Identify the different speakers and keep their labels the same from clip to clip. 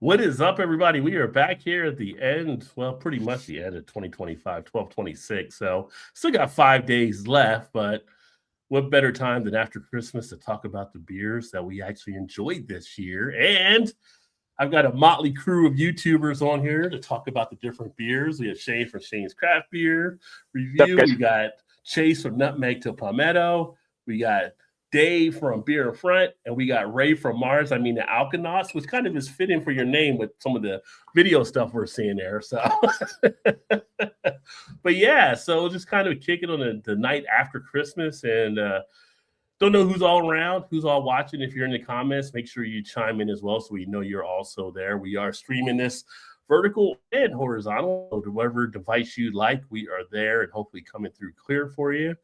Speaker 1: What is up, everybody? We are back here at the end, well, pretty much the end of 2025, 12/26. So still got 5 days left, but what better time than after Christmas to talk about the beers that we actually enjoyed this year? And I've got a motley crew of YouTubers on here to talk about the different beers. We have Shane from Shane's Craft Beer Review. We got Chase from Nutmeg to Palmetto. We got Dave from Beer in Front, and we got Ray from Mars. I mean, the Alkanauts, which kind of is fitting for your name with some of the video stuff we're seeing there. So, but yeah, so just kind of kicking on the night after Christmas, and don't know who's all around, who's all watching. If you're in the comments, make sure you chime in as well so we know you're also there. We are streaming this vertical and horizontal, so whatever device you like, we are there and hopefully coming through clear for you.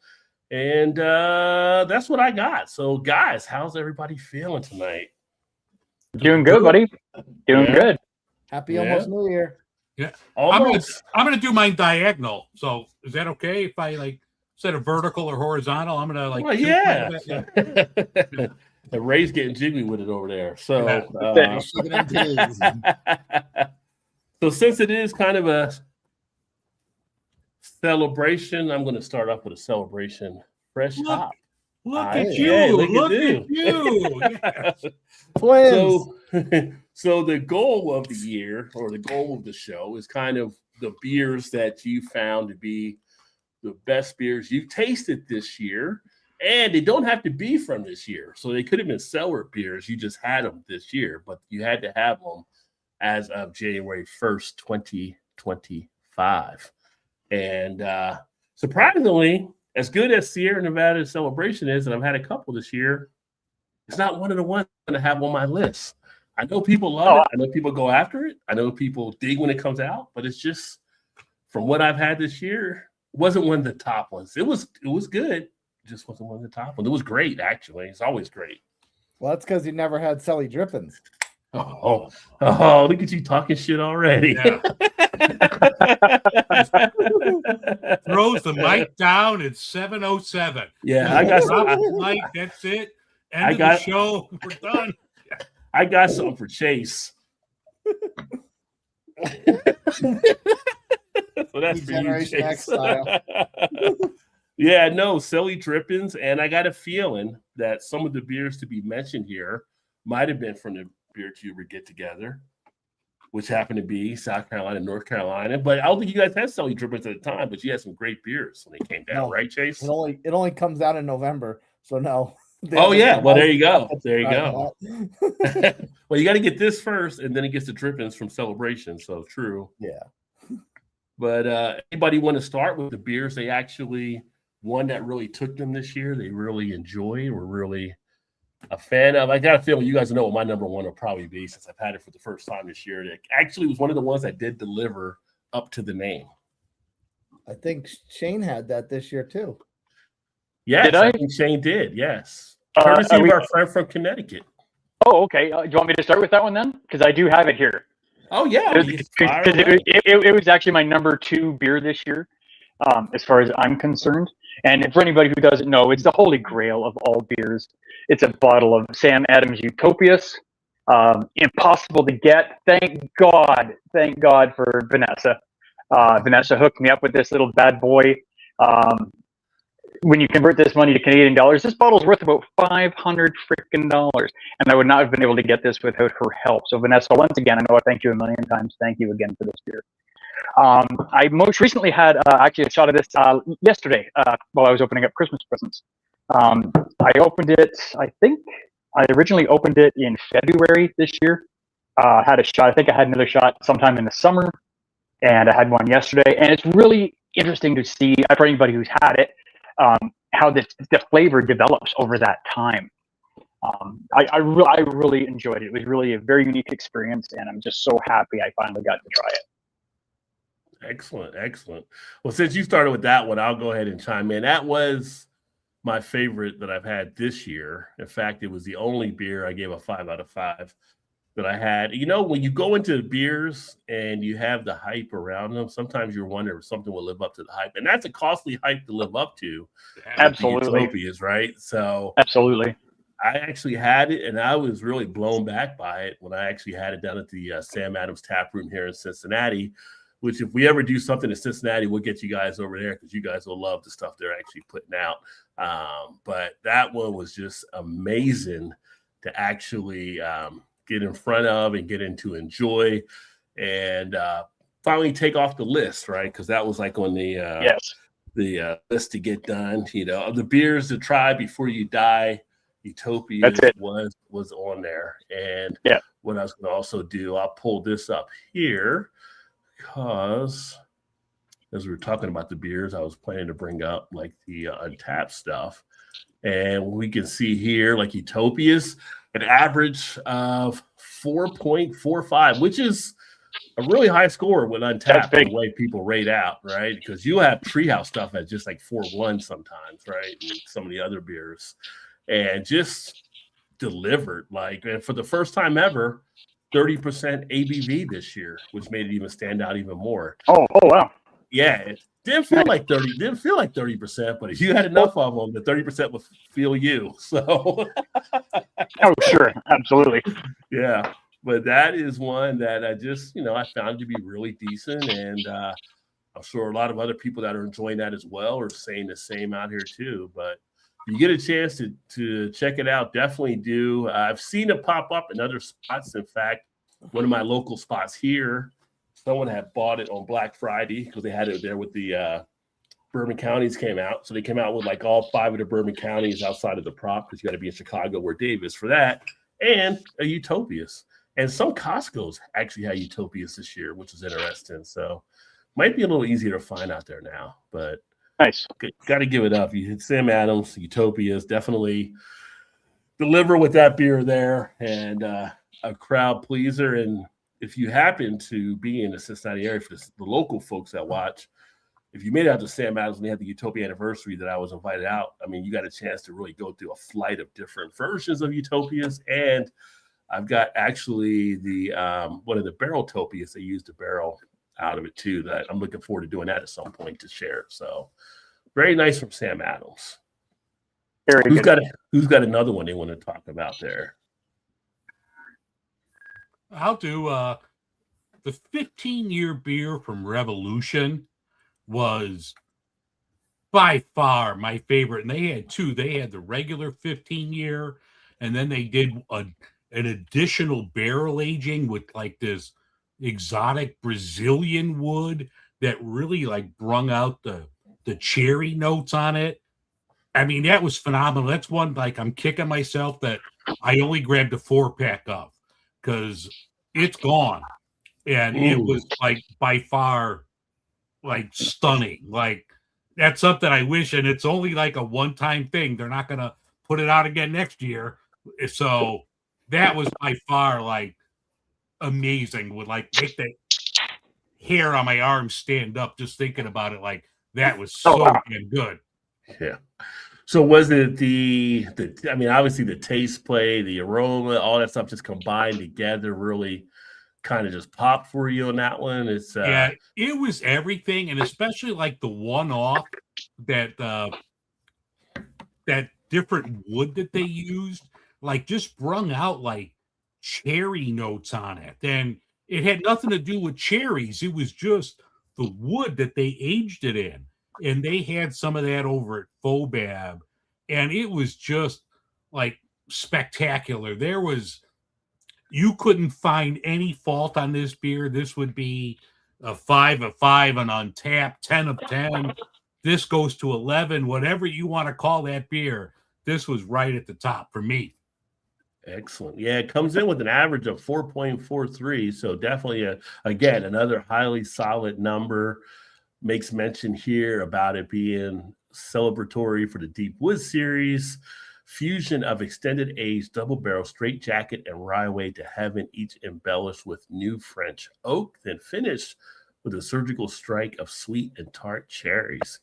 Speaker 1: And that's what I got. So, guys, how's everybody feeling tonight?
Speaker 2: Doing good, buddy. Doing good.
Speaker 3: Happy almost New Year.
Speaker 4: Yeah.
Speaker 1: Almost.
Speaker 4: I'm gonna do mine diagonal. So is that okay if I like instead of vertical or horizontal? I'm gonna like.
Speaker 1: Well, yeah. And Ray's getting jiggy with it over there. So, so since it is kind of a celebration, I'm going to start off with a celebration fresh hop.
Speaker 4: Look at you! Look at you!
Speaker 1: Yes.
Speaker 3: Twins.
Speaker 1: So the goal of the year or the goal of the show is kind of the beers that you found to be the best beers you've tasted this year, and they don't have to be from this year. So they could have been cellar beers. You just had them this year, but you had to have them as of January 1st, 2025. And surprisingly, as good as Sierra Nevada Celebration is, and I've had a couple this year, it's not one of the ones I'm going to have on my list. I know people love it. I know people go after it. I know people dig when it comes out, but it's just from what I've had this year, it wasn't one of the top ones. It was good. It just wasn't one of the top ones. It was great, actually. It's always great.
Speaker 3: Well, that's because you never had Selly Drippins.
Speaker 1: Oh, look at you talking shit already.
Speaker 4: Yeah. Throws the mic down at 7:07.
Speaker 1: Yeah, I got
Speaker 4: drop the mic. That's it. End of the show. We're done.
Speaker 1: I got something for Chase. So that's for you, Chase.
Speaker 3: Style.
Speaker 1: Yeah, no, Selly Drippins, and I got a feeling that some of the beers to be mentioned here might have been from the Beer Tuber get together, which happened to be South Carolina, North Carolina. But I don't think you guys had Selly Drippins at the time, but you had some great beers when they came down, right, Chase?
Speaker 3: It only comes out in November, so no.
Speaker 1: Oh yeah, well there you go. There you go. Well, you got to get this first, and then it gets the Drippins from Celebration. So true.
Speaker 3: Yeah.
Speaker 1: But anybody want to start with the beers they actually one that really took them this year? They really enjoyed, were really a fan of. I got a feeling you guys know what my number one will probably be since I've had it for the first time this year. It actually was one of the ones that did deliver up to the name.
Speaker 3: I think Shane had that this year too.
Speaker 1: Yes, I think Shane did. Yes, courtesy of our friend from Connecticut.
Speaker 2: Oh, okay. Do you want me to start with that one then? Because I do have it here.
Speaker 1: Oh yeah,
Speaker 2: it was actually my number 2 beer this year, as far as I'm concerned. And for anybody who doesn't know, it's the holy grail of all beers. It's a bottle of Sam Adams Utopias. Impossible to get. Thank God for Vanessa. Vanessa hooked me up with this little bad boy. When you convert this money to Canadian dollars, this bottle's worth about $500 freaking dollars, and I would not have been able to get this without her help. So Vanessa, once again, I know I thank you a million times. Thank you again for this beer. I most recently had actually a shot of this yesterday while I was opening up Christmas presents. I opened it, I think I originally opened it in February this year. Had a shot, I think I had another shot sometime in the summer, and I had one yesterday. And it's really interesting to see, for anybody who's had it, how the flavor develops over that time. I really enjoyed it. It was really a very unique experience, and I'm just so happy I finally got to try it.
Speaker 1: Excellent. Well, since you started with that one, I'll go ahead and chime in. That was my favorite that I've had this year. In fact, it was the only beer I gave a 5 out of 5 that I had. You know, when you go into beers and you have the hype around them, sometimes you're wondering if something will live up to the hype. And that's a costly hype to live up to.
Speaker 2: Absolutely.
Speaker 1: Utopias, right? So
Speaker 2: absolutely.
Speaker 1: I actually had it, and I was really blown back by it when I actually had it down at the Sam Adams Tap Room here in Cincinnati. Which, if we ever do something in Cincinnati, we'll get you guys over there because you guys will love the stuff they're actually putting out. But that one was just amazing to actually get in front of and get into enjoy, and finally take off the list, right? Because that was like on the
Speaker 2: Yes.
Speaker 1: List to get done. You know, of the beers to try before you die, Utopia
Speaker 2: That's it.
Speaker 1: was on there. And
Speaker 2: Yeah.
Speaker 1: what I was going to also do, I'll pull this up here because as we were talking about the beers, I was planning to bring up like the Untapped stuff. And we can see here, like Utopia's an average of 4.45, which is a really high score with Untapped, the way people rate out, right? Because you have Treehouse stuff at just like 4.1 sometimes, right? And some of the other beers. And just delivered, like, and for the first time ever, 30% ABV this year, which made it even stand out even more.
Speaker 2: Oh wow.
Speaker 1: Yeah, it didn't feel like 30%, but if you had enough of them, the 30% would feel you. So
Speaker 2: Oh sure, absolutely.
Speaker 1: yeah, but that is one that I just, I found to be really decent, and I'm sure a lot of other people that are enjoying that as well are saying the same out here too. But if you get a chance to check it out, definitely do. I've seen it pop up in other spots. In fact, one of my local spots here, someone had bought it on Black Friday because they had it there with the Bourbon counties came out. So they came out with like all 5 of the Bourbon counties outside of the prop, because you got to be in Chicago where Dave is for that, and a Utopias. And some Costco's actually had Utopias this year, which is interesting. So might be a little easier to find out there now, but
Speaker 2: Nice.
Speaker 1: got to give it up. You hit Sam Adams, Utopias, definitely deliver with that beer there, and a crowd pleaser. And if you happen to be in the Cincinnati area, for the local folks that watch, if you made it out to Sam Adams and they had the Utopia anniversary that I was invited out, I mean, you got a chance to really go through a flight of different versions of Utopias. And I've got actually the one of the barrel Topias. They used a barrel out of it too, that I'm looking forward to doing that at some point to share. So very nice from Sam Adams.
Speaker 2: Very good.
Speaker 1: Who's got another one they want to talk about there?
Speaker 4: I'll do the 15-year beer from Revolution was by far my favorite. And they had two. They had the regular 15-year, and then they did an additional barrel aging with like this exotic Brazilian wood that really like brung out the cherry notes on it. I mean, that was phenomenal. That's one, like, I'm kicking myself that I only grabbed a 4-pack of, because it's gone. And it was like by far like stunning. Like, that's something I wish, and it's only like a one-time thing. They're not going to put it out again next year. So that was by far like amazing. Would like make the hair on my arm stand up just thinking about it. Like, that was so damn good.
Speaker 1: Yeah. So was it the I mean, obviously the taste play, the aroma, all that stuff just combined together really kind of just popped for you on that one? It's
Speaker 4: yeah, it was everything, and especially like the one-off that that different wood that they used, like, just brung out like cherry notes on it. And it had nothing to do with cherries. It was just the wood that they aged it in. And they had some of that over at Fobab, and it was just like spectacular. You couldn't find any fault on this beer. This would be a 5 of 5, an Untapped 10 of 10. This goes to 11, whatever you want to call that beer. This was right at the top for me.
Speaker 1: excellent. Yeah, it comes in with an average of 4.43. So definitely, again, another highly solid number. Makes mention here about it being celebratory for the Deep Wood series. Fusion of extended age double barrel straight jacket and rye to heaven, each embellished with new French oak, then finished with a surgical strike of sweet and tart cherries.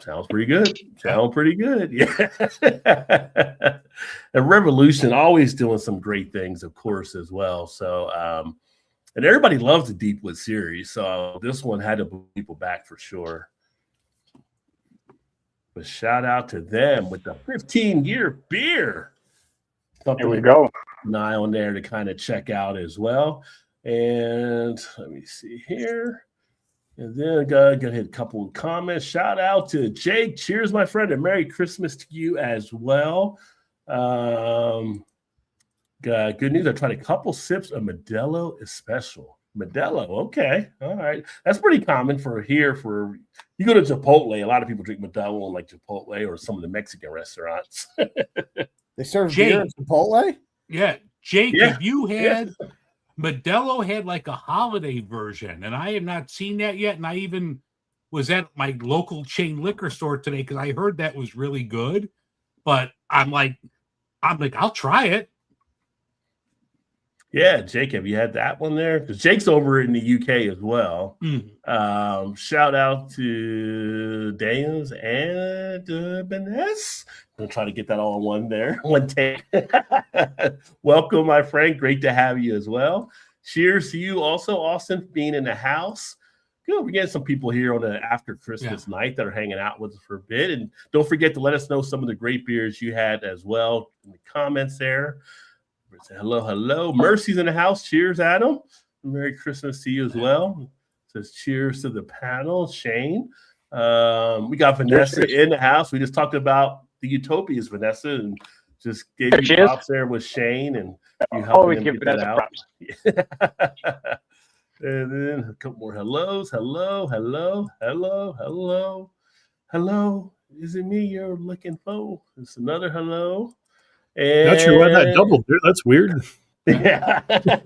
Speaker 1: Sounds pretty good. Yeah. And Revolution always doing some great things, of course, as well. So and everybody loves the Deepwood series, so this one had to bring people back for sure. But shout out to them with the 15-year beer. something
Speaker 2: There we go.
Speaker 1: an eye on there to kind of check out as well. And let me see here. And then I'm gonna hit a couple of comments. Shout out to Jake. Cheers, my friend, and Merry Christmas to you as well. Good news. I tried a couple sips of Modelo Especial. Modelo, okay, all right. That's pretty common for here. For you go to Chipotle, a lot of people drink Modelo in like Chipotle or some of the Mexican restaurants.
Speaker 3: They serve
Speaker 4: Jake.
Speaker 3: beer in Chipotle?
Speaker 4: Yeah, Jake,
Speaker 1: Yeah,
Speaker 4: if you had Modelo had like a holiday version, and I have not seen that yet. And I even was at my local chain liquor store today because I heard that was really good. But I'm like, I'll try it.
Speaker 1: Yeah, Jake, have you had that one there? Because Jake's over in the UK as well. Shout out to Daniels and Benes. I'm trying to get that all in one there. One take. Welcome, my friend. Great to have you as well. Cheers to you also, Austin, being in the house. Good. We're getting some people here on the after Christmas night that are hanging out with us for a bit. And don't forget to let us know some of the great beers you had as well in the comments there. Hello. Mercy's in the house. Cheers, Adam. Merry Christmas to you as well. Says cheers to the panel, Shane. We got Vanessa in the house. We just talked about the Utopias, Vanessa, and just gave you props there with Shane and you
Speaker 2: Always
Speaker 1: helping
Speaker 2: give
Speaker 1: him get that
Speaker 2: Vanessa
Speaker 1: out.
Speaker 2: props.
Speaker 1: And then a couple more hellos. Hello. Is it me you're looking for? It's another hello. And
Speaker 5: Not sure why that doubled there. That's weird.
Speaker 1: yeah,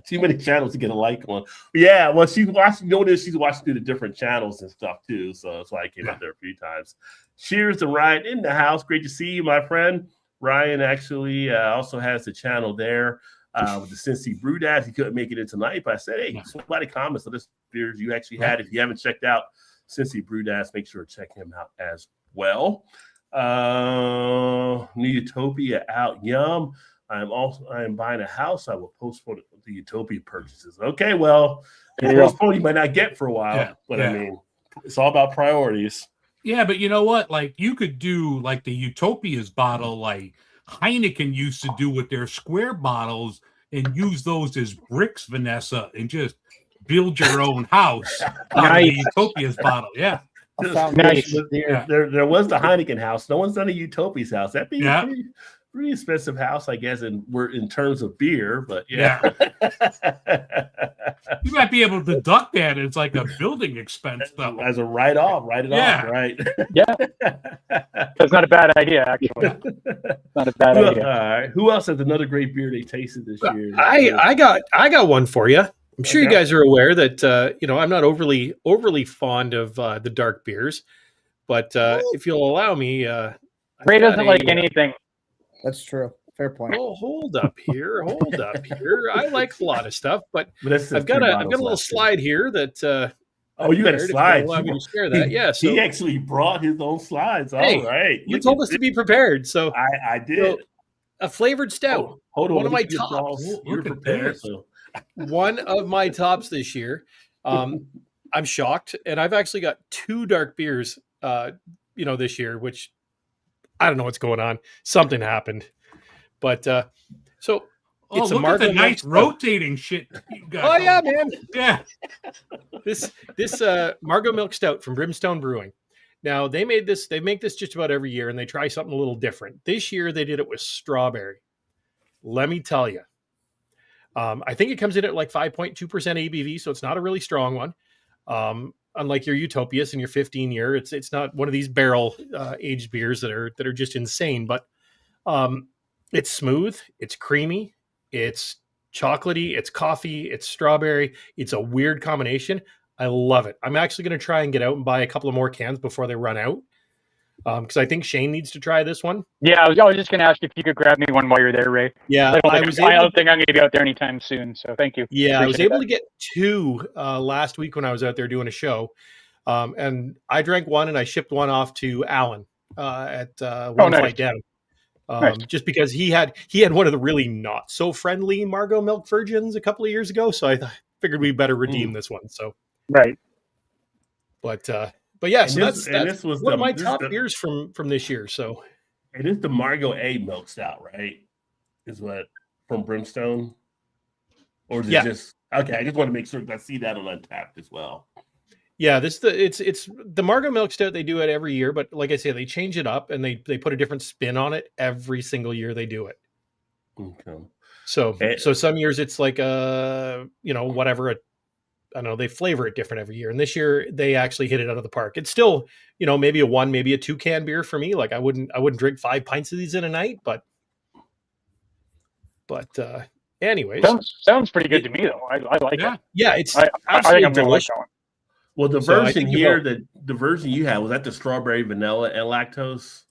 Speaker 1: too many channels to get a like on. Yeah, well, she's watching. Notice she's watching through the different channels and stuff too. So that's why I came up there a few times. Cheers to Ryan in the house. Great to see you, my friend. Ryan actually also has the channel there with the Cincy Brewdad. He couldn't make it in tonight, but I said, hey, somebody comments on this beers you actually had. If you haven't checked out Cincy Brewdad, make sure to check him out as well. New Utopia out. Yum. I am buying a house. I will postpone the Utopia purchases. Okay, well, postpone you might not get for a while, but I mean, it's all about priorities.
Speaker 4: Yeah, but you know what? Like you could do like the Utopias bottle, like Heineken used to do with their square bottles, and use those as bricks, Vanessa, and just build your own house out of the Utopias bottle. Yeah.
Speaker 2: Nice.
Speaker 1: There was the Heineken house. No one's done a Utopia's house. That'd be a pretty expensive house, I guess, and we're in terms of beer, but yeah.
Speaker 4: You might be able to deduct that as like a building expense, though.
Speaker 1: As a write-off, write it off, right?
Speaker 2: Yeah. That's not a bad idea, actually. Not a bad idea.
Speaker 1: All right. Who else has another great beer they tasted this year?
Speaker 5: I got one for you. I'm sure you guys are aware that I'm not overly fond of the dark beers, but if you'll allow me,
Speaker 2: Ray doesn't like anything.
Speaker 3: That's true. Fair point.
Speaker 5: Oh, hold up here. I like a lot of stuff, but I've got a little slide here that.
Speaker 1: You got a slide.
Speaker 5: Allow me to share that. Yeah, so
Speaker 1: he actually brought his own slides. All right,
Speaker 5: you told us to be prepared, so
Speaker 1: I did.
Speaker 5: So, a flavored stout.
Speaker 1: Hold on,
Speaker 5: one of my tops.
Speaker 1: You're prepared. So.
Speaker 5: One of my tops this year. I'm shocked, and I've actually got 2 dark beers. This year, which I don't know what's going on. Something happened, but so it's
Speaker 4: look at the nice rotating shit you got.
Speaker 5: Oh yeah, man.
Speaker 4: Yeah.
Speaker 5: This Margot Milk Stout from Brimstone Brewing. Now they make this just about every year, and they try something a little different. This year they did it with strawberry. Let me tell you, I think it comes in at like 5.2% ABV, so it's not a really strong one. Unlike your Utopias and your 15-year, it's not one of these barrel aged beers that are just insane. But it's smooth, it's creamy, it's chocolatey, it's coffee, it's strawberry. It's a weird combination. I love it. I'm actually going to try and get out and buy a couple of more cans before they run out, because I think Shane needs to try this one.
Speaker 2: Yeah, I was just going to ask if you could grab me one while you're there, Ray.
Speaker 5: Yeah,
Speaker 2: I don't think I'm going to be out there anytime soon, so thank you.
Speaker 5: Yeah, I was able to get 2 last week when I was out there doing a show, and I drank one and I shipped one off to Alan at one flight down, just because he had one of the really not so friendly Margot Milk Virgins a couple of years ago, so I figured we better redeem this one. So but yeah, so this was one of my top beers from this year. So
Speaker 1: it is the Margot A Milk Stout, right? is what from Brimstone, or is it
Speaker 5: Yeah.
Speaker 1: just okay? I just want to make sure 'cause I see that on Untapped as well.
Speaker 5: Yeah, it's the Margot Milk Stout. They do it every year, but like I say, they change it up and they put a different spin on it every single year they do it.
Speaker 1: Okay.
Speaker 5: So
Speaker 1: Eh.
Speaker 5: so some years it's like whatever. I don't know. They flavor it different every year, and this year they actually hit it out of the park. It's still maybe a 1, maybe a 2 can beer for me. Like I wouldn't drink 5 pints of these in a night, but anyways,
Speaker 2: Sounds pretty good to me though. I like
Speaker 4: Yeah.
Speaker 2: it.
Speaker 5: yeah, it's
Speaker 2: I think
Speaker 5: absolutely
Speaker 2: I'm gonna like
Speaker 5: delicious.
Speaker 2: that one.
Speaker 1: Well, the
Speaker 5: So I
Speaker 1: version
Speaker 5: think you
Speaker 1: here,
Speaker 5: will.
Speaker 1: the version you had was that the strawberry, vanilla, and lactose.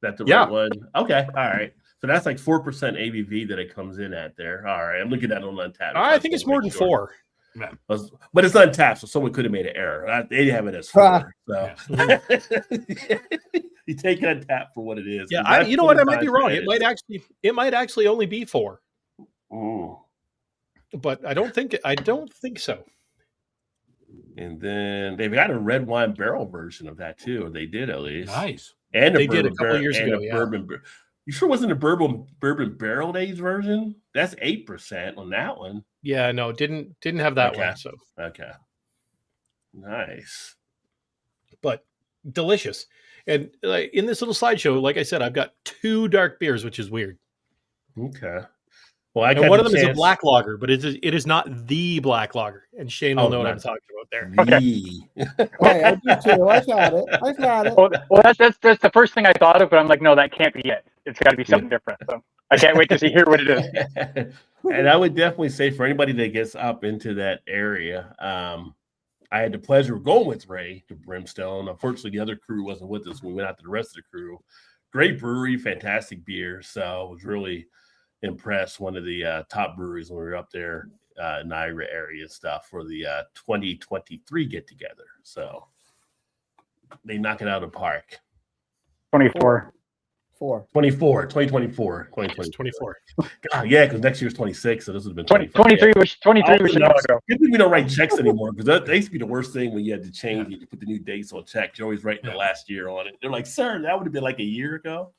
Speaker 1: That the
Speaker 5: Yeah.
Speaker 1: right one? Okay, all right. So that's like 4% ABV that it comes in at there. All right, I'm looking at it on Untapped.
Speaker 5: I think it's more than 4.
Speaker 1: But it's Untapped, so someone could have made an error. They have it as 4. So you take Untapped for what it is.
Speaker 5: Yeah,
Speaker 1: 'cause that's
Speaker 5: you know what? I
Speaker 1: 20
Speaker 5: might be
Speaker 1: times
Speaker 5: wrong.
Speaker 1: better.
Speaker 5: It might actually only be 4,
Speaker 1: Ooh.
Speaker 5: but I don't think so.
Speaker 1: And then they've got a red wine barrel version of that too, or they did at least.
Speaker 4: Nice.
Speaker 1: And
Speaker 5: They did a couple years
Speaker 1: and
Speaker 5: ago,
Speaker 1: a
Speaker 5: yeah.
Speaker 1: bourbon. You sure it wasn't a bourbon barrel aged version? That's 8% on that one.
Speaker 5: Yeah, no, didn't have that
Speaker 1: Okay.
Speaker 5: one. So,
Speaker 1: Okay, nice.
Speaker 5: but delicious. And in this little slideshow, like I said, I've got 2 dark beers, which is weird.
Speaker 1: Okay. Well, I
Speaker 5: And
Speaker 1: got
Speaker 5: one
Speaker 1: the
Speaker 5: of them is a
Speaker 1: chance-
Speaker 5: black lager, but it is not the black lager. And Shane will
Speaker 1: Oh,
Speaker 5: know what I'm
Speaker 1: nice.
Speaker 5: talking about there.
Speaker 3: Hey, I do too. I've had it. I've had it.
Speaker 2: Well, that's the first thing I thought of, but I'm like, no, that can't be it. It's got to be something different. So I can't wait to hear what it is.
Speaker 1: And I would definitely say for anybody that gets up into that area, I had the pleasure of going with Ray to Brimstone. Unfortunately, the other crew wasn't with us when we went out to the rest of the crew. Great brewery, fantastic beer. So I was really impressed. One of the top breweries when we were up there in the Ira area and stuff for the 2023 get together. So they knock it out of the park.
Speaker 2: 24.
Speaker 1: 2024.
Speaker 5: It's 24.
Speaker 1: God, yeah, because next year's 26, so this would have been
Speaker 2: 20,
Speaker 1: 25.
Speaker 2: 23 was 23 was a while ago.
Speaker 1: Good thing we don't write checks anymore because that used to be the worst thing when you had to change it. You put the new dates on checks. You're always writing the last year on it. They're like, sir, that would have been like a year ago.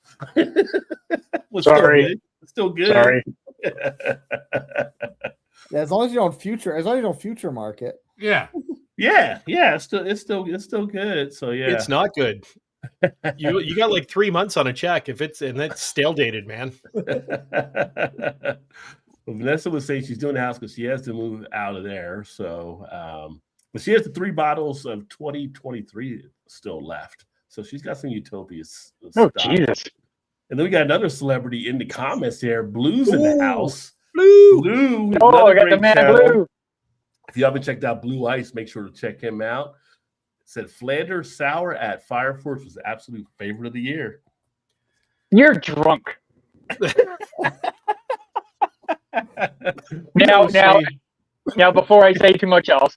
Speaker 1: Well,
Speaker 2: Sorry.
Speaker 1: Still good.
Speaker 2: Sorry.
Speaker 3: Yeah, as long as you don't future market.
Speaker 4: Yeah.
Speaker 1: yeah, it's still good. So yeah,
Speaker 5: It's not good. You got like 3 months on a check and that's stale dated, man.
Speaker 1: Well, Vanessa was saying she's doing the house because she has to move out of there. So, but she has the 3 bottles of 2023 still left. So she's got some Utopias.
Speaker 2: Oh,
Speaker 1: stock.
Speaker 2: Jesus.
Speaker 1: And then we got another celebrity in the comments here. Blue's in the
Speaker 5: Ooh.
Speaker 1: house.
Speaker 5: Blue.
Speaker 1: Blue.
Speaker 2: Oh,
Speaker 1: another
Speaker 2: I got the
Speaker 1: great
Speaker 2: man
Speaker 1: channel.
Speaker 2: blue.
Speaker 1: If you haven't checked out Blue Ice, make sure to check him out. It said Flanders Sour at Fire Force was the absolute favorite of the year.
Speaker 2: You're drunk. Now, before I say too much else,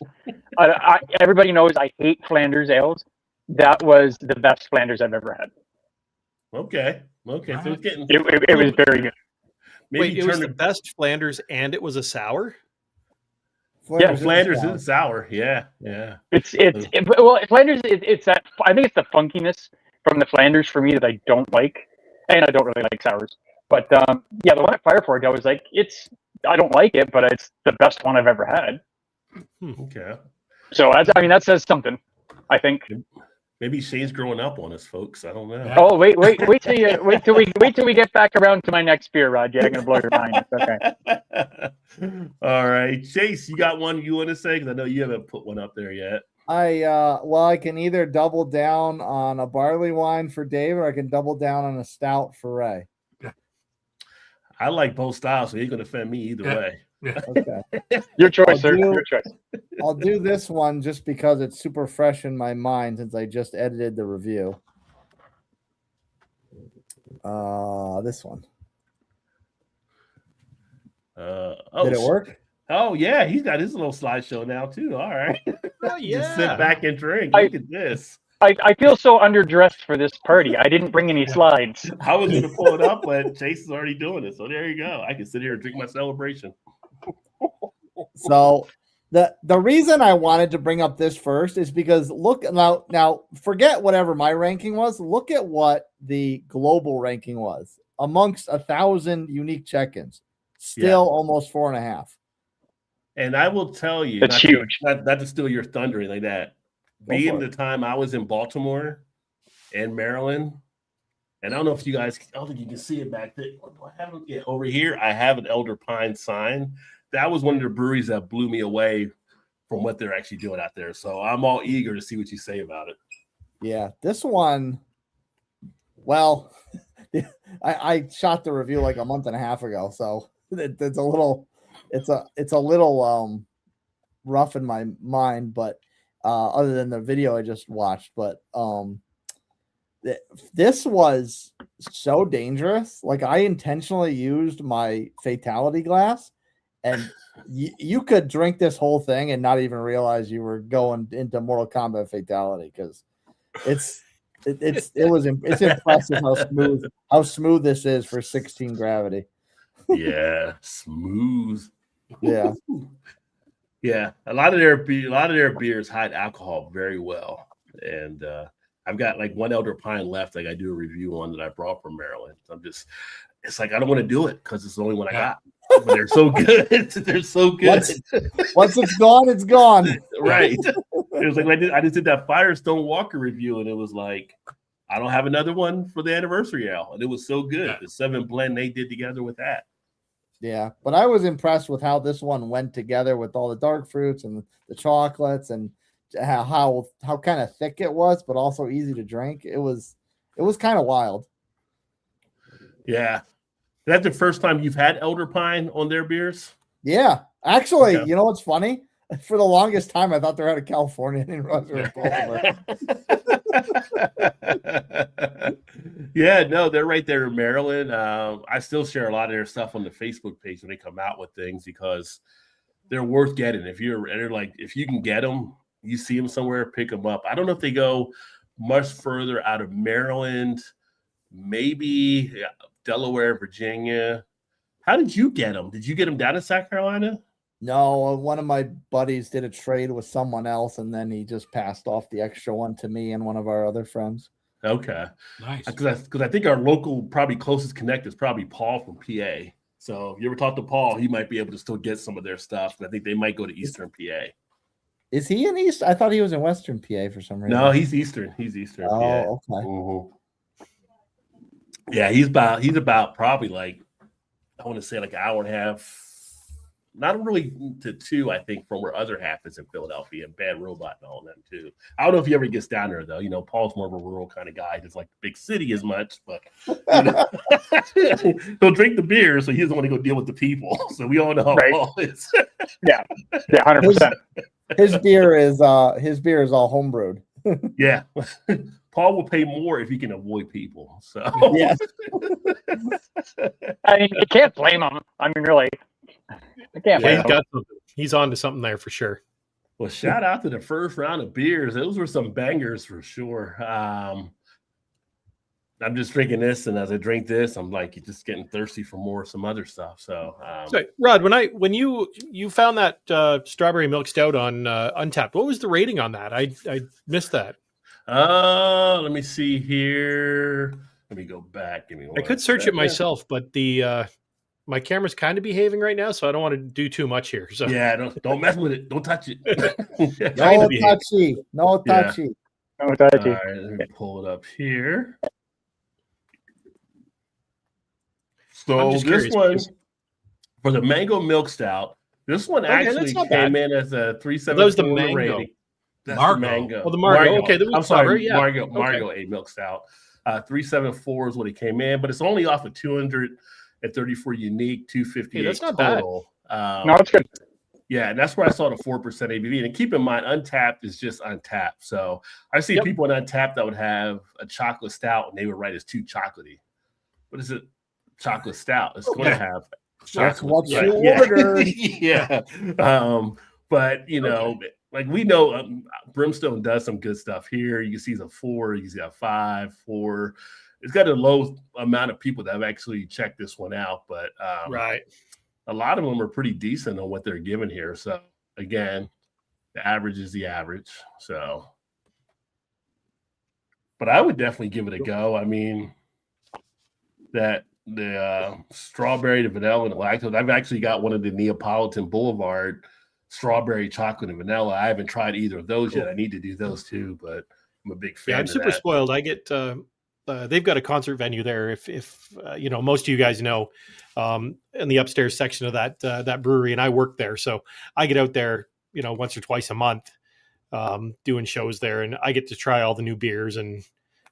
Speaker 2: everybody knows I hate Flanders ales. That was the best Flanders I've ever had.
Speaker 1: Okay. So it's getting
Speaker 2: It was very good.
Speaker 1: maybe
Speaker 5: Wait, it was
Speaker 1: turn
Speaker 5: the best Flanders and it was a sour?
Speaker 1: Flanders is sour. Yeah.
Speaker 2: Flanders. It's that. I think it's the funkiness from the Flanders for me that I don't like, and I don't really like sours. But the one at Fireford, I was like, I don't like it, but it's the best one I've ever had.
Speaker 1: Okay.
Speaker 2: So that says something. I think.
Speaker 1: Maybe Shane's growing up on us, folks. I don't know.
Speaker 4: Yeah.
Speaker 2: Oh, wait till we get back around to my next beer, Rod. Yeah, I'm gonna blow your mind. It's okay.
Speaker 1: All right, Chase, you got one you want to say? Because I know you haven't put one up there yet.
Speaker 3: I can either double down on a barley wine for Dave, or I can double down on a stout for Ray.
Speaker 1: I like both styles, so you're going to offend me either
Speaker 4: Yeah.
Speaker 1: way.
Speaker 3: Okay.
Speaker 2: Your choice, sir.
Speaker 3: I'll do-
Speaker 2: Your choice.
Speaker 3: I'll do this one just because it's super fresh in my mind since I just edited the review. This one. Did it work?
Speaker 1: Oh yeah, he's got his little slideshow now too. All right,
Speaker 5: Oh,
Speaker 1: just sit back and drink.
Speaker 2: I-
Speaker 1: Look at this.
Speaker 2: I feel so underdressed for this party. I didn't bring any slides.
Speaker 1: I was going to pull it up, but Chase is already doing it. So there you go. I can sit here and drink my celebration.
Speaker 3: So the reason I wanted to bring up this first is because look now forget whatever my ranking was. Look at what the global ranking was amongst 1,000 unique check-ins. Still
Speaker 1: Yeah.
Speaker 3: almost 4.5.
Speaker 1: And I will tell you,
Speaker 2: That's huge.
Speaker 1: not to steal your thunder like that.
Speaker 3: Go
Speaker 1: Being
Speaker 3: for
Speaker 1: the time I was in Baltimore and Maryland, and I don't know if you guys, I don't think you can see it back there. Do I have it? Yeah, over here, I have an Elder Pine sign. That was one of the breweries that blew me away from what they're actually doing out there. So I'm all eager to see what you say about it.
Speaker 3: Yeah, this one. Well, I shot the review like a month and a half ago, so it's a little, it's a little rough in my mind, but other than the video I just watched, but this was so dangerous. Like I intentionally used my fatality glass, and you could drink this whole thing and not even realize you were going into Mortal Kombat fatality because it's impressive how smooth this is for 16 gravity.
Speaker 1: Yeah, smooth.
Speaker 3: Yeah.
Speaker 1: Yeah, a lot of their beers hide alcohol very well, and I've got like one Elder Pine left. Like I do a review on that I brought from Maryland. It's like I don't want to do it because it's the only one I got. But they're so good. They're so good.
Speaker 3: Once it's gone, it's gone.
Speaker 1: Right. It was like I just did that Firestone Walker review, and it was like I don't have another one for the anniversary ale, and it was so good.
Speaker 4: Yeah.
Speaker 1: The 7 blend they did together with that.
Speaker 3: Yeah, but I was impressed with how this one went together with all the dark fruits and the chocolates and how kind of thick it was, but also easy to drink. It was kind of wild.
Speaker 1: Yeah. That's the first time you've had Elder Pine on their beers?
Speaker 3: Yeah, actually,
Speaker 1: Okay.
Speaker 3: you know what's funny? For the longest time, I thought they're out of California. I didn't realize they were Baltimore.
Speaker 1: Yeah, no, they're right there in Maryland. I still share a lot of their stuff on the Facebook page when they come out with things because they're worth getting. If you can get them, you see them somewhere, pick them up. I don't know if they go much further out of Maryland, maybe Delaware, Virginia. How did you get them? Did you get them down in South Carolina?
Speaker 3: No, one of my buddies did a trade with someone else, and then he just passed off the extra one to me and one of our other friends.
Speaker 1: Okay.
Speaker 4: Nice.
Speaker 1: Because I think our local, probably closest connect is probably Paul from PA. So if you ever talk to Paul, he might be able to still get some of their stuff. And I think they might go to Eastern PA.
Speaker 3: Is he in East? I thought he was in Western PA for some reason.
Speaker 1: No, he's Eastern. He's Eastern PA.
Speaker 3: Oh, okay.
Speaker 1: Mhm. Yeah, he's about probably like, I want to say like an hour and a half, not really to 2, I think, from where other half is in Philadelphia and Bad Robot and all of them too. I don't know if he ever gets down there though. You know, Paul's more of a rural kind of guy. He doesn't like the big city as much, but you know, he'll drink the beer, so he doesn't want to go deal with the people. So we all know how
Speaker 2: Right.
Speaker 1: Paul is.
Speaker 2: Yeah, 100%.
Speaker 3: His beer is all homebrewed.
Speaker 1: Yeah. Paul will pay more if he can avoid people. So
Speaker 3: Yes.
Speaker 2: I mean, you can't blame him. I mean, really, I can't
Speaker 5: Yeah,
Speaker 2: blame
Speaker 5: he's
Speaker 2: him.
Speaker 5: got something. He's on to something there for sure.
Speaker 1: Well, shout out to the first round of beers. Those were some bangers for sure. I'm just drinking this, and as I drink this, I'm like just getting thirsty for more some other stuff. So,
Speaker 5: So, Rod, when you found that strawberry milk stout on Untapped, what was the rating on that? I missed that.
Speaker 1: let me see here. Let me go back. Give me
Speaker 5: I could search it myself, but the my camera's kind of behaving right now, so I don't want to do too much here. So
Speaker 1: Yeah, don't mess with it. Don't touch it.
Speaker 5: Trying
Speaker 3: No
Speaker 5: to behave.
Speaker 3: touchy. No
Speaker 1: Yeah.
Speaker 3: touchy.
Speaker 2: No,
Speaker 1: All
Speaker 2: touchy.
Speaker 1: right, let me pull it up here.
Speaker 5: I'm
Speaker 1: So
Speaker 5: just
Speaker 1: this
Speaker 5: curious,
Speaker 1: one
Speaker 5: because-
Speaker 1: for the mango milk stout. This one
Speaker 5: Okay, that's
Speaker 1: actually
Speaker 5: not
Speaker 1: came
Speaker 5: bad.
Speaker 1: in as a 374
Speaker 5: That was the mango.
Speaker 1: rating. That's
Speaker 4: Margot.
Speaker 1: the mango.
Speaker 5: Oh, the Margot. Okay, the
Speaker 1: I'm sorry,
Speaker 5: strawberry, yeah.
Speaker 1: Margot a milk stout. 374 is what it came in, but it's only off of 234 unique, 258
Speaker 5: Hey, that's not bad.
Speaker 1: total.
Speaker 2: No, it's good.
Speaker 1: Yeah, and that's where I saw the 4% ABV. And keep in mind, Untapped is just Untapped. So I see
Speaker 5: Yep.
Speaker 1: people in Untapped that would have a chocolate stout and they would write as too chocolatey. What is it? Chocolate stout. It's going to have
Speaker 3: That's
Speaker 1: chocolate.
Speaker 3: what
Speaker 1: Right,
Speaker 3: you
Speaker 1: yeah.
Speaker 3: ordered.
Speaker 1: Yeah. But you know, like we know Brimstone does some good stuff here. You can see it's a 4, you can see a 5, 4. It's got a low amount of people that have actually checked this one out, but
Speaker 5: right.
Speaker 1: a lot of them are pretty decent on what they're giving here. So again, the average is the average. So, but I would definitely give it a go. I mean, that the strawberry, the vanilla, and the lactose. I've actually got one of the Neapolitan Boulevard strawberry chocolate and vanilla. I haven't tried either of those yet. I need to do those too, but I'm a big fan.
Speaker 5: Yeah, I'm
Speaker 1: of
Speaker 5: super
Speaker 1: that.
Speaker 5: spoiled. I get they've got a concert venue there. If you know, most of you guys know, in the upstairs section of that brewery, and I work there, so I get out there, you know, once or twice a month, doing shows there, and I get to try all the new beers. And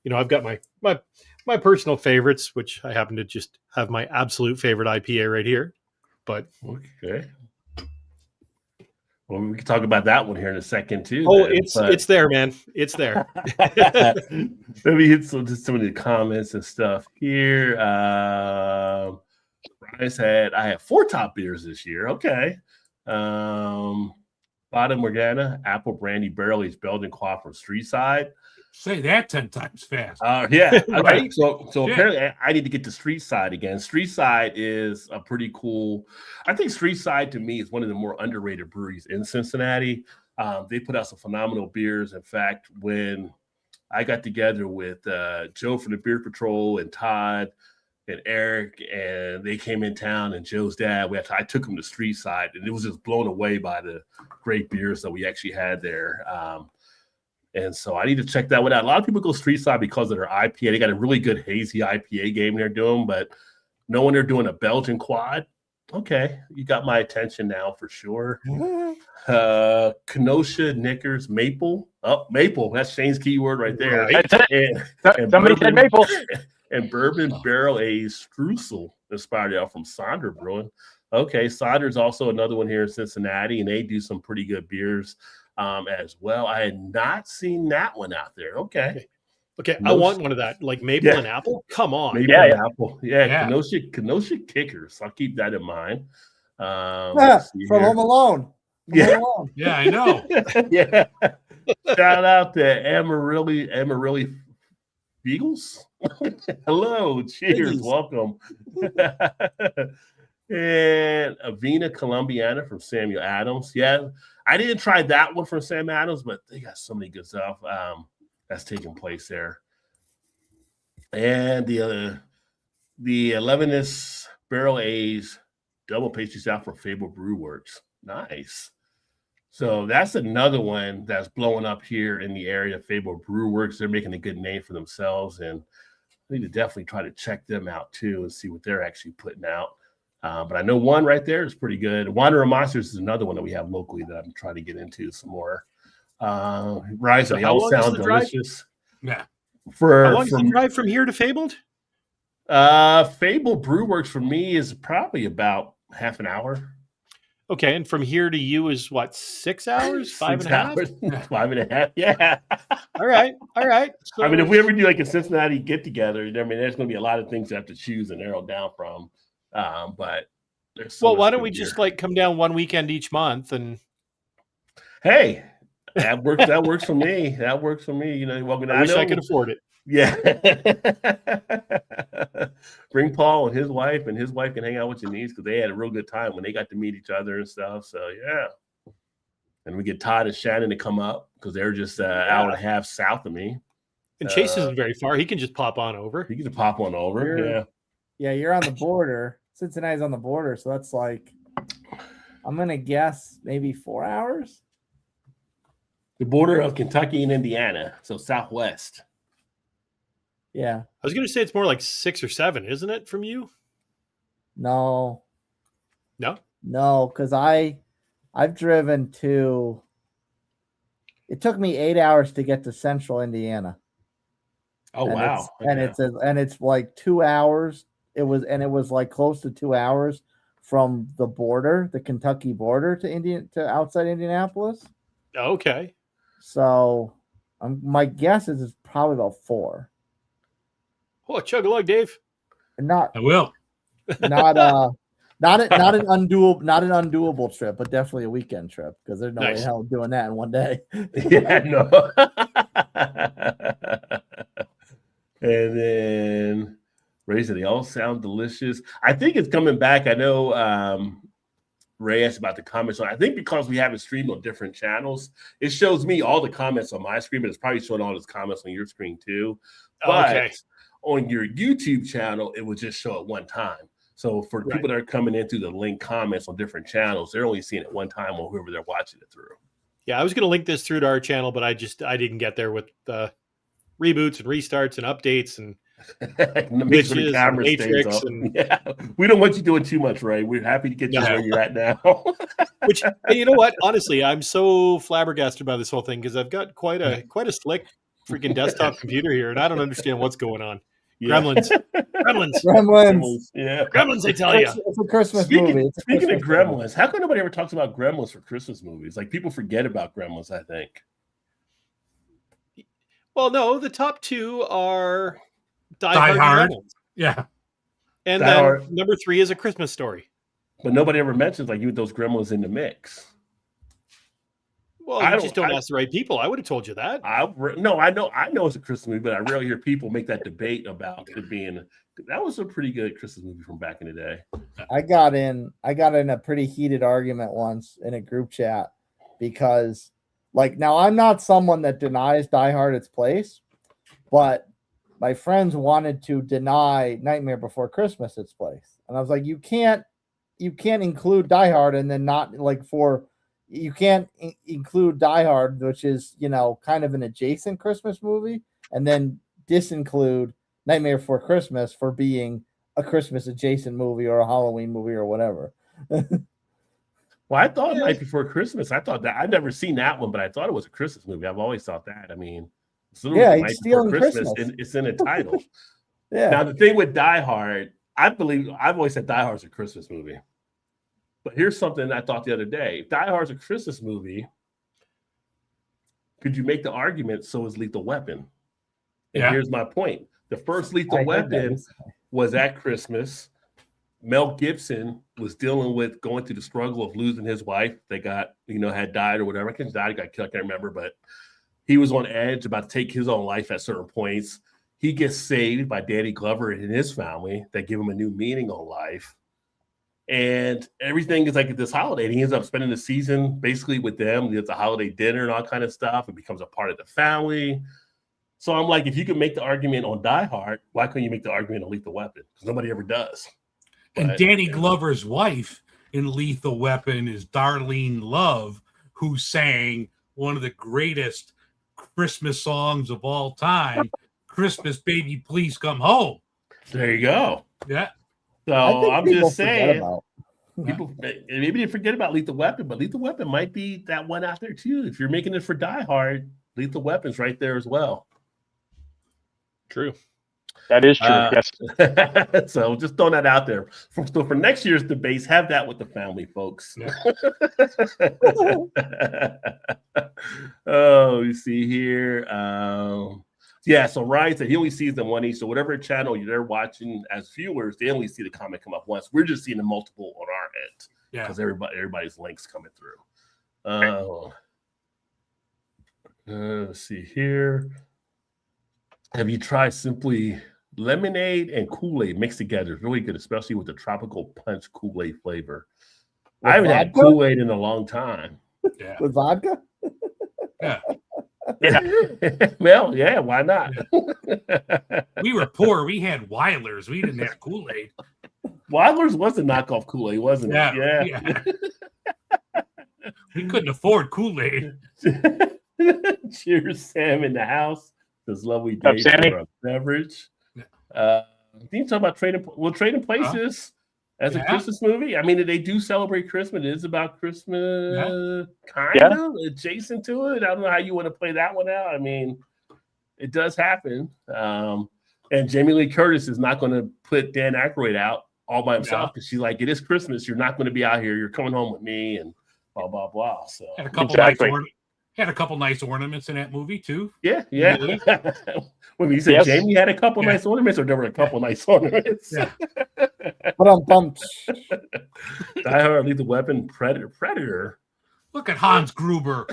Speaker 5: you know, I've got my personal favorites, which I happen to just have my absolute favorite IPA right here. But
Speaker 1: Okay. Well, we can talk about that one here in a second too.
Speaker 5: oh,
Speaker 1: then,
Speaker 5: it's there, man. It's there.
Speaker 1: Let me hit some of the comments and stuff here. Brian said, I had 4 top beers this year. Okay. Bada Morgana, Apple Brandy Barrel Aged Belgian Quad from Street Side.
Speaker 4: Say that 10 times fast.
Speaker 1: Yeah.
Speaker 5: Right?
Speaker 1: Okay. So
Speaker 4: Yeah.
Speaker 1: apparently I need to get to Street Side again. Street Side is a pretty cool. I think Street Side to me is one of the more underrated breweries in Cincinnati. They put out some phenomenal beers. In fact, when I got together with Joe from the Beer Patrol and Todd and Eric, and they came in town, and Joe's dad, I took him to Street Side, and it was just blown away by the great beers that we actually had there. And so I need to check that one out. A lot of people go Street Side because of their IPA. They got a really good hazy IPA game they're doing, but knowing they're doing a Belgian quad, okay, you got my attention now for sure. Kenosha, Knickers, Maple. Oh, Maple. That's Shane's keyword right there.
Speaker 5: Right.
Speaker 2: That's it.
Speaker 1: And
Speaker 2: Somebody said maple.
Speaker 1: And bourbon barrel aged streusel inspired out from Sonder Brewing. Okay, Sonder's also another one here in Cincinnati, and they do some pretty good beers as well. I had not seen that one out there. Okay.
Speaker 5: Okay, I
Speaker 1: No-
Speaker 5: want one of that, like maple
Speaker 1: Yeah.
Speaker 5: and apple. Come on.
Speaker 1: Maybe
Speaker 2: Yeah,
Speaker 1: an
Speaker 2: yeah.
Speaker 1: apple. Yeah,
Speaker 4: Yeah.
Speaker 1: Kenosha Kickers. I'll keep that in mind.
Speaker 3: Yeah,
Speaker 1: Let's see
Speaker 3: from
Speaker 1: here.
Speaker 3: Home Alone. From
Speaker 1: Yeah.
Speaker 3: Home Alone.
Speaker 4: Yeah, I know.
Speaker 1: Yeah. Shout out to Amarillo Beagles. Hello, cheers,
Speaker 3: Biggies.
Speaker 1: welcome. And Avena Colombiana from Samuel Adams. Yeah, I didn't try that one from Sam Adams, but they got so many good stuff that's taking place there. And the 11th barrel aged double pastry stout from Fable Brew Works. Nice. So that's another one that's blowing up here in the area. Fable Brew Works. They're making a good name for themselves, and I need to definitely try to check them out too and see what they're actually putting out. But I know one right there is pretty good. Wanderer Monsters is another one that we have locally that I'm trying to get into some more. Rise,
Speaker 5: So
Speaker 1: they
Speaker 5: how
Speaker 1: all
Speaker 5: long is
Speaker 1: sound
Speaker 5: the drive?
Speaker 1: delicious.
Speaker 4: Yeah.
Speaker 5: How long is the drive from here to Fabled?
Speaker 1: Fable Brew Works for me is probably about half an hour.
Speaker 5: Okay, and from here to you is what, 6 hours? 5.5?
Speaker 1: 5.5. Yeah.
Speaker 5: All right. So,
Speaker 1: I mean, if we ever do like a Cincinnati get together, I mean, there's going to be a lot of things you have to choose and narrow down from. But there's so
Speaker 5: well,
Speaker 1: much
Speaker 5: why don't
Speaker 1: good
Speaker 5: we
Speaker 1: beer.
Speaker 5: just like come down one weekend each month and
Speaker 1: Hey, that works. That works for me. That works for me. You know, you're welcome.
Speaker 5: I wish
Speaker 1: know,
Speaker 5: I could afford it.
Speaker 1: Yeah. Bring Paul and his wife can hang out with your niece because they had a real good time when they got to meet each other and stuff. So yeah. And we get Todd and Shannon to come up because they're just an hour and a half south of me.
Speaker 5: And Chase isn't very far. He can just pop on over.
Speaker 1: You can pop on over.
Speaker 3: Sure.
Speaker 1: Yeah.
Speaker 3: Yeah, you're on the border. Cincinnati's on the border, so that's like, I'm gonna guess maybe 4 hours.
Speaker 1: The border of Kentucky and Indiana. So southwest.
Speaker 3: Yeah.
Speaker 5: I was going to say it's more like 6 or 7, isn't it, from you?
Speaker 3: No,
Speaker 5: No?
Speaker 3: because I've driven to. It took me 8 hours to get to Central Indiana.
Speaker 1: Oh
Speaker 3: and
Speaker 1: wow.
Speaker 3: it's like 2 hours. It was like close to 2 hours from the border, the Kentucky border to outside Indianapolis.
Speaker 5: Okay.
Speaker 3: So my guess is it's probably about 4.
Speaker 5: Oh, chug a lug, Dave.
Speaker 3: Not
Speaker 4: I will.
Speaker 3: not an undoable trip, but definitely a weekend trip because there's no way
Speaker 5: Nice.
Speaker 3: in hell I'm doing that in one day.
Speaker 1: Yeah, no. And then Ray said they all sound delicious. I think it's coming back. I know Ray asked about the comments. I think because we have it streamed on different channels, it shows me all the comments on my screen, but it's probably showing all his comments on your screen too. But
Speaker 5: Okay.
Speaker 1: on your YouTube channel, it would just show at one time. So for
Speaker 5: Right.
Speaker 1: people that are coming in through the link comments on different channels, they're only seeing it one time on whoever they're watching it through.
Speaker 5: Yeah, I was going to link this through to our channel, but I didn't get there with the reboots and restarts and updates and
Speaker 1: Make sure the
Speaker 5: glitches
Speaker 1: camera
Speaker 5: and
Speaker 1: stays
Speaker 5: Matrix
Speaker 1: up.
Speaker 5: and-
Speaker 1: Yeah, we don't want you doing too much, Ray. We're happy to get you
Speaker 5: No.
Speaker 1: where you're at now.
Speaker 5: which, and you know what? Honestly, I'm so flabbergasted by this whole thing because I've got quite a slick freaking desktop computer here, and I don't understand what's going on.
Speaker 1: Yeah.
Speaker 5: Gremlins,
Speaker 3: Gremlins.
Speaker 1: Yeah.
Speaker 5: Gremlins! I tell you.
Speaker 3: It's a Christmas movie. It's a
Speaker 1: Speaking of
Speaker 3: Christmas movie.
Speaker 1: Gremlins, how come nobody ever talks about Gremlins for Christmas movies? Like people forget about Gremlins, I think.
Speaker 5: Well, no, the top two are Die
Speaker 4: Die
Speaker 5: Hard,
Speaker 4: Hard.
Speaker 5: and Gremlins.
Speaker 4: Yeah.
Speaker 5: And
Speaker 1: Die
Speaker 5: then
Speaker 1: Hard.
Speaker 5: number 3 is A Christmas Story.
Speaker 1: But nobody ever mentions like you with those Gremlins in the mix.
Speaker 5: Well,
Speaker 1: I
Speaker 5: you just
Speaker 1: don't-
Speaker 5: don't ask the right people. I would have told you that.
Speaker 1: No, I know it's a Christmas movie, but I rarely hear people make that debate about it being. That was a pretty good Christmas movie from back in the day.
Speaker 3: I got in a pretty heated argument once in a group chat because like now I'm not someone that denies Die Hard its place, but my friends wanted to deny Nightmare Before Christmas its place. And I was like, you can't include Die Hard and then not like you can't include Die Hard, which is, kind of an adjacent Christmas movie, and then disinclude Nightmare Before Christmas for being a Christmas adjacent movie or a Halloween movie or whatever.
Speaker 1: Well, I thought Night Before Christmas. I thought that I'd never seen that one, but I thought it was a Christmas movie. I've always thought that. I mean, it's literally
Speaker 3: Yeah, he's
Speaker 1: Night Before
Speaker 3: stealing
Speaker 1: Christmas,
Speaker 3: Christmas.
Speaker 1: and it's in the title.
Speaker 3: Yeah.
Speaker 1: Now the thing with Die Hard, I've always said Die Hard's a Christmas movie. But here's something I thought the other day. If Die Hard's a Christmas movie, could you make the argument so is Lethal Weapon? And
Speaker 4: Yeah.
Speaker 1: here's my point. The first Lethal
Speaker 3: I heard that
Speaker 1: Weapon
Speaker 3: recently.
Speaker 1: was at Christmas. Mel Gibson was dealing with going through the struggle of losing his wife. They got, had died or whatever. I think he died, got killed, I can't remember, but he was on edge about to take his own life at certain points. He gets saved by Danny Glover and his family that give him a new meaning on life. And everything is like at this holiday. And he ends up spending the season basically with them. There's a holiday dinner and all kind of stuff. It becomes a part of the family. So I'm like, if you can make the argument on Die Hard, why couldn't you make the argument on Lethal Weapon? Because nobody ever does.
Speaker 4: And
Speaker 1: But-
Speaker 4: Danny Glover's wife in Lethal Weapon is Darlene Love, who sang one of the greatest Christmas songs of all time, Christmas Baby Please Come Home.
Speaker 1: There you go.
Speaker 4: Yeah.
Speaker 1: So
Speaker 3: I think
Speaker 1: I'm
Speaker 3: people
Speaker 1: just
Speaker 3: forget
Speaker 1: saying,
Speaker 3: about-
Speaker 1: people maybe they forget about Lethal Weapon, but Lethal Weapon might be that one out there too. If you're making it for Die Hard, Lethal Weapon's right there as well.
Speaker 5: True.
Speaker 2: That is true. Yes.
Speaker 1: So just throwing that out there. So for next year's debates, have that with the family, folks.
Speaker 4: Yeah.
Speaker 1: Oh, you see here. Yeah, so Ryan said he only sees them one each. So whatever channel they're watching as viewers, they only see the comment come up once. We're just seeing the multiple on our end
Speaker 4: Yeah.
Speaker 1: because everybody's links coming through. Let's see here. Have you tried simply lemonade and Kool-Aid mixed together? It's really good, especially with the tropical punch Kool-Aid flavor.
Speaker 3: With
Speaker 1: I haven't had
Speaker 3: vodka?
Speaker 1: Kool-Aid in a long time.
Speaker 4: Yeah.
Speaker 3: With vodka?
Speaker 4: Yeah.
Speaker 1: Well, yeah, why not?
Speaker 4: We were poor. We had Weilers. We didn't have Kool-Aid.
Speaker 1: Weiler's was a knockoff Kool-Aid, wasn't
Speaker 4: Yeah.
Speaker 1: it?
Speaker 4: Yeah. We couldn't afford Kool-Aid.
Speaker 1: Cheers, Sam in the house. This lovely
Speaker 2: Up,
Speaker 1: day
Speaker 2: Sammy?
Speaker 1: for a beverage. Did you talk about Trading Places as a
Speaker 4: Yeah.
Speaker 1: Christmas movie? I mean, they do celebrate Christmas. It is about Christmas, kind
Speaker 2: Yeah.
Speaker 1: of adjacent to it. I don't know how you want to play that one out. I mean, it does happen. And Jamie Lee Curtis is not going to put Dan Aykroyd out all by himself because she's like, it is Christmas. You're not going to be out here. You're coming home with me and blah, blah, blah. So,
Speaker 4: Had a couple
Speaker 2: Exactly.
Speaker 4: nice ornaments in that movie too.
Speaker 1: yeah. When you said
Speaker 2: Yes.
Speaker 1: Jamie had a couple
Speaker 4: Yeah.
Speaker 1: nice ornaments, or there were a couple nice ornaments.
Speaker 4: Yeah.
Speaker 3: But I'm pumped.
Speaker 1: Die Hard, Lethal Weapon, Predator.
Speaker 4: Look at Hans Gruber.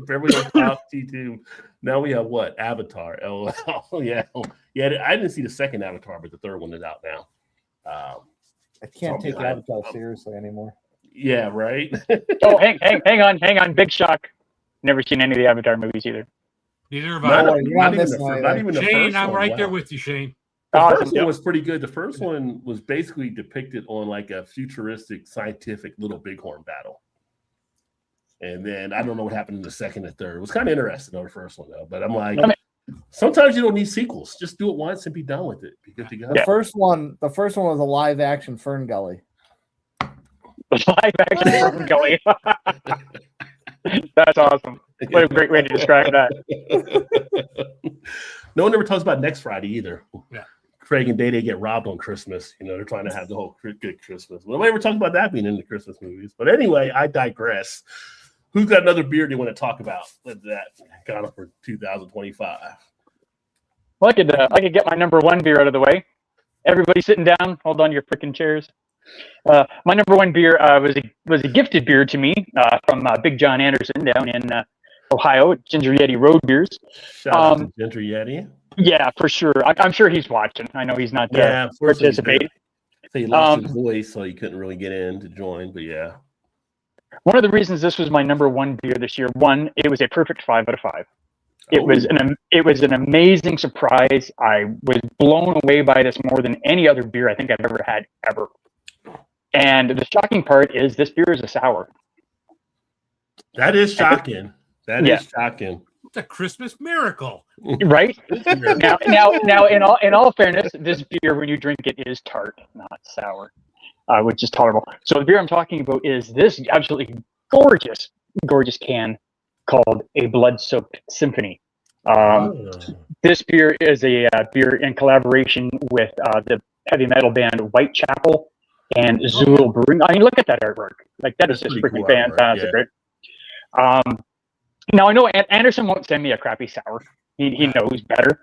Speaker 1: Beverly Hills Cop T2. Now we have what? Avatar. LOL. Yeah. I didn't see the second Avatar, but the third one is out now.
Speaker 3: I can't take
Speaker 1: Something.
Speaker 3: Avatar seriously anymore.
Speaker 1: Yeah, right.
Speaker 2: Oh, hang on. Big shock. Never seen any of the Avatar movies either.
Speaker 4: Neither have
Speaker 3: No
Speaker 4: I.
Speaker 3: way, you're not missing
Speaker 1: not
Speaker 3: anything.
Speaker 1: even the
Speaker 4: Shane,
Speaker 1: first
Speaker 4: I'm
Speaker 1: one.
Speaker 4: right there
Speaker 1: Wow.
Speaker 4: with you, Shane.
Speaker 1: The
Speaker 2: Awesome.
Speaker 1: first one
Speaker 2: Yep.
Speaker 1: was pretty good. The first one was basically depicted on like a futuristic, scientific Little Bighorn battle. And then I don't know what happened in the second and third. It was kind of interesting on the first one though. But I'm like, sometimes you don't need sequels. Just do it once and be done with it. Be good to go.
Speaker 3: The first one was a live action Fern Gully.
Speaker 2: Live action Fern Gully. That's awesome. What a great way to describe that.
Speaker 1: No one ever talks about Next Friday either.
Speaker 4: Yeah.
Speaker 1: Craig and Day get robbed on Christmas. You know, they're trying to have the whole good Christmas. Nobody ever talks about that being in the Christmas movies. But anyway, I digress. Who's got another beer they want to talk about with that kind of for 2025?
Speaker 2: Well, I could get my number one beer out of the way. Everybody sitting down. Hold on to your freaking chairs. My number one beer was a gifted beer to me from Big John Anderson down in Ohio, Ginger Yeti Road Beers.
Speaker 1: Shout out to Ginger Yeti.
Speaker 2: Yeah, for sure. I'm sure he's watching. I know he's not participating.
Speaker 1: He lost his voice, so he couldn't really get in to join. But yeah,
Speaker 2: one of the reasons this was my number one beer this year, one, it was a perfect 5 out of 5. It was an amazing surprise. I was blown away by this more than any other beer I think I've ever had ever. And the shocking part is this beer is a sour.
Speaker 1: That is shocking. That is shocking.
Speaker 4: It's a Christmas miracle.
Speaker 2: Right? now in all fairness, this beer when you drink it is tart, not sour, which is tolerable. So the beer I'm talking about is this absolutely gorgeous can called a Blood-Soaked Symphony. This beer is a beer in collaboration with the heavy metal band Whitechapel and Zool Brewing. I mean, look at that artwork. Like, that is just freaking fantastic, right? Now, I know Anderson won't send me a crappy sour. He knows better.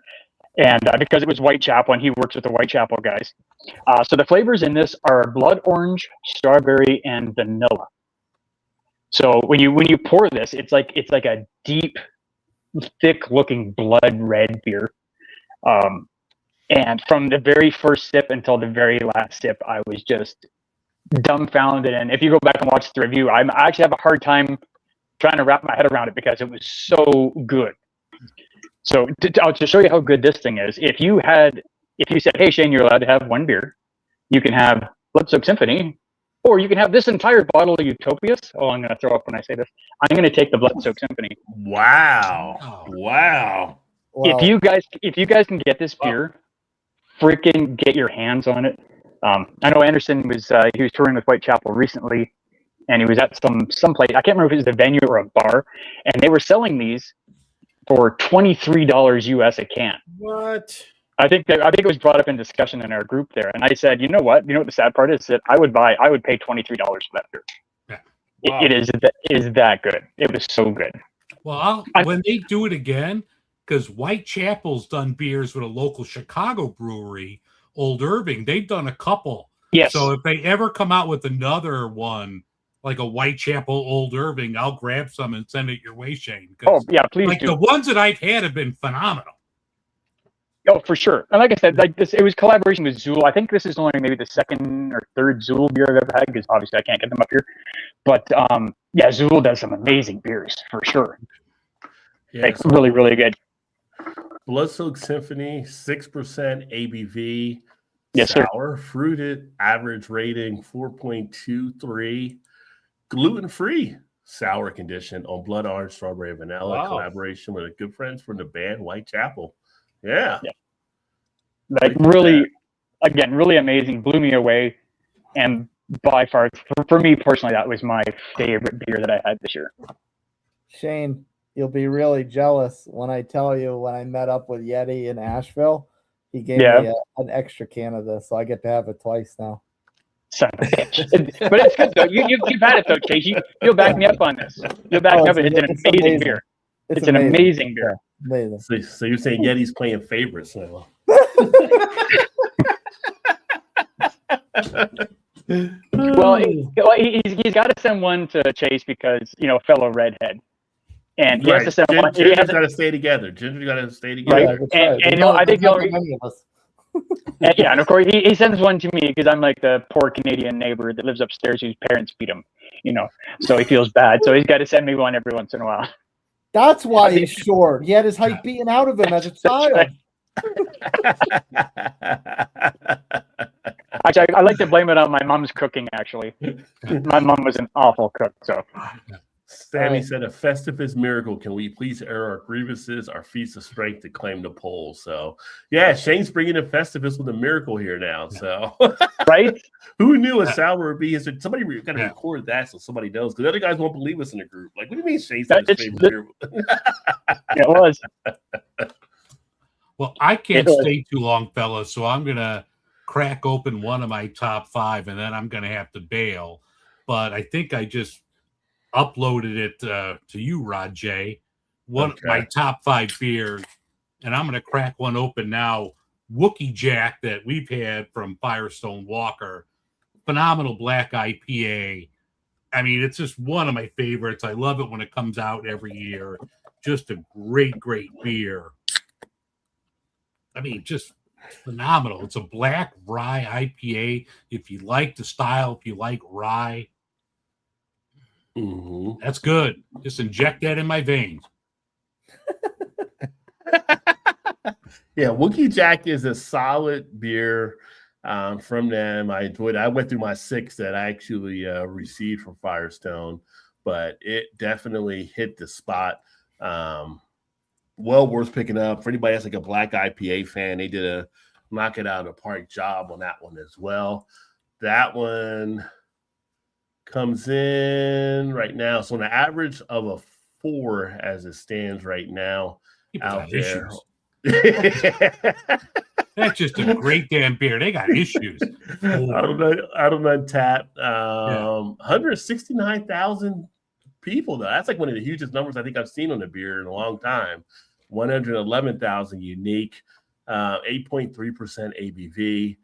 Speaker 2: And because it was Whitechapel and he works with the Whitechapel guys. So the flavors in this are blood orange, strawberry, and vanilla. So when you pour this, it's like a deep, thick-looking blood red beer. And from the very first sip until the very last sip, I was just dumbfounded. And if you go back and watch the review, I actually have a hard time trying to wrap my head around it because it was so good. So to show you how good this thing is, if you said, hey, Shane, you're allowed to have one beer, you can have Blood-Soaked Symphony, or you can have this entire bottle of Utopias. Oh, I'm going to throw up when I say this. I'm going to take the Blood-Soaked Symphony.
Speaker 1: Wow.
Speaker 3: Well,
Speaker 2: If you guys can get this beer, freaking get your hands on it. I know Anderson was touring with Whitechapel recently, and he was at some place. I can't remember if it was a venue or a bar, and they were selling these for $23 US a can.
Speaker 5: What?
Speaker 2: I think it was brought up in discussion in our group there, and I said, you know what the sad part is that I would pay $23 for that beer.
Speaker 4: Yeah.
Speaker 5: Wow.
Speaker 2: It is that good. It was so good.
Speaker 4: Well, when they do it again, because Whitechapel's done beers with a local Chicago brewery, Old Irving, they've done a couple.
Speaker 2: Yes.
Speaker 4: So if they ever come out with another one, like a Whitechapel Old Irving, I'll grab some and send it your way, Shane.
Speaker 2: Oh yeah, please
Speaker 4: Like
Speaker 2: do.
Speaker 4: the ones that I've had have been phenomenal.
Speaker 2: Oh, for sure. And like I said, like this, it was collaboration with Zool. I think this is only maybe the second or third Zool beer I've ever had because obviously I can't get them up here. But yeah, Zool does some amazing beers for sure.
Speaker 1: Yeah,
Speaker 2: Like really, really good.
Speaker 1: Blood-Soaked Symphony, 6% ABV.
Speaker 2: Yes, sir.
Speaker 1: Sour, fruited, average rating 4.23. Gluten-free sour condition on blood orange, strawberry, vanilla.
Speaker 5: Wow.
Speaker 1: Collaboration with a good friends from the band Whitechapel. Yeah.
Speaker 2: Like really, again, really amazing. Blew me away. And by far, for me personally, that was my favorite beer that I had this year.
Speaker 3: Shane, you'll be really jealous when I tell you when I met up with Yeti in Asheville, he gave me an extra can of this, so I get to have it twice now.
Speaker 2: Son of a bitch. But it's good though. You've had it though, Chase. You'll back me up on this. You'll back me up. It's an amazing beer. It's an amazing beer.
Speaker 3: Amazing.
Speaker 1: So you're saying Yeti's playing favorites now?
Speaker 2: Well, he's got to send one to Chase because fellow redhead, and he has to send one.
Speaker 1: Ginger's got to stay together. Ginger's got to stay together.
Speaker 2: Right. And I think and of course he sends one to me because I'm like the poor Canadian neighbor that lives upstairs whose parents beat him, so he feels bad. So he's got to send me one every once in a while.
Speaker 3: That's why
Speaker 2: I think-
Speaker 3: he's short. He had his height beaten out of him as a child.
Speaker 2: right. Actually, I like to blame it on my mom's cooking. Actually, my mom was an awful cook. So
Speaker 1: Sammy
Speaker 3: Right.
Speaker 1: said, "A Festivus miracle. Can we please air our grievances, our feats of strength to claim the poll?" So, yeah, Shane's bringing in Festivus with a miracle here now. So,
Speaker 2: right?
Speaker 1: who knew a sour would be? So somebody got to
Speaker 4: Yeah.
Speaker 1: record that so somebody knows, because other guys won't believe us in the group. Like, what do you mean Shane said
Speaker 2: That-
Speaker 1: his
Speaker 2: it's
Speaker 1: favorite beer?
Speaker 2: It was.
Speaker 4: Well, I can't
Speaker 2: It was.
Speaker 4: stay too long, fellas, so I'm gonna crack open one of my top 5, and then I'm gonna have to bail. But I think I just uploaded it to you, Rod J. One
Speaker 1: Okay.
Speaker 4: my top 5 beers, and I'm gonna crack one open now. Wookie Jack that we've had from Firestone Walker, phenomenal black IPA. I mean, it's just one of my favorites. I love it when it comes out every year. Just a great beer. I mean, just phenomenal. It's a black rye IPA. If you like the style, if you like rye,
Speaker 1: Mhm.
Speaker 4: that's good. Just inject that in my veins.
Speaker 1: Yeah, Wookie Jack is a solid beer from them. I enjoyed it. I went through my 6 that I actually received from Firestone, but it definitely hit the spot. Well worth picking up. For anybody that's like a black IPA fan, they did a knock it out of the park job on that one as well. That one comes in right now. So on an average of a 4 as it stands right now
Speaker 4: People
Speaker 1: out
Speaker 4: got
Speaker 1: there.
Speaker 4: issues. That's just a great damn beer. They got issues.
Speaker 1: Out of Untapped, 169,000 people though. That's like one of the hugest numbers I think I've seen on a beer in a long time. 111,000 unique, 8.3% ABV.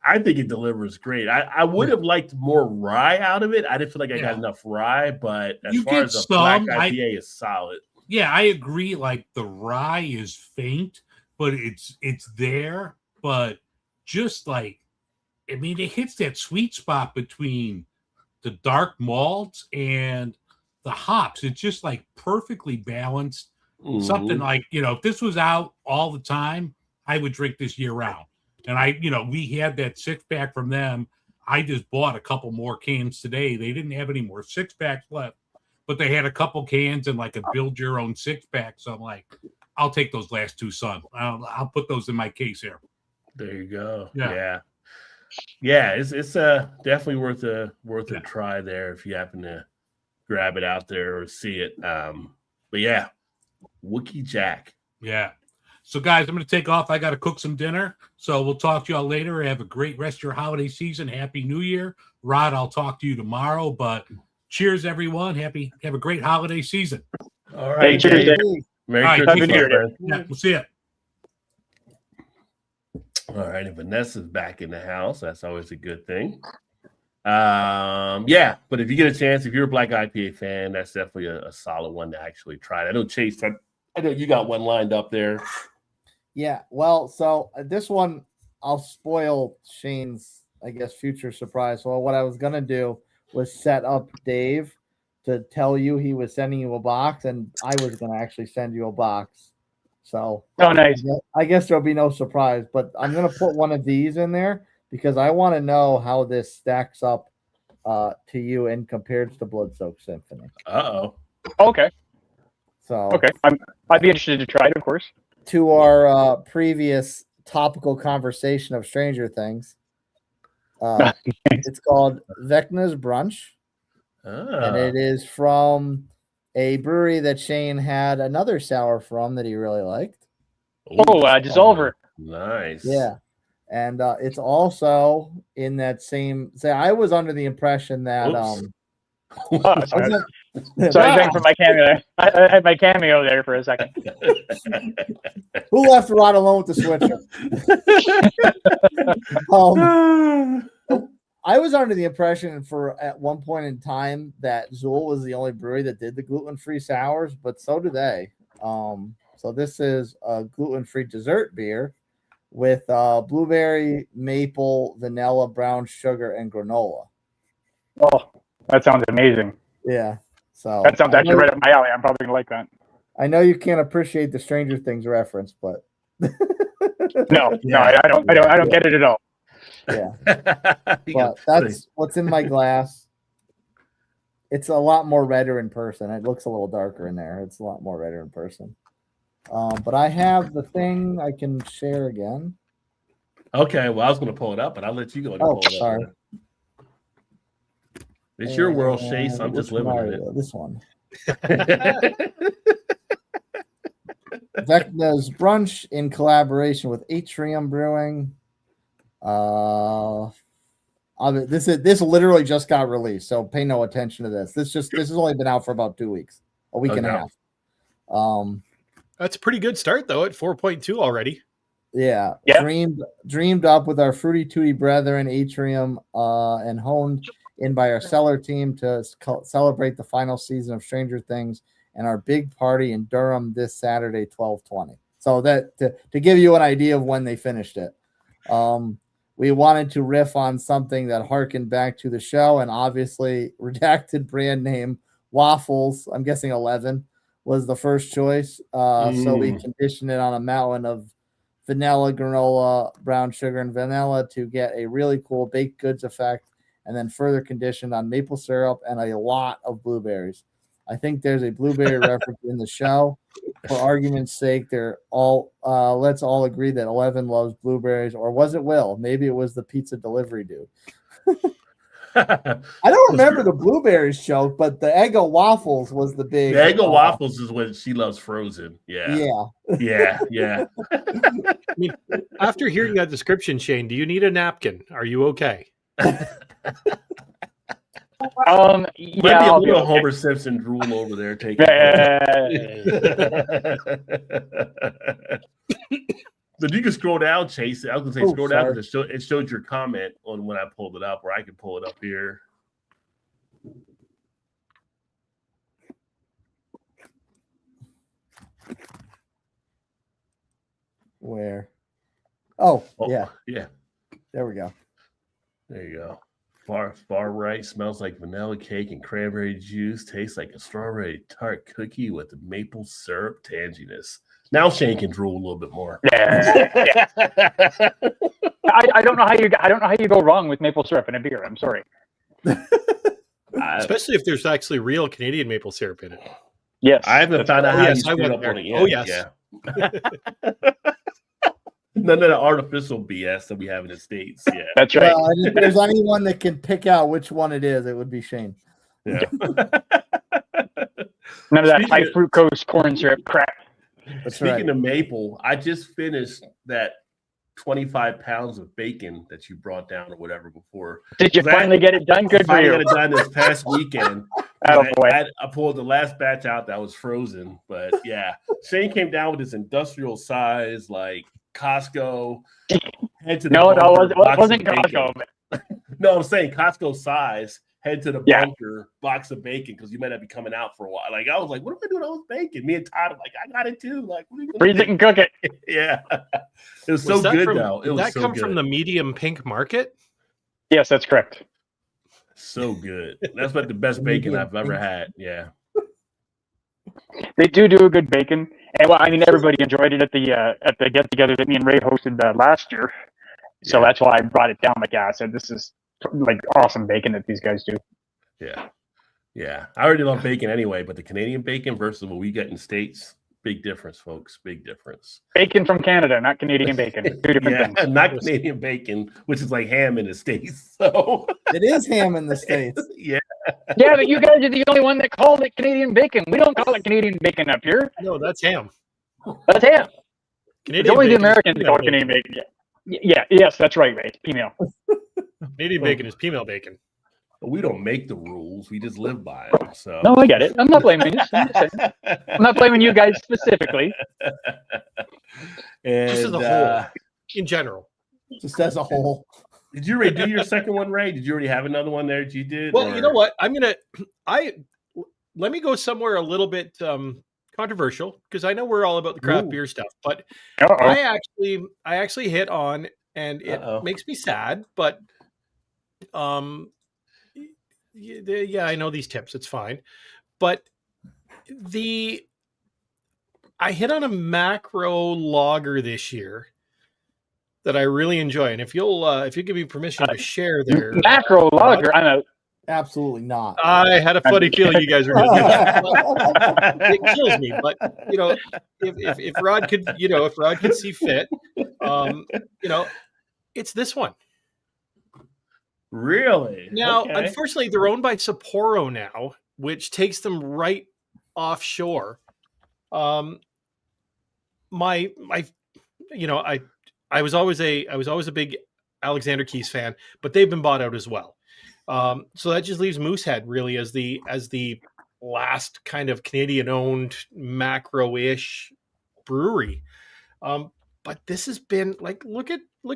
Speaker 1: I think it delivers great. I would have liked more rye out of it. I didn't feel like I got
Speaker 4: Yeah.
Speaker 1: enough rye, but as
Speaker 4: You
Speaker 1: far
Speaker 4: get
Speaker 1: as a black
Speaker 4: some,
Speaker 1: IPA is solid.
Speaker 4: Yeah, I agree. Like the rye is faint, but it's there. But just like, I mean, it hits that sweet spot between the dark malts and the hops. It's just like perfectly balanced. Something
Speaker 1: Mhm.
Speaker 4: like, if this was out all the time, I would drink this year round. And we had that 6-pack from them. I just bought a couple more cans today. They didn't have any more 6-packs left, but they had a couple cans and like a build your own 6-pack. So I'm like, I'll take those last 2, son. I'll put those in my case here.
Speaker 1: There you go.
Speaker 4: Yeah.
Speaker 1: Yeah. It's definitely worth a
Speaker 4: Yeah.
Speaker 1: try there if you happen to grab it out there or see it. But yeah, Wookie Jack.
Speaker 4: Yeah. So, guys, I'm going to take off. I got to cook some dinner. So we'll talk to y'all later. Have a great rest of your holiday season. Happy New Year. Rod, I'll talk to you tomorrow. But cheers, everyone. Have a great holiday season.
Speaker 1: All right.
Speaker 2: Hey, cheers, Dave.
Speaker 1: Merry
Speaker 4: All right,
Speaker 1: Christmas,
Speaker 2: Happy New Year,
Speaker 1: my friend.
Speaker 4: Yeah, we'll see you.
Speaker 1: All right, and Vanessa's back in the house. That's always a good thing. Yeah, but if you get a chance, if you're a black IPA fan, that's definitely a solid one to actually try. I know Chase, I know you got one lined up there.
Speaker 3: Yeah, well, so this one I'll spoil Shane's, I guess, future surprise. Well, what I was gonna do was set up Dave to tell you he was sending you a box, and I was gonna actually send you a box. So
Speaker 2: Oh, nice.
Speaker 3: I guess there'll be no surprise, but I'm gonna put one of these in there because I want to know how this stacks up to you and compared to Bloodsoaked Symphony.
Speaker 1: Uh-oh.
Speaker 2: Okay.
Speaker 3: So
Speaker 2: Okay. I'd be interested to try it, of course.
Speaker 3: to our previous topical conversation of Stranger Things. It's called Vecna's Brunch, and it is from a brewery that Shane had another sour from that he really liked.
Speaker 2: Dissolver.
Speaker 1: Nice.
Speaker 3: Yeah, and it's also in that same. Say, I was under the impression that
Speaker 1: Oops.
Speaker 2: Oh, sorry.
Speaker 3: wasn't-
Speaker 2: Sorry, thanks for my cameo. I had my cameo there for a second.
Speaker 3: who left Rod alone with the switcher? I was under the impression for at one point in time that Zool was the only brewery that did the gluten-free sours, but so do they. So this is a gluten-free dessert beer with blueberry, maple, vanilla, brown sugar, and granola.
Speaker 2: Oh, that sounds amazing.
Speaker 3: Yeah. So
Speaker 2: That sounds actually right up my alley. I'm probably gonna like that.
Speaker 3: I know you can't appreciate the Stranger Things reference, but
Speaker 2: No,
Speaker 1: Yeah.
Speaker 2: I don't get it at all.
Speaker 3: yeah.
Speaker 1: You
Speaker 3: But
Speaker 1: got-
Speaker 3: that's what's in my glass. It's a lot more redder in person. It looks a little darker in there. It's a lot more redder in person. But I have the thing I can share again.
Speaker 1: Okay, well, I was going to pull it up, but I'll let you go and
Speaker 3: Oh,
Speaker 1: pull it up.
Speaker 3: sorry.
Speaker 1: It's your world, Chase. I'm
Speaker 3: And
Speaker 1: just
Speaker 3: which
Speaker 1: living
Speaker 3: one
Speaker 1: in
Speaker 3: are you? This one.
Speaker 1: it.
Speaker 3: Vecna's Brunch in collaboration with Atrium Brewing. This literally just got released, so pay no attention to this. This has only been out for about 2 weeks, a week and a
Speaker 1: Okay.
Speaker 3: half.
Speaker 5: That's a pretty good start though at 4.2 already.
Speaker 3: Yeah.
Speaker 2: Yeah.
Speaker 3: Dreamed up with our Fruity Tooty brethren, Atrium, and honed in by our cellar team to celebrate the final season of Stranger Things and our big party in Durham this Saturday, 12/20. So that to give you an idea of when they finished it. We wanted to riff on something that harkened back to the show, and obviously redacted brand name Waffles, I'm guessing 11, was the first choice. So we conditioned it on a mountain of vanilla, granola, brown sugar, and vanilla to get a really cool baked goods effect, and then further conditioned on maple syrup and a lot of blueberries. I think there's a blueberry reference in the show. For argument's sake, they're all let's all agree that 11 loves blueberries, or was it Will? Maybe it was the pizza delivery dude. I don't remember the blueberries joke, but the Eggo waffles was the big.
Speaker 1: The Eggo waffles is what she loves frozen. Yeah.
Speaker 3: Yeah.
Speaker 1: Yeah.
Speaker 5: After hearing that description, Shane, do you need a napkin? Are you okay?
Speaker 2: Yeah,
Speaker 1: Might be a
Speaker 2: I'll be
Speaker 1: little
Speaker 2: okay.
Speaker 1: Homer Simpson drool over there taking. But you can scroll down, Chase. I was gonna say
Speaker 3: Oh,
Speaker 1: scroll down
Speaker 3: sorry.
Speaker 1: because it showed your comment on when I pulled it up, or I can pull it up here.
Speaker 3: Where? Oh,
Speaker 1: Oh,
Speaker 3: yeah.
Speaker 1: yeah.
Speaker 3: There we go.
Speaker 1: There you go. Far right smells like vanilla cake and cranberry juice. Tastes like a strawberry tart cookie with maple syrup tanginess. Now Shane can drool a little bit more.
Speaker 2: Yeah. I don't know how you go wrong with maple syrup in a beer. I'm sorry.
Speaker 5: Especially if there's actually real Canadian maple syrup in it.
Speaker 2: Yes.
Speaker 1: I haven't found out
Speaker 5: Oh,
Speaker 1: how
Speaker 5: yes,
Speaker 1: you
Speaker 5: I
Speaker 1: screwed
Speaker 5: went
Speaker 1: up
Speaker 5: there.
Speaker 1: on it yet.
Speaker 5: Oh, yes.
Speaker 1: Yeah. None of the artificial BS that we have in the States. Yeah.
Speaker 2: That's right.
Speaker 3: Well, and if there's anyone that can pick out which one it is, it would be Shane.
Speaker 1: Yeah.
Speaker 2: None of that
Speaker 1: Speaking
Speaker 2: high
Speaker 1: of-
Speaker 2: fructose corn syrup crap.
Speaker 3: That's
Speaker 1: Speaking
Speaker 3: right.
Speaker 1: of maple, I just finished that 25 pounds of bacon that you brought down or whatever before.
Speaker 2: Did you
Speaker 1: Was that-
Speaker 2: finally get it done? Good for
Speaker 1: Finally
Speaker 2: you.
Speaker 1: got it done this past weekend.
Speaker 2: Attaboy.
Speaker 1: I pulled the last batch out that was frozen, but yeah, Shane came down with this industrial size, like Costco. Head to the
Speaker 2: No,
Speaker 1: bunker,
Speaker 2: it
Speaker 1: box
Speaker 2: wasn't
Speaker 1: of bacon.
Speaker 2: Costco. But
Speaker 1: No, I'm saying Costco size. Head to the
Speaker 2: Yeah.
Speaker 1: bunker, box of bacon because you might not be coming out for a while. Like I was like, what am I doing with all this bacon? Me and Todd are like, I got it too. Like, what are you gonna
Speaker 2: freeze
Speaker 1: do?
Speaker 2: it and cook it.
Speaker 1: Yeah, it was so
Speaker 5: Was that
Speaker 1: good
Speaker 5: from,
Speaker 1: though. It
Speaker 5: did
Speaker 1: was
Speaker 5: that
Speaker 1: so
Speaker 5: come
Speaker 1: good.
Speaker 5: from the medium pink market?
Speaker 2: Yes, that's correct.
Speaker 1: So good. That's like the best bacon I've ever had. Yeah.
Speaker 2: They do a good bacon, and well, I mean, everybody enjoyed it at the get together that me and Ray hosted last year. So
Speaker 1: Yeah.
Speaker 2: that's why I brought it down. Like, yeah, I said this is like awesome bacon that these guys do.
Speaker 1: Yeah. Yeah. I already love bacon anyway, but the Canadian bacon versus what we get in the States, big difference, folks. Big difference.
Speaker 2: Bacon from Canada, not Canadian bacon. Two different
Speaker 1: Yeah,
Speaker 2: things.
Speaker 1: not Canadian bacon, which is like ham in the States. So
Speaker 3: It is ham in the States.
Speaker 1: yeah.
Speaker 2: Yeah, but you guys are the only one that called it Canadian bacon. We don't call it Canadian bacon up here.
Speaker 5: No, that's ham.
Speaker 2: That's ham.
Speaker 5: Canadian
Speaker 2: It's only the
Speaker 5: bacon is
Speaker 2: Americans that call it
Speaker 5: female
Speaker 2: Canadian bacon. Yes, that's right, Ray. Female.
Speaker 5: Canadian bacon is female bacon.
Speaker 1: We don't make the rules. We just live by them. So
Speaker 2: No, I get it. I'm not blaming you. I'm just saying. I'm not blaming you guys specifically.
Speaker 1: And
Speaker 5: Just as a whole, in general.
Speaker 3: Just as a whole.
Speaker 1: did you already do your second one, Ray? Did you already have another one there that you did?
Speaker 5: Well,
Speaker 1: or-
Speaker 5: you know what? Let me go somewhere a little bit controversial because I know we're all about the craft
Speaker 3: Ooh.
Speaker 5: beer stuff, but
Speaker 2: Uh-oh.
Speaker 5: I actually hit on, and it
Speaker 1: Uh-oh.
Speaker 5: makes me sad, but yeah, I know these tips. It's fine, but I hit on a macro lager this year that I really enjoy, and if you give me permission to share there,
Speaker 2: Macro lager. I'm out.
Speaker 3: Absolutely not.
Speaker 5: I had a funny feeling you guys were going to do that. It kills me, but if Rod could, if Rod could see fit, it's this one.
Speaker 1: Really?
Speaker 5: Now,
Speaker 1: Okay.
Speaker 5: unfortunately, they're owned by Sapporo now, which takes them right offshore. I was always a big Alexander Keys fan, but they've been bought out as well. So that just leaves Moosehead really as the last kind of Canadian-owned macro-ish brewery. But this has been like, look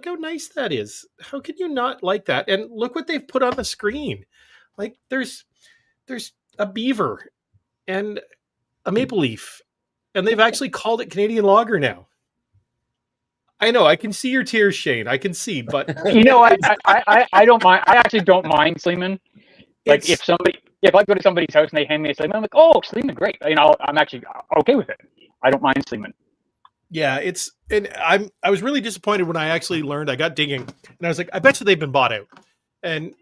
Speaker 5: how nice that is. How could you not like that? And look what they've put on the screen. Like there's a beaver and a maple leaf, and they've actually called it Canadian Lager now. I know, I can see your tears, Shane. I can see, but
Speaker 2: I don't mind. I actually don't mind Sleeman. Like if I go to somebody's house and they hand me a Sleeman, I'm like, oh, Sleeman, great. I'm actually okay with it. I don't mind Sleeman.
Speaker 5: Yeah, I was really disappointed when I actually learned. I got digging, and I was like, I bet you they've been bought out. And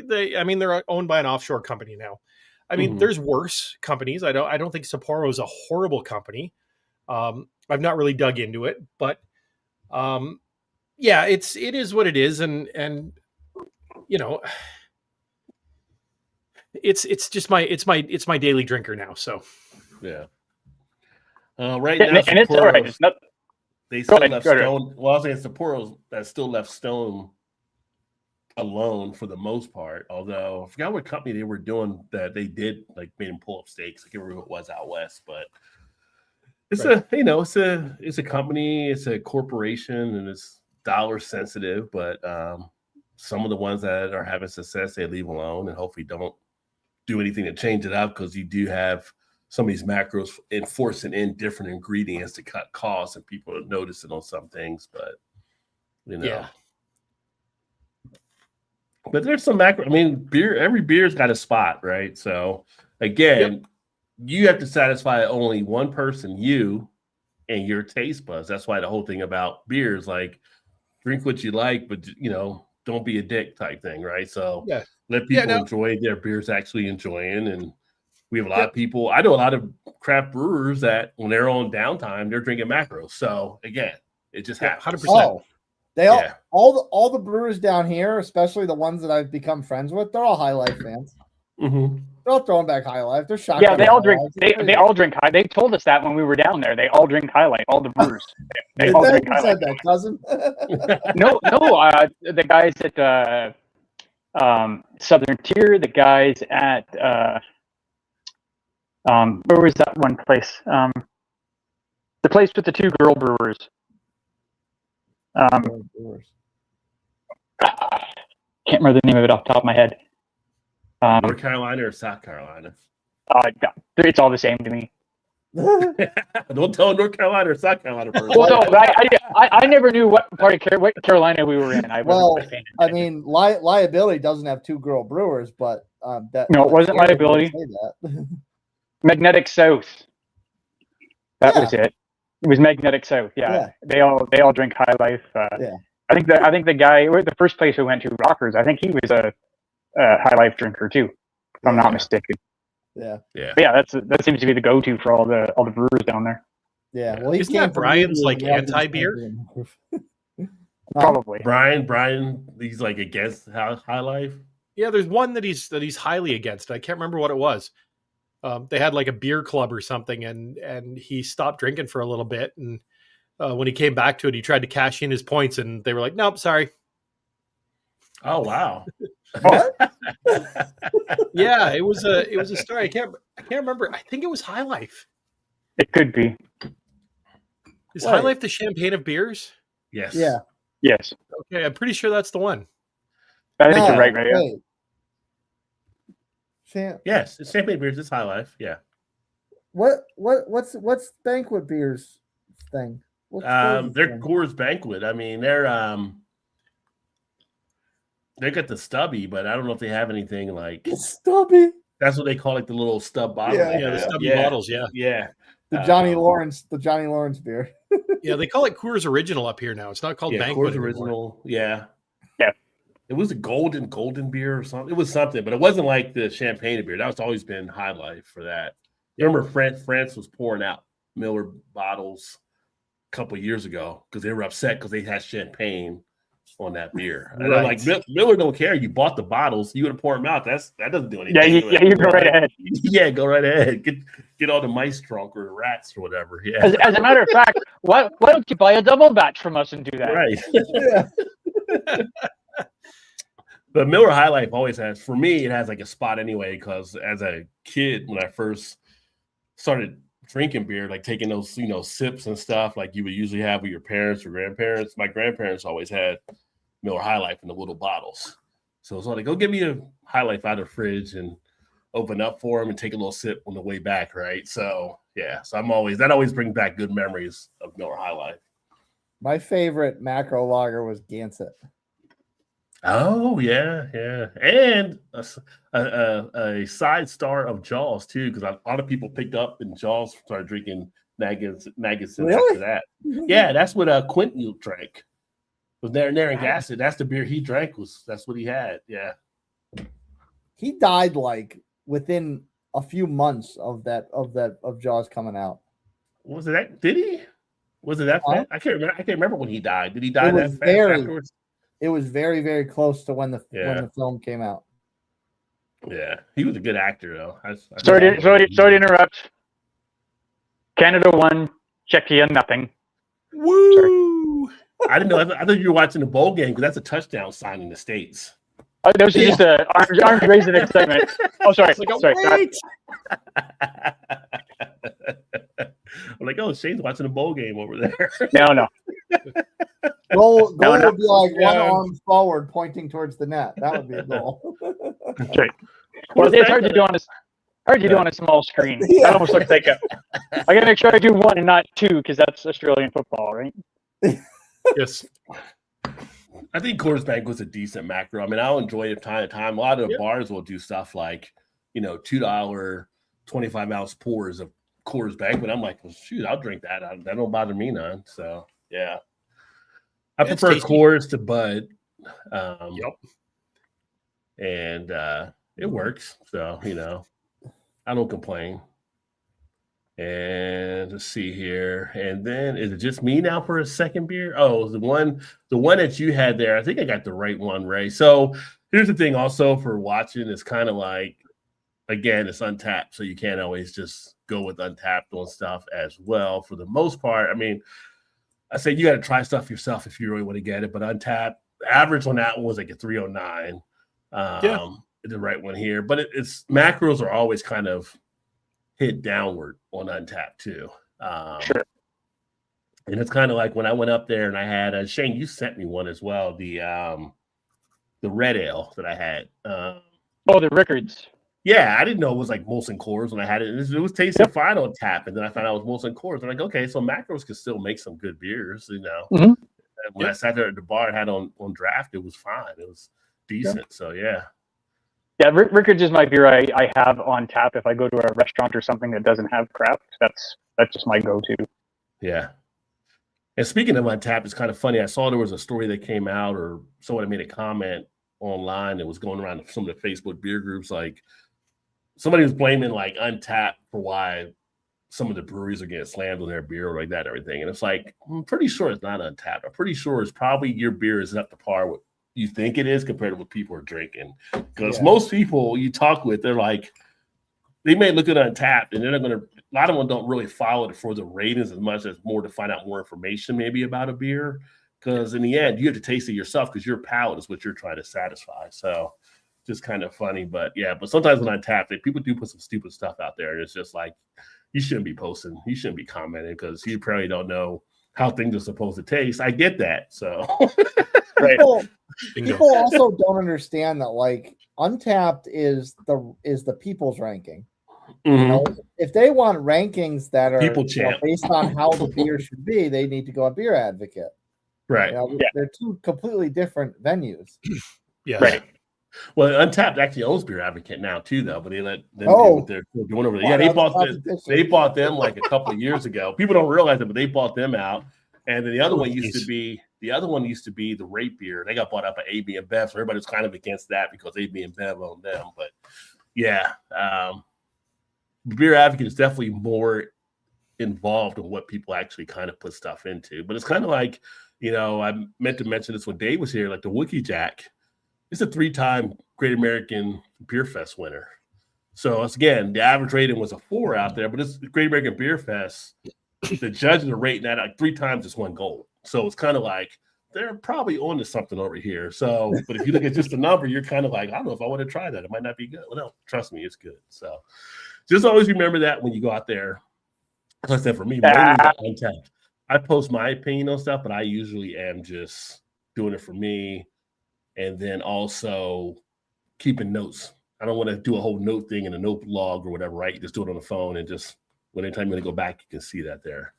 Speaker 5: they're owned by an offshore company now. I mean, there's worse companies. I don't think Sapporo is a horrible company. I've not really dug into it, but yeah, it is what it is, and it's just my daily drinker now. So
Speaker 1: Yeah. Right now,
Speaker 2: And it's all right.
Speaker 1: Sapporo's-
Speaker 2: It's not.
Speaker 1: they still
Speaker 2: ahead,
Speaker 1: left
Speaker 2: go ahead.
Speaker 1: Stone. Well, I was saying Sapporo's that still left Stone alone for the most part. Although I forgot what company they were doing that they did like made him pull up stakes. I can't remember who it was out west, but it's it's a company, it's a corporation, and it's dollar sensitive. But some of the ones that are having success, they leave alone and hopefully don't do anything to change it up, because you do have some of these macros enforcing in different ingredients to cut costs, and people are noticing on some things, but
Speaker 5: yeah,
Speaker 1: But there's some macro. I mean, every beer's got a spot, right? So again, you have to satisfy only one person, you and your taste buds. That's why the whole thing about beer is like, drink what you like, but don't be a dick type thing, right? So
Speaker 5: Yeah.
Speaker 1: let people
Speaker 5: no.
Speaker 1: enjoy their beers actually enjoying. And we have a lot of people. I know a lot of craft brewers that when they're on downtime, they're drinking macros. So again, it just happens.
Speaker 5: 100%.
Speaker 3: Oh, they all
Speaker 1: Yeah.
Speaker 3: all the brewers down here, especially the ones that I've become friends with, they're all High Life fans.
Speaker 1: Mm-hmm.
Speaker 3: They're all throwing back High Life. They're shot.
Speaker 2: Yeah, they all drink. They all drink high. They told us that when we were down there. They all drink High Life. All the brewers. They all drink High Life.
Speaker 3: said that, cousin.
Speaker 2: No. The guys at Southern Tier. The guys at where was that one place? The place with the two girl brewers. Can't remember the name of it off the top of my head.
Speaker 1: North Carolina or South Carolina?
Speaker 2: It's all the same to me.
Speaker 1: Don't tell North Carolina or South Carolina person.
Speaker 2: Well, no, I never knew what part of what Carolina we were in.
Speaker 3: I mean, Liability doesn't have two girl brewers, but that
Speaker 2: No, it wasn't Liability.
Speaker 3: Say that.
Speaker 2: Magnetic South. That was it. It was Magnetic South. Yeah. They all drink High Life.
Speaker 3: Yeah.
Speaker 2: I think the guy, the first place we went to, Rockers, I think he was a High Life drinker too, if I'm not mistaken.
Speaker 3: Yeah.
Speaker 1: Yeah.
Speaker 2: But yeah, that seems to be the go-to for all the brewers down there.
Speaker 3: Yeah. Well,
Speaker 5: Isn't that Brian's like anti-beer?
Speaker 2: Probably.
Speaker 1: Brian, he's like against High Life.
Speaker 5: Yeah, there's one that he's highly against. I can't remember what it was. They had like a beer club or something, and he stopped drinking for a little bit, and when he came back to it, he tried to cash in his points, and they were like, "Nope, sorry."
Speaker 1: Oh wow.
Speaker 5: Yeah, it was a story. I can't remember. I think it was High Life.
Speaker 2: It could be.
Speaker 5: Is High Life the champagne of beers?
Speaker 1: Yes.
Speaker 3: Yeah.
Speaker 2: Yes.
Speaker 5: Okay, I'm pretty sure that's the one.
Speaker 2: I think you're right, yeah.
Speaker 3: Wait.
Speaker 1: Yes, it's champagne beers. It's High Life. Yeah.
Speaker 3: What's Banquet Beers thing?
Speaker 1: They're Coors Banquet. I mean, they got the stubby, but I don't know if they have anything like
Speaker 3: Stubby.
Speaker 1: that's what they call like the little stub bottle.
Speaker 3: Yeah.
Speaker 1: they
Speaker 5: Yeah, the
Speaker 1: have.
Speaker 5: stubby bottles. Yeah.
Speaker 1: Yeah.
Speaker 3: The Johnny Lawrence beer.
Speaker 5: Yeah, they call it Coors Original up here now. It's not called
Speaker 1: Yeah,
Speaker 5: Banquet
Speaker 1: Coors
Speaker 5: anymore.
Speaker 1: Original. Yeah.
Speaker 2: Yeah.
Speaker 1: It was a golden beer or something. It was something, but it wasn't like the champagne beer. That's always been High Life for that. Remember, France was pouring out Miller bottles a couple of years ago because they were upset because they had champagne on that beer. And I'm like, Miller don't care. You bought the bottles. You would have poured them out. That doesn't do anything.
Speaker 2: You go right ahead.
Speaker 1: Yeah, go right ahead. Get all the mice drunk or the rats or whatever. Yeah.
Speaker 2: As a matter of fact, why don't you buy a double batch from us and do that?
Speaker 1: Right. But Miller High Life always has, for me, it has like a spot anyway, because as a kid, when I first started drinking beer, like taking those, sips and stuff like you would usually have with your parents or grandparents, my grandparents always had Miller High Life in the little bottles. So it's like, go get me a High Life out of the fridge and open up for them and take a little sip on the way back, right? So, yeah. So that always brings back good memories of Miller High Life.
Speaker 3: My favorite macro lager was Gansett.
Speaker 1: Oh yeah, and a side star of Jaws too, because a lot of people picked up and Jaws started drinking Magazine
Speaker 3: Really?
Speaker 1: after that. Yeah, that's what Quentin drank. Was Narragansett acid. That's the beer he drank. That's what he had. Yeah,
Speaker 3: He died like within a few months of Jaws coming out.
Speaker 1: was it that? Did he? Was it that
Speaker 3: Huh?
Speaker 1: fast? I can't remember when he died. Did he die
Speaker 3: It
Speaker 1: that
Speaker 3: was
Speaker 1: fast
Speaker 3: very-
Speaker 1: afterwards?
Speaker 3: It was very, very close to when the film came out.
Speaker 1: Yeah, he was a good actor though.
Speaker 2: Sorry to interrupt. Canada won, Czechia nothing.
Speaker 1: Woo! I didn't know. I thought you were watching the bowl game because that's a touchdown sign in the States.
Speaker 2: That was just an arms raising excitement. Oh, sorry. Sorry.
Speaker 1: I'm like, oh, Shane's watching a bowl game over there.
Speaker 2: No.
Speaker 3: Goal
Speaker 2: No,
Speaker 3: would be like one
Speaker 1: Yeah.
Speaker 3: arm forward pointing towards the net. That would be a goal.
Speaker 2: That's right. Well, it's hard to do on a small screen.
Speaker 3: Yeah.
Speaker 2: That almost looks like I gotta make sure I do one and not two because that's Australian football, right?
Speaker 5: Yes.
Speaker 1: I think Coors Bank was a decent macro. I mean, I'll enjoy it time to time. A lot of the bars will do stuff like, $2 25-ounce pours of Coors Bank, but I'm like, well, shoot, I'll drink that. That don't bother me none. So, yeah. I
Speaker 5: It's
Speaker 1: prefer
Speaker 5: tasty.
Speaker 1: Coors to Bud.
Speaker 5: Yep.
Speaker 1: And it works. So, I don't complain. And let's see here. And then is it just me now for a second beer? Oh, the one that you had there. I think I got the right one, Ray. So here's the thing also for watching is kind of like, again, it's Untapped. So you can't always just go with Untapped on stuff as well. For the most part, I mean, I say you got to try stuff yourself if you really want to get it. But Untapped, average on that one was like a 309. The right one here. But it's macros are always kind of hit downward on Untapped too.
Speaker 2: Sure.
Speaker 1: And it's kind of like when I went up there and I had Shane, you sent me one as well. The red ale that I had.
Speaker 2: The Rickards.
Speaker 1: Yeah, I didn't know it was like Molson Coors when I had it. It was tasting fine on tap, and then I found out it was Molson Coors. I'm like, okay, so macros can still make some good beers,
Speaker 2: Mhm.
Speaker 1: And when I sat there at the bar and had on draft, it was fine. It was decent. So yeah.
Speaker 2: Yeah, Rickards is my beer I have on tap if I go to a restaurant or something that doesn't have craft. That's just my go-to.
Speaker 1: Yeah. And speaking of Untapped, it's kind of funny. I saw there was a story that came out, or someone made a comment online that was going around some of the Facebook beer groups. Like somebody was blaming like Untapped for why some of the breweries are getting slammed on their beer like that and everything. And it's like, I'm pretty sure it's not Untapped. I'm pretty sure it's probably your beer is up to par with you think it is compared to what people are drinking. Because most people you talk with, they're like, they may look at Untapped and they're going to, a lot of them don't really follow it for the ratings as much as more to find out more information maybe about a beer. Because in the end, you have to taste it yourself because your palate is what you're trying to satisfy. So just kind of funny. But yeah, but sometimes when Untapped, people do put some stupid stuff out there. And it's just like, you shouldn't be posting. You shouldn't be commenting because you probably don't know how things are supposed to taste. I get that. So
Speaker 2: Right.
Speaker 3: People also don't understand that like Untapped is the people's ranking. You know, if they want rankings that are
Speaker 1: People champ.
Speaker 3: based on how the beer should be, they need to go on Beer Advocate.
Speaker 1: Right.
Speaker 3: They're two completely different venues.
Speaker 5: Yeah.
Speaker 2: Right.
Speaker 1: Well, Untapped actually owns Beer Advocate now too, though. But they let them do
Speaker 3: Oh.
Speaker 1: what they're doing over there.
Speaker 3: Wow,
Speaker 1: Yeah, they
Speaker 3: that's
Speaker 1: bought
Speaker 3: competition.
Speaker 1: they bought them like a couple of years ago. People don't realize it, but they bought them out. And then the other
Speaker 5: Oh,
Speaker 1: one used to
Speaker 5: geez.
Speaker 1: be the Rape Beer. They got bought up by AB and Bev, so everybody's kind of against that because AB and Bev own them. But yeah, Beer Advocate is definitely more involved in what people actually kind of put stuff into. But it's kind of like, I meant to mention this when Dave was here, like the Wookie Jack. It's a 3-time Great American Beer Fest winner. So it's, again, the average rating was a 4 out there, but it's the Great American Beer Fest. The judges are rating that like 3 times it's won gold. So it's kind of like they're probably on to something over here. So, but if you look at just the number, you're kind of like, I don't know if I want to try that. It might not be good. Well, no, trust me, it's good. So just always remember that when you go out there. Like I said, for me, Untapped, I post my opinion on stuff, but I usually am just doing it for me. And then also keeping notes. I don't want to do a whole note thing in a note log or whatever, right? You just do it on the phone and just anytime you're going to go back, you can see that there.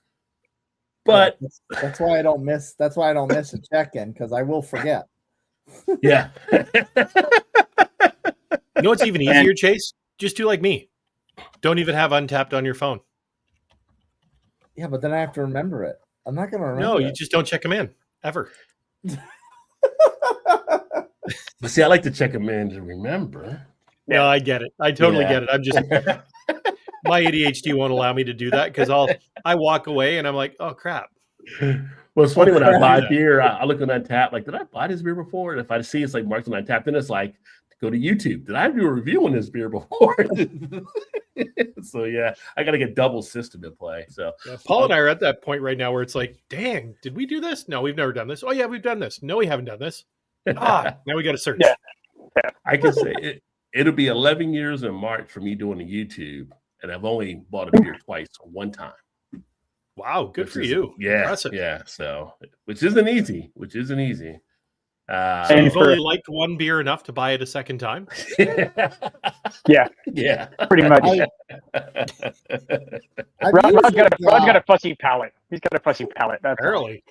Speaker 1: But
Speaker 3: that's why I don't miss. That's why I don't miss a check-in, because I will forget.
Speaker 1: yeah.
Speaker 5: You know what's even easier, Chase? Just do like me. Don't even have Untapped on your phone.
Speaker 3: Yeah, but then I have to remember it. I'm not going to remember.
Speaker 5: No, you
Speaker 3: it.
Speaker 5: just don't check them in ever.
Speaker 1: But see, I like to check them in to remember.
Speaker 5: No, I get it. I totally
Speaker 1: Yeah.
Speaker 5: get it. I'm just my ADHD won't allow me to do that because I walk away and I'm like, oh crap.
Speaker 1: Well, it's funny when I buy
Speaker 5: Yeah.
Speaker 1: beer, I look on Untapped, like, did I buy this beer before? And if I see it's like marked on Untapped, then it's like, go to YouTube. Did I do a review on this beer before? So yeah, I got to get double system in play. So
Speaker 5: Yeah, Paul and I are at that point right now where it's like, dang, did we do this? No, we've never done this. Oh yeah, we've done this. No, we haven't done this. Now we got to search.
Speaker 2: Yeah.
Speaker 1: I can say it'll be 11 years in March for me doing the YouTube, and I've only bought a beer twice, one time.
Speaker 5: Wow, good
Speaker 1: Which
Speaker 5: for
Speaker 1: is-
Speaker 5: you.
Speaker 1: Yeah,
Speaker 5: Impressive.
Speaker 1: yeah. So, which isn't easy.
Speaker 5: So
Speaker 2: And
Speaker 5: you've
Speaker 2: for-
Speaker 5: only liked one beer enough to buy it a second time?
Speaker 2: Yeah.
Speaker 1: yeah.
Speaker 2: Pretty much.
Speaker 3: I've
Speaker 2: Rod's got
Speaker 3: usually,
Speaker 2: a fussy palate. He's got a fussy palate. That's all.
Speaker 5: Apparently.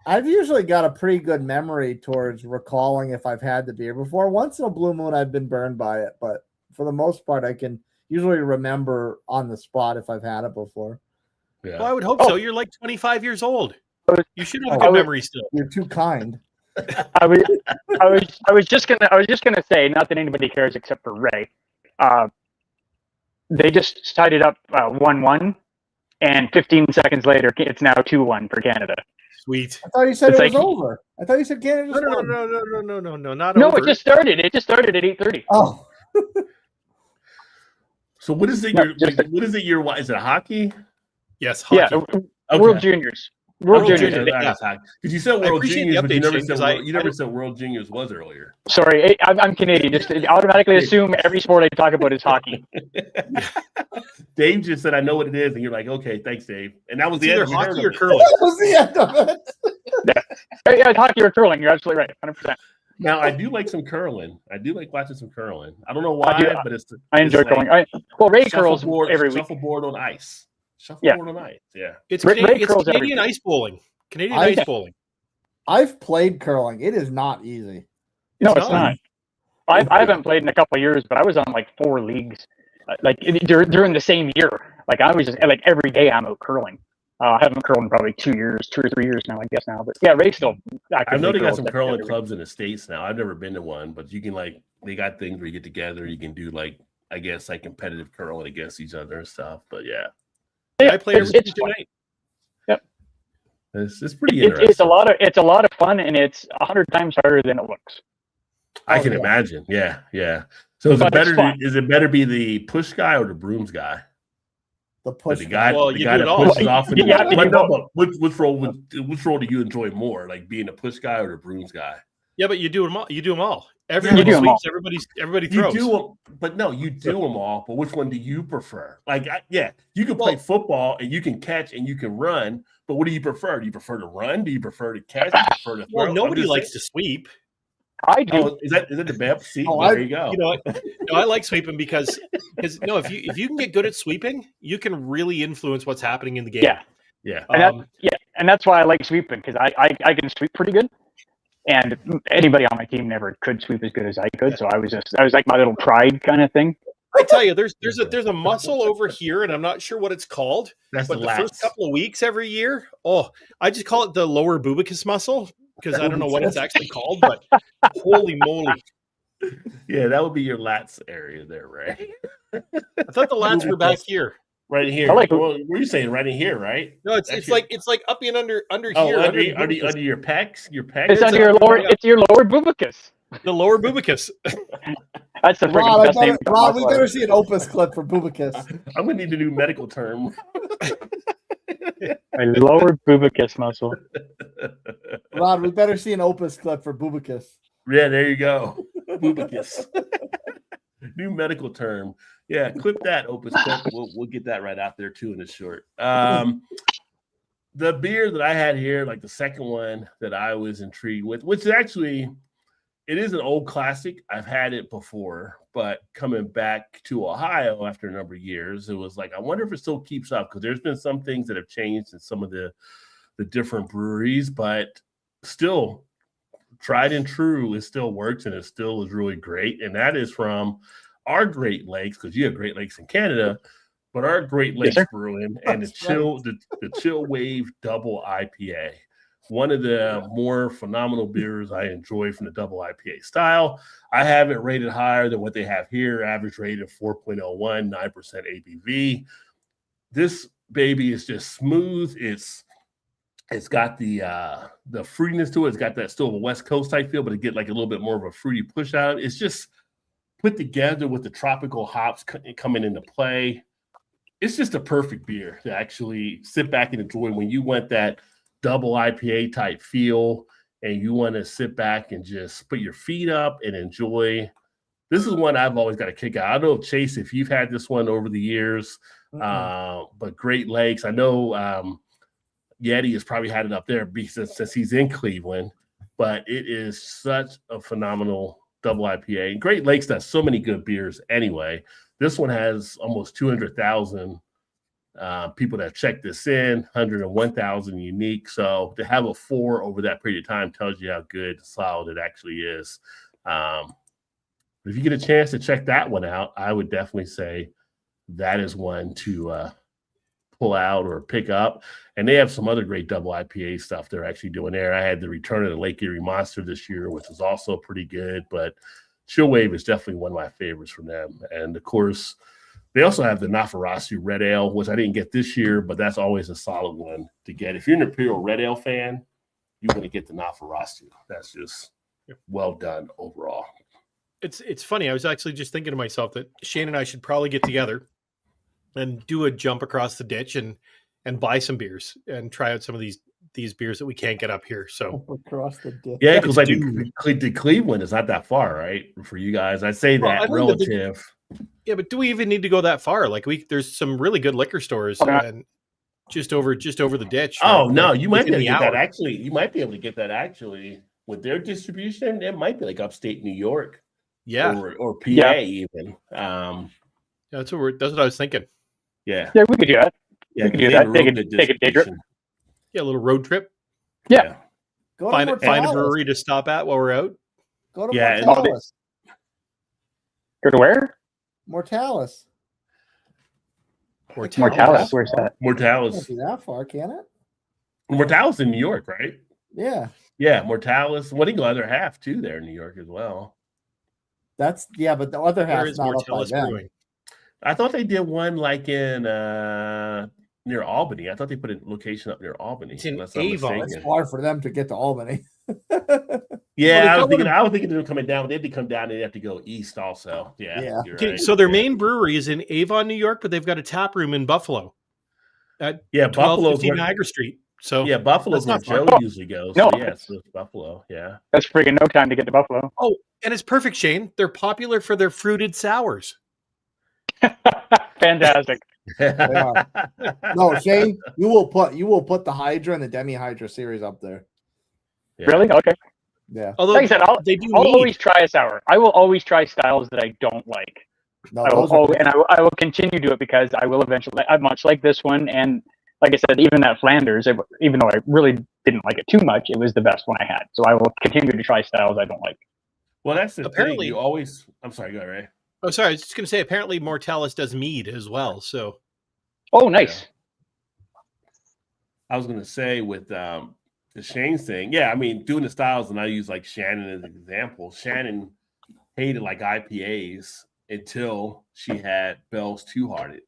Speaker 3: I've usually got a pretty good memory towards recalling if I've had the beer before. Once in a blue moon, I've been burned by it, but for the most part, I can usually remember on the spot if I've had it before.
Speaker 1: Yeah.
Speaker 5: Well, I would hope so. You're like 25 years old. You should have a
Speaker 3: Oh,
Speaker 5: good memory still.
Speaker 3: You're too kind.
Speaker 2: I was just gonna say, not that anybody cares except for Ray. They just tied it up 1-1, and 15 seconds later, it's now 2-1 for Canada.
Speaker 5: Sweet.
Speaker 3: I thought you said
Speaker 2: It's
Speaker 3: it was
Speaker 2: like-
Speaker 3: over. I thought you said Canada just won.
Speaker 5: No, not
Speaker 2: No,
Speaker 5: over.
Speaker 2: it just started. It just started at 8:30.
Speaker 3: Oh,
Speaker 1: So what is it?
Speaker 2: No,
Speaker 1: Your
Speaker 2: just-
Speaker 1: what is it? Your is it hockey?
Speaker 5: Yes,
Speaker 2: Yeah,
Speaker 5: hockey.
Speaker 2: World Juniors. World
Speaker 5: World
Speaker 2: Juniors.
Speaker 5: Juniors. Yeah.
Speaker 1: Because you said
Speaker 5: I
Speaker 1: World
Speaker 5: appreciate
Speaker 1: Juniors,
Speaker 5: the
Speaker 1: but you
Speaker 5: update,
Speaker 1: never
Speaker 5: Shane,
Speaker 1: said
Speaker 5: 'cause
Speaker 1: you never said World Juniors was earlier.
Speaker 2: Sorry, I'm Canadian. Just automatically assume every sport I talk about is hockey.
Speaker 1: Dave just said, "I know what it is," and you're like, "Okay, thanks, Dave." And that was
Speaker 5: It's
Speaker 1: the end.
Speaker 5: either
Speaker 1: We heard
Speaker 5: hockey
Speaker 1: of
Speaker 5: or
Speaker 1: it.
Speaker 5: curling.
Speaker 3: that was the end of it.
Speaker 2: Yeah, hockey or curling. You're absolutely right. 100%.
Speaker 1: Now I do like some curling. I do like watching some curling. I don't know why,
Speaker 2: I do-
Speaker 1: but it's
Speaker 2: I enjoy
Speaker 1: it's like
Speaker 2: curling. Well, Ray curls
Speaker 1: shuffleboard,
Speaker 2: every week.
Speaker 1: shuffleboard on ice. Shuffleboard on ice. Yeah.
Speaker 5: It's,
Speaker 2: Ray
Speaker 5: Canadian, it's
Speaker 2: curls
Speaker 5: Canadian
Speaker 2: everything.
Speaker 5: ice bowling. Canadian
Speaker 3: I-
Speaker 5: ice bowling.
Speaker 3: I've played curling. It is not easy.
Speaker 2: No,
Speaker 5: It's
Speaker 2: it's
Speaker 5: not.
Speaker 2: not. I haven't played in a couple of years, but I was on like 4 leagues, during the same year. Like I was just like every day I'm out curling. I haven't curled in probably 2 or 3 years now, I guess now. But yeah, Ray still.
Speaker 1: I know they got
Speaker 2: curls
Speaker 1: some
Speaker 2: every
Speaker 1: curling
Speaker 2: week.
Speaker 1: clubs in the States now. I've never been to one, but you can they got things where you get together, you can do I guess competitive curling against each other and stuff. But yeah,
Speaker 2: Yeah,
Speaker 5: I play every
Speaker 2: it's
Speaker 5: Tuesday
Speaker 2: fun.
Speaker 5: night.
Speaker 1: it's pretty interesting.
Speaker 2: It's a lot of fun, and it's 100 times harder than it looks.
Speaker 1: I can
Speaker 3: yeah.
Speaker 1: imagine. Yeah, yeah. So is
Speaker 2: But it's fun.
Speaker 1: it better be the push guy or the brooms guy?
Speaker 3: The
Speaker 1: But
Speaker 3: push.
Speaker 1: the guy,
Speaker 5: Well,
Speaker 1: the
Speaker 5: you
Speaker 1: guy
Speaker 5: do it
Speaker 1: that
Speaker 5: all.
Speaker 1: pushes off.
Speaker 2: You have to
Speaker 1: But
Speaker 2: do
Speaker 1: no,
Speaker 2: both.
Speaker 1: but which role do you enjoy more? Like being a push guy or the brooms guy?
Speaker 5: Yeah, but you do them all. You do them all.
Speaker 2: You
Speaker 5: Everybody
Speaker 2: do 'em all.
Speaker 5: sweeps. Everybody
Speaker 1: You
Speaker 5: throws.
Speaker 1: do them, but no, you do them all. But which one do you prefer? You can play
Speaker 5: Well-
Speaker 1: football and you can catch and you can run. But what do you prefer? Do you prefer to run? Do you prefer to catch? Do you prefer to throw?
Speaker 5: Well, nobody likes to sweep.
Speaker 2: I do.
Speaker 1: Oh, is that the Bev? See,
Speaker 3: Oh,
Speaker 1: there you go.
Speaker 5: You know what? No, I like sweeping because no, if you can get good at sweeping, you can really influence what's happening in the game.
Speaker 2: Yeah.
Speaker 1: Yeah.
Speaker 2: And and that's why I like sweeping, because I can sweep pretty good, And anybody on my team never could sweep as good as I could. So I was like my little pride kind of thing.
Speaker 5: I tell you, there's a muscle over here, and I'm not sure what it's called.
Speaker 1: That's
Speaker 5: But
Speaker 1: the
Speaker 5: the first
Speaker 1: lats.
Speaker 5: couple of weeks every year, I just call it the lower bubicus muscle because I don't know what it's actually called. But holy moly,
Speaker 1: Yeah, that would be your lats area there, Ray.
Speaker 5: I thought the lats were back here.
Speaker 1: Right here.
Speaker 2: I like-
Speaker 1: Well, what are you saying? Right in here, right?
Speaker 5: No, it's
Speaker 1: Actually-
Speaker 5: like up and under
Speaker 1: Oh,
Speaker 5: here,
Speaker 1: under,
Speaker 5: the
Speaker 1: under,
Speaker 5: bubicus.
Speaker 1: under your pecs? Your pecs?
Speaker 2: It's under your lower. It's your lower bubicus.
Speaker 5: The lower bubicus.
Speaker 2: That's the freaking
Speaker 3: Rob,
Speaker 2: best name. for
Speaker 3: Rob, we
Speaker 2: muscle
Speaker 3: better
Speaker 2: ever.
Speaker 3: see an Opus clip for Bubicus.
Speaker 1: I'm going to need a new medical term.
Speaker 2: My lower bubicus muscle.
Speaker 3: Rod, we better see an Opus clip for Bubicus.
Speaker 1: Yeah, there you go. Bubicus. New medical term. Yeah, clip that, Opus clip. We'll get that right out there too in the short. The beer that I had here, like the second one that I was intrigued with, which is actually, it is an old classic. I've had it before, but coming back to Ohio after a number of years, it was like, I wonder if it still keeps up, because there's been some things that have changed in some of the different breweries, but still tried and true, it still works and it still is really great. And that is from our Great Lakes, because you have Great Lakes in Canada, but our Great Lakes
Speaker 2: sir.
Speaker 1: Brewing and the
Speaker 3: That's
Speaker 1: Chill Wave Double IPA. One of the more phenomenal beers I enjoy from the double IPA style. I have it rated higher than what they have here, average rated 4.01, 9% ABV. This baby is just smooth. It's got the fruitiness to it. It's got that still of a West Coast type feel, but it get like a little bit more of a fruity push out of it. It's just put together with the tropical hops coming into play. It's just a perfect beer to actually sit back and enjoy when you want that double IPA type feel and you want to sit back and just put your feet up and enjoy. This is one I've always got to kick out. I don't know, Chase, if you've had this one over the years, but Great Lakes, I know Yeti has probably had it up there since he's in Cleveland, but it is such a phenomenal double IPA. And Great Lakes does so many good beers anyway. This one has almost 200,000 people that have checked this in, 101,000 unique. So to have a 4 over that period of time tells you how good, solid it actually is. If you get a chance to check that one out, I would definitely say that is one to pull out or pick up. And they have some other great double IPA stuff they're actually doing there. I had the return of the Lake Erie Monster this year, which was also pretty good, but Chill Wave is definitely one of my favorites from them. And of course, they also have the Nafarasu Red Ale, which I didn't get this year, but that's always a solid one to get. If you're an Imperial Red Ale fan, you want to get the Nafarasu. That's just well done overall.
Speaker 5: It's funny. I was actually just thinking to myself that Shane and I should probably get together and do a jump across the ditch and buy some beers and try out some of these beers that we can't get up here. So
Speaker 3: Across the ditch.
Speaker 1: Yeah, because like
Speaker 5: Dude.
Speaker 1: to Cleveland is not that far, right? For you guys, I'd say
Speaker 5: Well,
Speaker 1: that
Speaker 5: I know that
Speaker 1: relative.
Speaker 5: yeah, but do we even need to go that far? Like there's some really good liquor stores and just over the ditch.
Speaker 1: Oh
Speaker 5: like,
Speaker 1: no, you might be
Speaker 5: within
Speaker 1: able to
Speaker 5: the
Speaker 1: get that
Speaker 5: hour.
Speaker 1: actually. You might be able to get that actually with their distribution. It might be like upstate New York,
Speaker 5: Yeah,
Speaker 1: or PA
Speaker 2: Yeah.
Speaker 1: even.
Speaker 5: that's what I was thinking.
Speaker 1: Yeah,
Speaker 2: Yeah, we could do that.
Speaker 1: yeah.
Speaker 2: we could
Speaker 1: 'cause
Speaker 2: do
Speaker 1: they have
Speaker 2: that.
Speaker 1: real
Speaker 2: Take a-
Speaker 1: good
Speaker 2: take a day trip.
Speaker 1: distribution.
Speaker 5: Yeah, a little road trip.
Speaker 2: Yeah.
Speaker 3: Go to
Speaker 5: Find a
Speaker 3: Mortalis.
Speaker 5: brewery to stop at while we're out.
Speaker 3: Go to
Speaker 1: Yeah, and-
Speaker 3: Mortalis.
Speaker 2: Go to where?
Speaker 3: Mortalis.
Speaker 2: Mortalis. Where's that?
Speaker 3: Can't
Speaker 1: Mortalis.
Speaker 3: be that far, can it?
Speaker 1: Mortalis in New York, right?
Speaker 3: Yeah.
Speaker 1: Yeah, Mortalis. What do you go other half too there in New York as well?
Speaker 3: But the other
Speaker 5: Where
Speaker 3: half's
Speaker 5: is
Speaker 3: not up by
Speaker 5: Mortalis
Speaker 3: them.
Speaker 5: Brewing?
Speaker 1: I thought they did one like in near Albany. I thought they put a location up near Albany.
Speaker 5: It's in
Speaker 1: unless I'm
Speaker 5: Avon.
Speaker 3: It's
Speaker 1: mistaken.
Speaker 3: far for them to get to Albany.
Speaker 1: Yeah,
Speaker 5: Well,
Speaker 1: I
Speaker 5: they
Speaker 1: was
Speaker 5: go
Speaker 1: thinking they were coming down. They had to come down. They have to go east also. Yeah.
Speaker 3: Yeah.
Speaker 1: You're
Speaker 5: Okay,
Speaker 1: right.
Speaker 5: so their
Speaker 1: Yeah.
Speaker 5: main brewery is in Avon, New York, but they've got a tap room in Buffalo,
Speaker 1: Yeah,
Speaker 5: 1250
Speaker 1: Buffalo's
Speaker 5: Niagara Street. So
Speaker 1: yeah, Buffalo's where
Speaker 5: that's not
Speaker 1: Joe
Speaker 5: far.
Speaker 1: usually goes.
Speaker 2: No.
Speaker 1: So yeah, it's Buffalo. Yeah.
Speaker 2: That's freaking no time to get to Buffalo.
Speaker 5: and it's perfect, Shane. They're popular for their fruited sours.
Speaker 2: Fantastic.
Speaker 3: are. No, Shane, you will put the Hydra and the Demi Hydra series up there.
Speaker 1: Yeah.
Speaker 2: Really? Okay.
Speaker 3: Yeah.
Speaker 5: Although
Speaker 2: Like I said,
Speaker 5: they do
Speaker 2: I'll
Speaker 5: need
Speaker 2: always try a sour. I will always try styles that I don't like.
Speaker 3: No,
Speaker 2: I will,
Speaker 3: those are
Speaker 2: and I will continue to do it because I will eventually. I much like this one, and like I said, even that Flanders, even though I really didn't like it too much, it was the best one I had. So I will continue to try styles I don't like.
Speaker 1: Well, that's the
Speaker 5: Apparently-
Speaker 1: thing. You always. I'm sorry. Go ahead, Ray.
Speaker 5: Oh, sorry. I was just going to say, apparently Mortalis does mead as well. So
Speaker 2: Oh, nice.
Speaker 1: I was gonna say with the Shane's thing. Yeah, I mean, doing the styles, and I use like Shannon as an example. Shannon hated like IPAs until she had Bell's Two Hearted.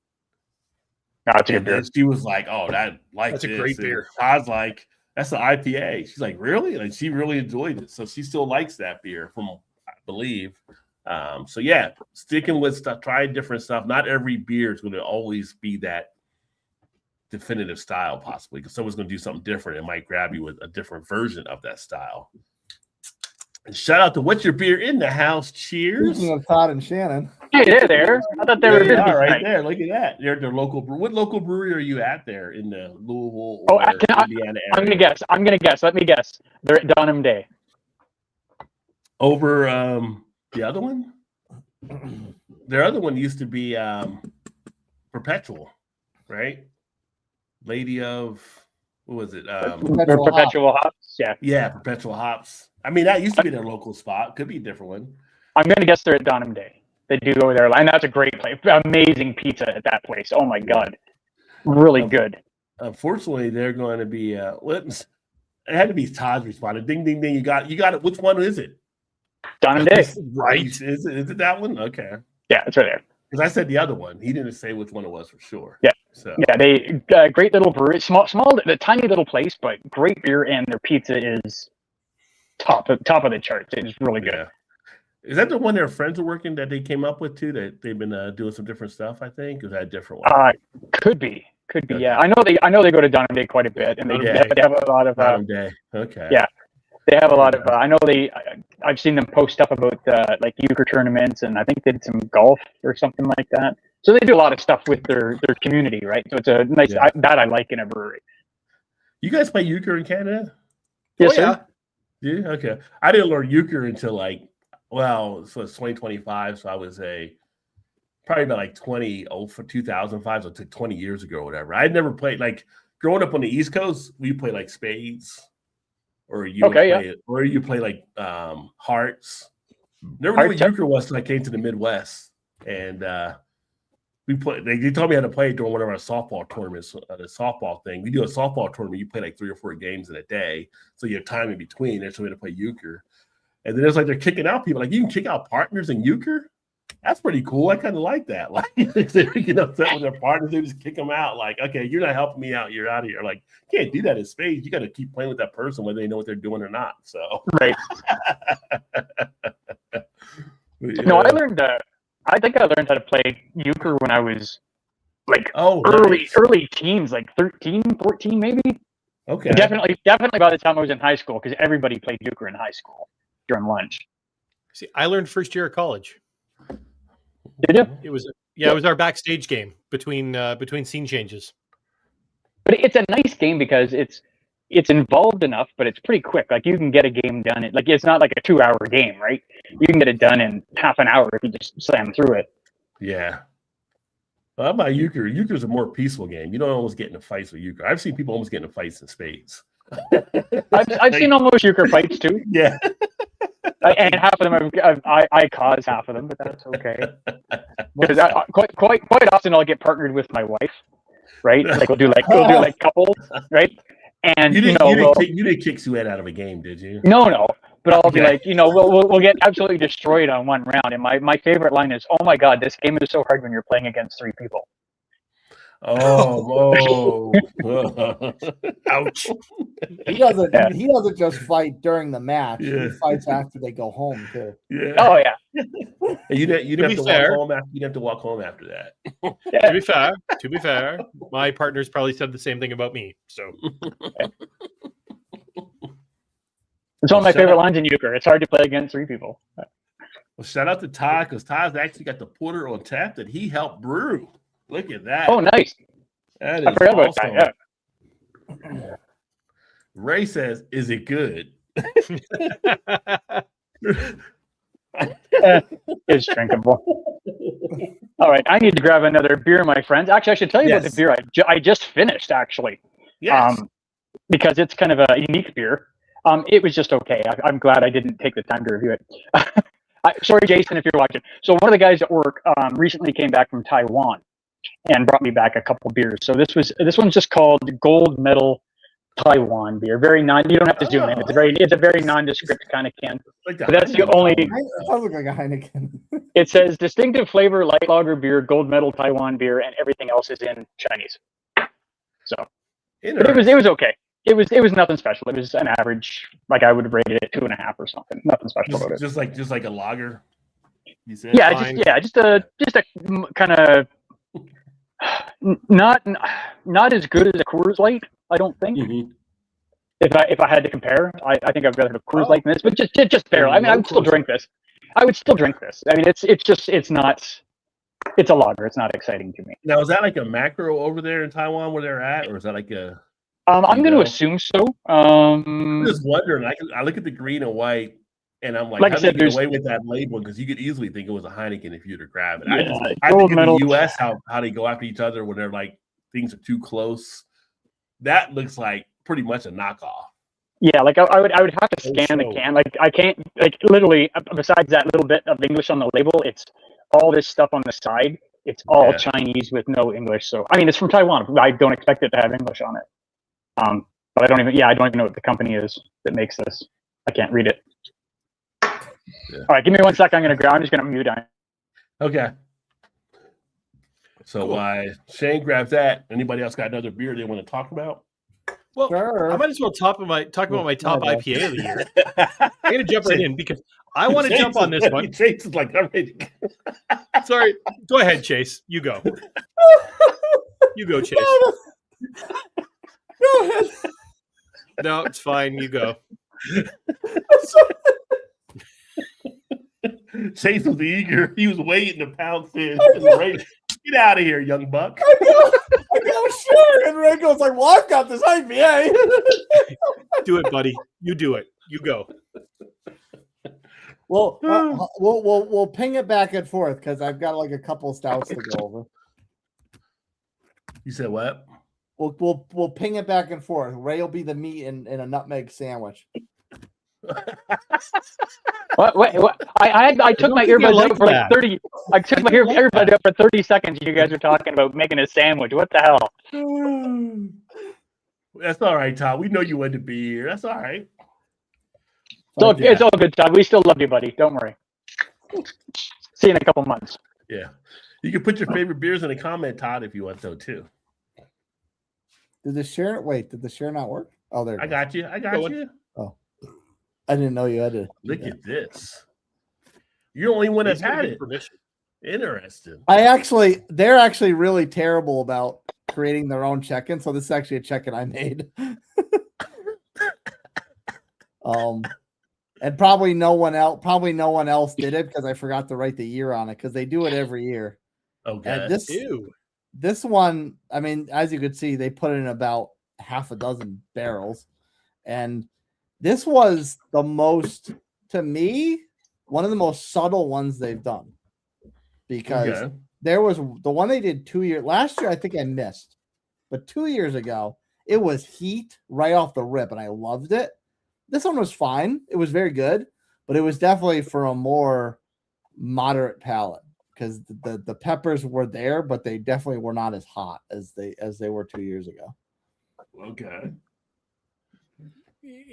Speaker 2: No, it's a good
Speaker 1: And
Speaker 2: beer.
Speaker 1: then she was like, "Oh, that like
Speaker 5: That's a
Speaker 1: this."
Speaker 5: great
Speaker 1: And
Speaker 5: beer.
Speaker 1: I was like, "That's an IPA." She's like, "Really?" Like she really enjoyed it, so she still likes that beer, from I believe. So yeah, sticking with stuff, trying different stuff. Not every beer is going to always be that definitive style, possibly, because someone's going to do something different. It might grab you with a different version of that style. And shout out to What's Your Beer in the House. Cheers.
Speaker 3: Speaking of Todd and Shannon,
Speaker 2: Hey, they're there. I thought they
Speaker 1: There
Speaker 2: were
Speaker 1: you
Speaker 2: busy
Speaker 1: are, right
Speaker 2: tonight.
Speaker 1: there. Look at that. They're their local brew. What local brewery are you at there in the Louisville
Speaker 2: Oh,
Speaker 1: or
Speaker 2: I-
Speaker 1: Indiana area?
Speaker 2: I'm gonna guess. Let me guess. They're at Dunham Day.
Speaker 1: Over the other one? Their other one used to be Perpetual, right? Lady of what was it?
Speaker 2: They're
Speaker 3: Perpetual Hop.
Speaker 2: Perpetual Hops. Yeah.
Speaker 1: Yeah, Perpetual Hops. I mean, that used to be their local spot. Could be a different one.
Speaker 2: I'm gonna guess they're at Dunham Day. They do go there, and that's a great place. Amazing pizza at that place. Oh my god, really good.
Speaker 1: Unfortunately, they're going to be it had to be Todd's responded. Ding ding ding. You got it. Which one is it?
Speaker 2: Dunham Day.
Speaker 5: Right.
Speaker 1: Is it that one? Okay.
Speaker 2: Yeah, it's right there.
Speaker 1: Because I said the other one. He didn't say which one it was for sure.
Speaker 2: Yeah.
Speaker 1: So
Speaker 2: Yeah, they great little brewery. Small, the tiny little place, but great beer, and their pizza is top of the charts. It's really good.
Speaker 1: yeah. Is that the one their friends are working that they came up with too? That they've been doing some different stuff, I think? Is that a different one?
Speaker 2: Could be.
Speaker 1: Okay.
Speaker 2: Yeah, I know they go to Dunham Day quite a bit, and they,
Speaker 1: Yeah.
Speaker 2: they have a lot of
Speaker 1: Bottom day. Okay.
Speaker 2: yeah. They have a lot of. I know I've seen them post stuff about like euchre tournaments, and I think they did some golf or something like that. So they do a lot of stuff with their community, right? So it's a nice
Speaker 1: Yeah.
Speaker 2: that I like in a brewery.
Speaker 1: You guys play euchre in Canada?
Speaker 2: Yes,
Speaker 5: Oh,
Speaker 2: sir.
Speaker 5: yeah.
Speaker 1: Yeah. Okay. I didn't learn euchre until so it's 2025. So I was probably about like 2005. So it took 20 years ago or whatever. I'd never played growing up on the East Coast. We play like spades, or you would
Speaker 2: Okay, yeah.
Speaker 1: play or you play like hearts. Never knew what
Speaker 2: Hearts, yeah.
Speaker 1: euchre was until I came to the Midwest, and we play. They told me how to play during one of our softball tournaments. The softball thing, we do a softball tournament. You play like 3 or 4 games in a day, so you have time in between. They told me to play euchre, and then it's like they're kicking out people. Like you can kick out partners in euchre. That's pretty cool. I kind of like that. Like if they're getting upset with their partners, they just kick them out. Like, okay, you're not helping me out. You're out of here. Like, you can't do that in spades. You got to keep playing with that person whether they know what they're doing or not. So,
Speaker 2: Right. No, I learned. I think I learned how to play euchre when I was like
Speaker 1: nice.
Speaker 2: early teens, like 13, 14 maybe.
Speaker 1: Okay.
Speaker 2: Definitely by the time I was in high school, because everybody played euchre in high school during lunch.
Speaker 5: See, I learned first year of college.
Speaker 2: Did you?
Speaker 5: It was it was our backstage game between scene changes.
Speaker 2: But it's a nice game because it's involved enough, but it's pretty quick. Like you can get a game done. Like it's not like a 2-hour game, right? You can get it done in half an hour if you just slam through it.
Speaker 1: Yeah. Well, how about euchre? Euchre's a more peaceful game. You don't almost get into fights with euchre. I've seen people almost get into fights in spades.
Speaker 2: I've seen almost euchre fights too,
Speaker 1: Yeah.
Speaker 2: and half of them I cause half of them, but that's okay. Because quite often I'll get partnered with my wife, right? Like we'll do like couples, right? And
Speaker 1: You didn't,
Speaker 2: we'll-
Speaker 1: you didn't kick Sue out of a game, did you?
Speaker 2: No, but I'll be
Speaker 1: Okay.
Speaker 2: like, we'll get absolutely destroyed on one round. And my favorite line is, "Oh my god, this game is so hard when you're playing against 3 people."
Speaker 1: Oh, whoa.
Speaker 5: Ouch.
Speaker 3: he doesn't.
Speaker 2: Yeah.
Speaker 3: He doesn't just fight during the match.
Speaker 1: Yeah.
Speaker 3: He fights after they go home too.
Speaker 1: Yeah.
Speaker 2: Oh yeah,
Speaker 1: And you didn't have
Speaker 5: be
Speaker 1: to
Speaker 5: fair-
Speaker 1: walk home after. You didn't have to walk home after that.
Speaker 2: yeah.
Speaker 5: To be fair, my partners probably said the same thing about me. So
Speaker 2: It's one of my
Speaker 1: Shut
Speaker 2: favorite
Speaker 1: up.
Speaker 2: lines in euchre. It's hard to play against 3 people.
Speaker 1: Well, shout out to Todd because Todd's actually got the porter on tap that he helped brew. Look at that.
Speaker 2: Oh, nice.
Speaker 1: That
Speaker 2: I
Speaker 1: is
Speaker 2: forgot about
Speaker 1: awesome.
Speaker 2: that. Yeah.
Speaker 1: Ray says, "Is it good?"
Speaker 2: It's drinkable. All right, I need to grab another beer, my friends. Actually, I should tell you about
Speaker 1: Yes.
Speaker 2: the beer I just finished. Actually,
Speaker 1: Yes.
Speaker 2: because it's kind of a unique beer. It was just okay. I'm glad I didn't take the time to review it. Sorry, Jason, if you're watching. So one of the guys at work recently came back from Taiwan and brought me back a couple beers. So this one's just called Gold Medal Taiwan beer. Very non. You don't have to zoom in. It's a very nondescript kind of can.
Speaker 1: Like
Speaker 2: But that's the only.
Speaker 3: It sounds like a Heineken.
Speaker 2: It says distinctive flavor, light lager beer, Gold Medal Taiwan beer, and everything else is in Chinese. So, but it was okay. It was nothing special. It was an average. Like I would have rated it 2.5 or something. Nothing special about it.
Speaker 1: just like a lager. You said?
Speaker 2: Yeah,
Speaker 5: fine.
Speaker 2: just a kind of not as good as a Coors Light. I don't think.
Speaker 1: Mhm.
Speaker 2: If I had to compare, I think I'd rather have a Coors Light than this, but just barely. I mean, I would still drink this. I would still drink this. I mean, it's not. It's a lager. It's not exciting to me.
Speaker 1: Now, is that like a macro over there in Taiwan where they're at, or is that like a?
Speaker 2: I'm going to
Speaker 1: know?
Speaker 2: assume so.
Speaker 1: I'm just wondering. I look at the green and white, and I'm like,
Speaker 2: Like I
Speaker 1: how did
Speaker 2: said,
Speaker 1: they get away with that label? Because you could easily think it was a Heineken if you'd have grabbed it.
Speaker 2: Yeah,
Speaker 1: I
Speaker 2: Gold
Speaker 1: think in
Speaker 2: Medal.
Speaker 1: the U.S. how they go after each other when they're like things are too close. That looks like pretty much a knockoff.
Speaker 2: Yeah, like I would have to
Speaker 1: Oh,
Speaker 2: scan the
Speaker 1: so-
Speaker 2: can. Like I can't, like literally. Besides that little bit of English on the label, it's all this stuff on the side. It's all
Speaker 1: Yeah.
Speaker 2: Chinese with no English. So I mean, it's from Taiwan. I don't expect it to have English on it. But I don't even know what the company is that makes this. I can't read it.
Speaker 1: Yeah.
Speaker 2: All right, give me 1 second. I'm just gonna mute on.
Speaker 1: Okay. So
Speaker 5: Cool.
Speaker 1: Shane grabs that. Anybody else got another beer they want to talk about?
Speaker 5: Well,
Speaker 3: Sure.
Speaker 5: I might as well talk about my top
Speaker 3: Yeah.
Speaker 5: IPA of the year. I'm gonna jump right in because I want to jump on this one.
Speaker 1: Chase is like, I'm ready.
Speaker 5: Sorry, go ahead, Chase. You go. You go, Chase.
Speaker 3: Go ahead.
Speaker 5: No, it's fine. You go.
Speaker 1: Chase was eager. He was waiting to pounce in. Get out of here, young buck.
Speaker 3: I go, sure. And Ray goes like, well, I've got this IPA.
Speaker 5: Do it, buddy. You do it. You go.
Speaker 3: Well, we'll ping it back and forth because I've got like a couple stouts to go over.
Speaker 1: You said what?
Speaker 3: We'll ping it back and forth. Ray will be the meat in a nutmeg sandwich.
Speaker 2: What? I took my
Speaker 5: think I
Speaker 2: earbuds
Speaker 5: like
Speaker 2: out for like
Speaker 5: that.
Speaker 2: 30. I took my earbuds out for 30 seconds. You guys are talking about making a sandwich. What the hell?
Speaker 1: That's all right, Tom. We know you wanted to be here. That's all right.
Speaker 2: It's all good, Todd. We still love you, buddy. Don't worry. See you in a couple months.
Speaker 1: Yeah. You can put your favorite beers in the comment, Todd, if you want to, too.
Speaker 3: Did the share not work? Oh, there.
Speaker 1: I got you.
Speaker 5: Going.
Speaker 1: You.
Speaker 3: I didn't know you had to.
Speaker 1: Look at this. You're the only one that's
Speaker 5: He's gonna
Speaker 1: had
Speaker 5: give
Speaker 1: it.
Speaker 5: permission.
Speaker 1: Interesting.
Speaker 3: They're actually really terrible about creating their own check-in. So this is actually a check-in I made. And probably no one else did it because I forgot to write the year on it because they do it every year.
Speaker 1: Okay.
Speaker 3: And
Speaker 5: Ew.
Speaker 3: this one, I mean, as you could see, they put in about half a dozen barrels. And this was the most, to me, one of the most subtle ones they've done. Because
Speaker 1: Okay.
Speaker 3: there was the one they did 2 years last year, I think I missed, but 2 years ago, it was heat right off the rip, and I loved it. This one was fine. It was very good, but it was definitely for a more moderate palate because the peppers were there, but they definitely were not as hot as they were 2 years ago.
Speaker 1: Okay.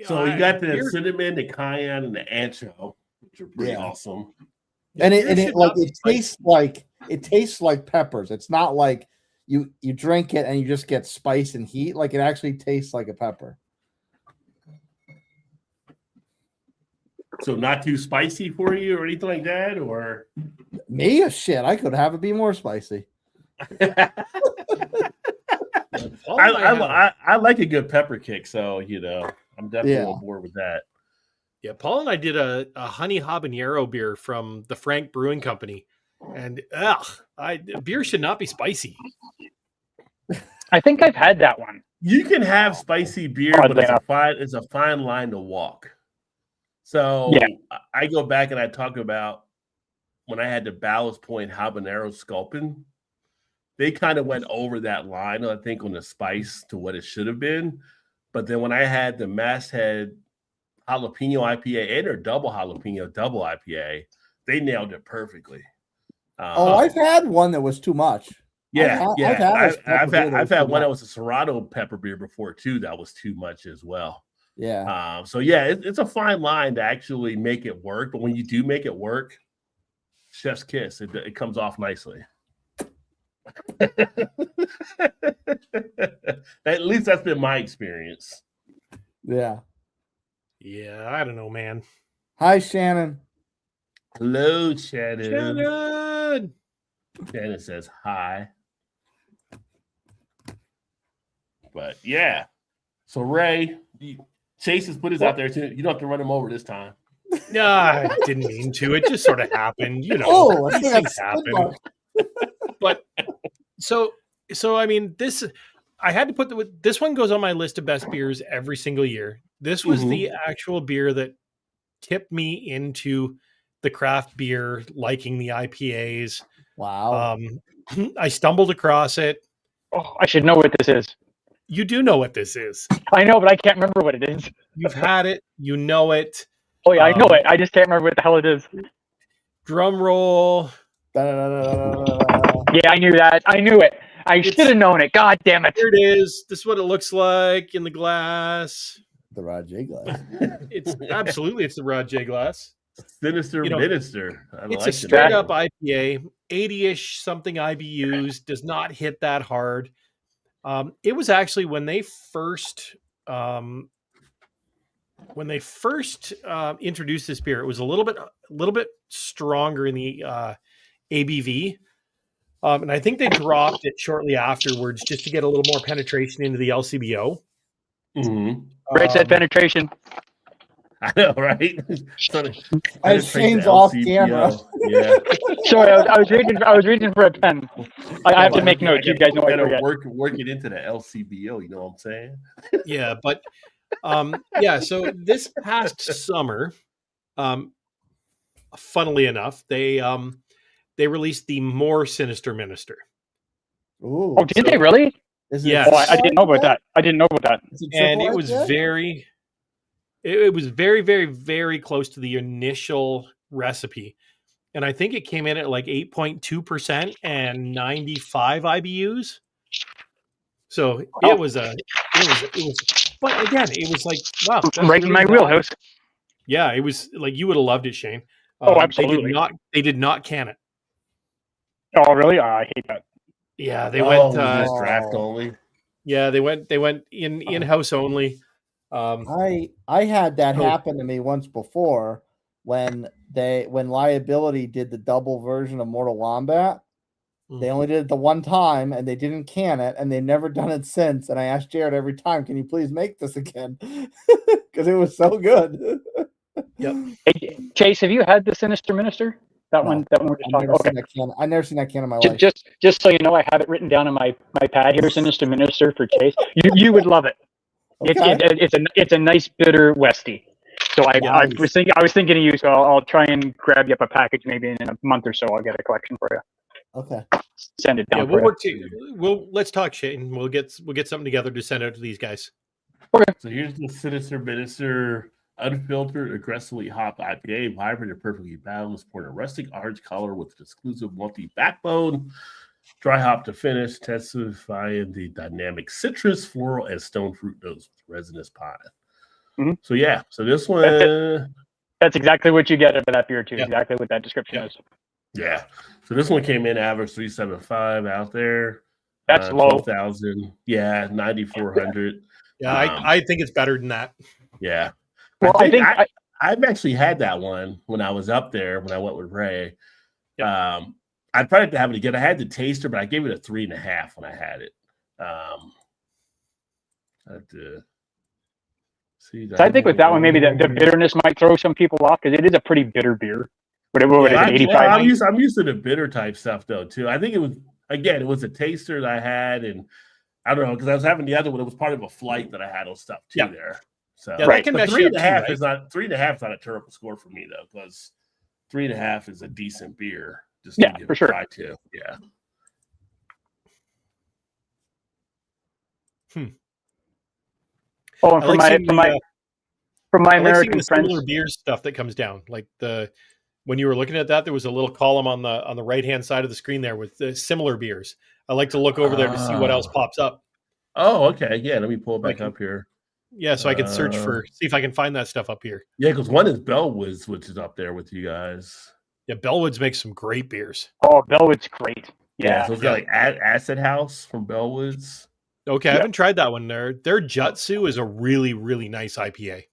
Speaker 1: So you got the
Speaker 5: Beer-
Speaker 1: cinnamon, the cayenne, and the ancho, which are pretty
Speaker 3: Yeah.
Speaker 1: awesome.
Speaker 3: And
Speaker 5: beer
Speaker 3: it
Speaker 5: should
Speaker 3: like
Speaker 5: not be
Speaker 3: it tastes like peppers. It's not like you drink it and you just get spice and heat. Like it actually tastes like a pepper.
Speaker 1: So not too spicy for you or anything like that, or
Speaker 3: Me, shit, I could have it be more spicy.
Speaker 5: All I have-
Speaker 1: I like a good pepper kick, so I'm definitely
Speaker 3: Yeah.
Speaker 1: on board with that.
Speaker 5: Yeah, Paul and I did a honey habanero beer from the Frank Brewing Company, and beer should not be spicy.
Speaker 2: I think I've had that one.
Speaker 1: You can have spicy beer,
Speaker 2: Oddly
Speaker 1: but
Speaker 2: enough.
Speaker 1: it's a fine line to walk. So
Speaker 2: Yeah.
Speaker 1: I go back and I talk about when I had the Ballast Point habanero sculpin. They kind of went over that line, I think, on the spice to what it should have been. But then when I had the Masthead jalapeno IPA and their double jalapeno double IPA, they nailed it perfectly.
Speaker 3: I've had one that was too much.
Speaker 1: Yeah, I've
Speaker 3: I've
Speaker 1: had one that was a Serato pepper beer before too. That was too much as well.
Speaker 3: Yeah.
Speaker 1: So yeah, it's a fine line to actually make it work. But when you do make it work, chef's kiss. It comes off nicely. At least that's been my experience.
Speaker 3: Yeah.
Speaker 5: Yeah, I don't know, man.
Speaker 3: Hi, Shannon.
Speaker 1: Hello, Shannon.
Speaker 5: Shannon!
Speaker 1: Shannon says hi. But yeah. So Ray, Chase has put his out there too. You don't have to run him over this time.
Speaker 5: No, I didn't mean to. It just sort of happened. You know,
Speaker 3: Oh, I
Speaker 5: these
Speaker 3: think
Speaker 5: things
Speaker 3: that's
Speaker 5: happen. But so I mean, this I had to put this one goes on my list of best beers every single year. This was the actual beer that tipped me into the craft beer, liking the IPAs.
Speaker 3: Wow.
Speaker 5: I stumbled across it.
Speaker 2: Oh, I should know what this is.
Speaker 5: You do know what this is.
Speaker 2: I know, but I can't remember what it is.
Speaker 5: You've had it. You know it.
Speaker 2: Oh yeah, I know it. I just can't remember what the hell it is.
Speaker 5: Drum roll.
Speaker 3: Da-da-da-da-da-da-da.
Speaker 2: Yeah, I knew that. I knew it. I should have known it. God damn it.
Speaker 5: Here it is. This is what it looks like in the glass.
Speaker 3: The Rod J glass.
Speaker 5: It's absolutely it's the Rod J glass.
Speaker 1: Sinister
Speaker 5: You know,
Speaker 1: Minister.
Speaker 5: It's a straight up IPA, 80-ish something IBUs, does not hit that hard. It was actually when they first introduced this beer, it was a little bit stronger in the ABV. And I think they dropped it shortly afterwards just to get a little more penetration into the LCBO.
Speaker 2: Great set penetration.
Speaker 1: I know, right?
Speaker 3: As Shane's off camera.
Speaker 1: Yeah.
Speaker 2: Sorry, I was reaching for a pen. I have to make notes. You guys know I forget.
Speaker 1: Work it into the LCBO. You know what I'm saying?
Speaker 5: Yeah, but yeah. So this past summer, funnily enough, they released the more Sinister Minister.
Speaker 3: Ooh.
Speaker 2: Oh, did they really?
Speaker 3: Is
Speaker 5: Yes.
Speaker 2: Oh, I didn't know about that. I didn't know about that.
Speaker 5: And it was very, very, very close to the initial recipe. And I think it came in at like 8.2% and 95 IBUs. So it was, but again, it was like, wow. that's
Speaker 2: Right in
Speaker 5: really
Speaker 2: my
Speaker 5: not-
Speaker 2: wheelhouse.
Speaker 5: Yeah, it was like, you would have loved it, Shane.
Speaker 2: Oh, absolutely.
Speaker 5: They did not can it.
Speaker 2: Oh, really? Oh, I hate that.
Speaker 5: Yeah, they went,
Speaker 1: just draft only.
Speaker 5: yeah, they went in-house only.
Speaker 3: I had that happen to me once before when Liability did the double version of Mortal Wombat. They only did it the one time and they didn't can it and they've never done it since. And I asked Jared every time, can you please make this again? Because it was so good.
Speaker 5: Yep.
Speaker 2: Hey, Chase, have you had the Sinister Minister? That
Speaker 3: No,
Speaker 2: one we're just talking about. Okay.
Speaker 3: I've never seen that can in my life.
Speaker 2: Just so you know, I have it written down on my pad here, Sinister Minister for Chase. You would love it.
Speaker 3: Okay.
Speaker 2: It's a nice bitter Westie. So I was thinking of you, so I'll try and grab you up a package maybe in a month or so. I'll get a collection for you.
Speaker 3: Okay.
Speaker 2: Send it down.
Speaker 5: Yeah, we'll work let's talk, Shane. We'll get something together to send out to these guys.
Speaker 1: So here's the Sinister Minister unfiltered, aggressively hopped IPA, vibrant and perfectly balanced, poured in rustic orange color with an exclusive multi backbone, dry hop to finish, testifying the dynamic citrus, floral, and stone fruit notes with resinous pine.
Speaker 2: Mm-hmm.
Speaker 1: So yeah, so this one,
Speaker 2: that's exactly what you get out of that beer too.
Speaker 5: Yeah.
Speaker 2: Exactly what that description is.
Speaker 1: yeah. So this one came in average 375 out there.
Speaker 2: That's low.
Speaker 1: 12,000. Yeah, 9,400.
Speaker 5: Yeah, I think it's better than that.
Speaker 1: Yeah.
Speaker 2: Well,
Speaker 1: I've actually had that one when I was up there when I went with Ray.
Speaker 5: Yep.
Speaker 1: I'd probably have to have it again. I had the taster, but I gave it a 3.5 when I had it. I had to see that.
Speaker 2: So I think with that one, maybe the bitterness might throw some people off because it is a pretty bitter beer. But it was 85.
Speaker 1: I'm used to the bitter type stuff though too. I think it was a taster that I had, and I don't know because I was having the other one. It was part of a flight that I had on stuff too there. So
Speaker 5: Yeah,
Speaker 2: Right.
Speaker 5: that can
Speaker 1: but
Speaker 5: mess you up
Speaker 1: 3.5
Speaker 5: too,
Speaker 1: is not 3.5 is not a terrible score for me though, because 3.5 is a decent beer. Just to
Speaker 2: Yeah,
Speaker 1: give
Speaker 2: for
Speaker 1: it a
Speaker 2: sure.
Speaker 1: try to. Yeah.
Speaker 2: Oh, and
Speaker 5: I like seeing
Speaker 2: from my
Speaker 5: I like seeing
Speaker 2: American
Speaker 5: the
Speaker 2: friends.
Speaker 5: similar beers stuff that comes down. Like when you were looking at that, there was a little column on the right hand side of the screen there with the similar beers. I like to look over there to see what else pops up.
Speaker 1: Oh, okay. Yeah, let me pull it back
Speaker 5: Like-
Speaker 1: up here.
Speaker 5: Yeah, so I can search see if I can find that stuff up here.
Speaker 1: Yeah, because one is Bellwoods, which is up there with you guys.
Speaker 5: Yeah, Bellwoods makes some great beers.
Speaker 2: Oh, Bellwood's great. Yeah.
Speaker 1: So it's got like Acid House from Bellwoods.
Speaker 5: Okay, I haven't tried that one. Their Jutsu is a really, really nice IPA.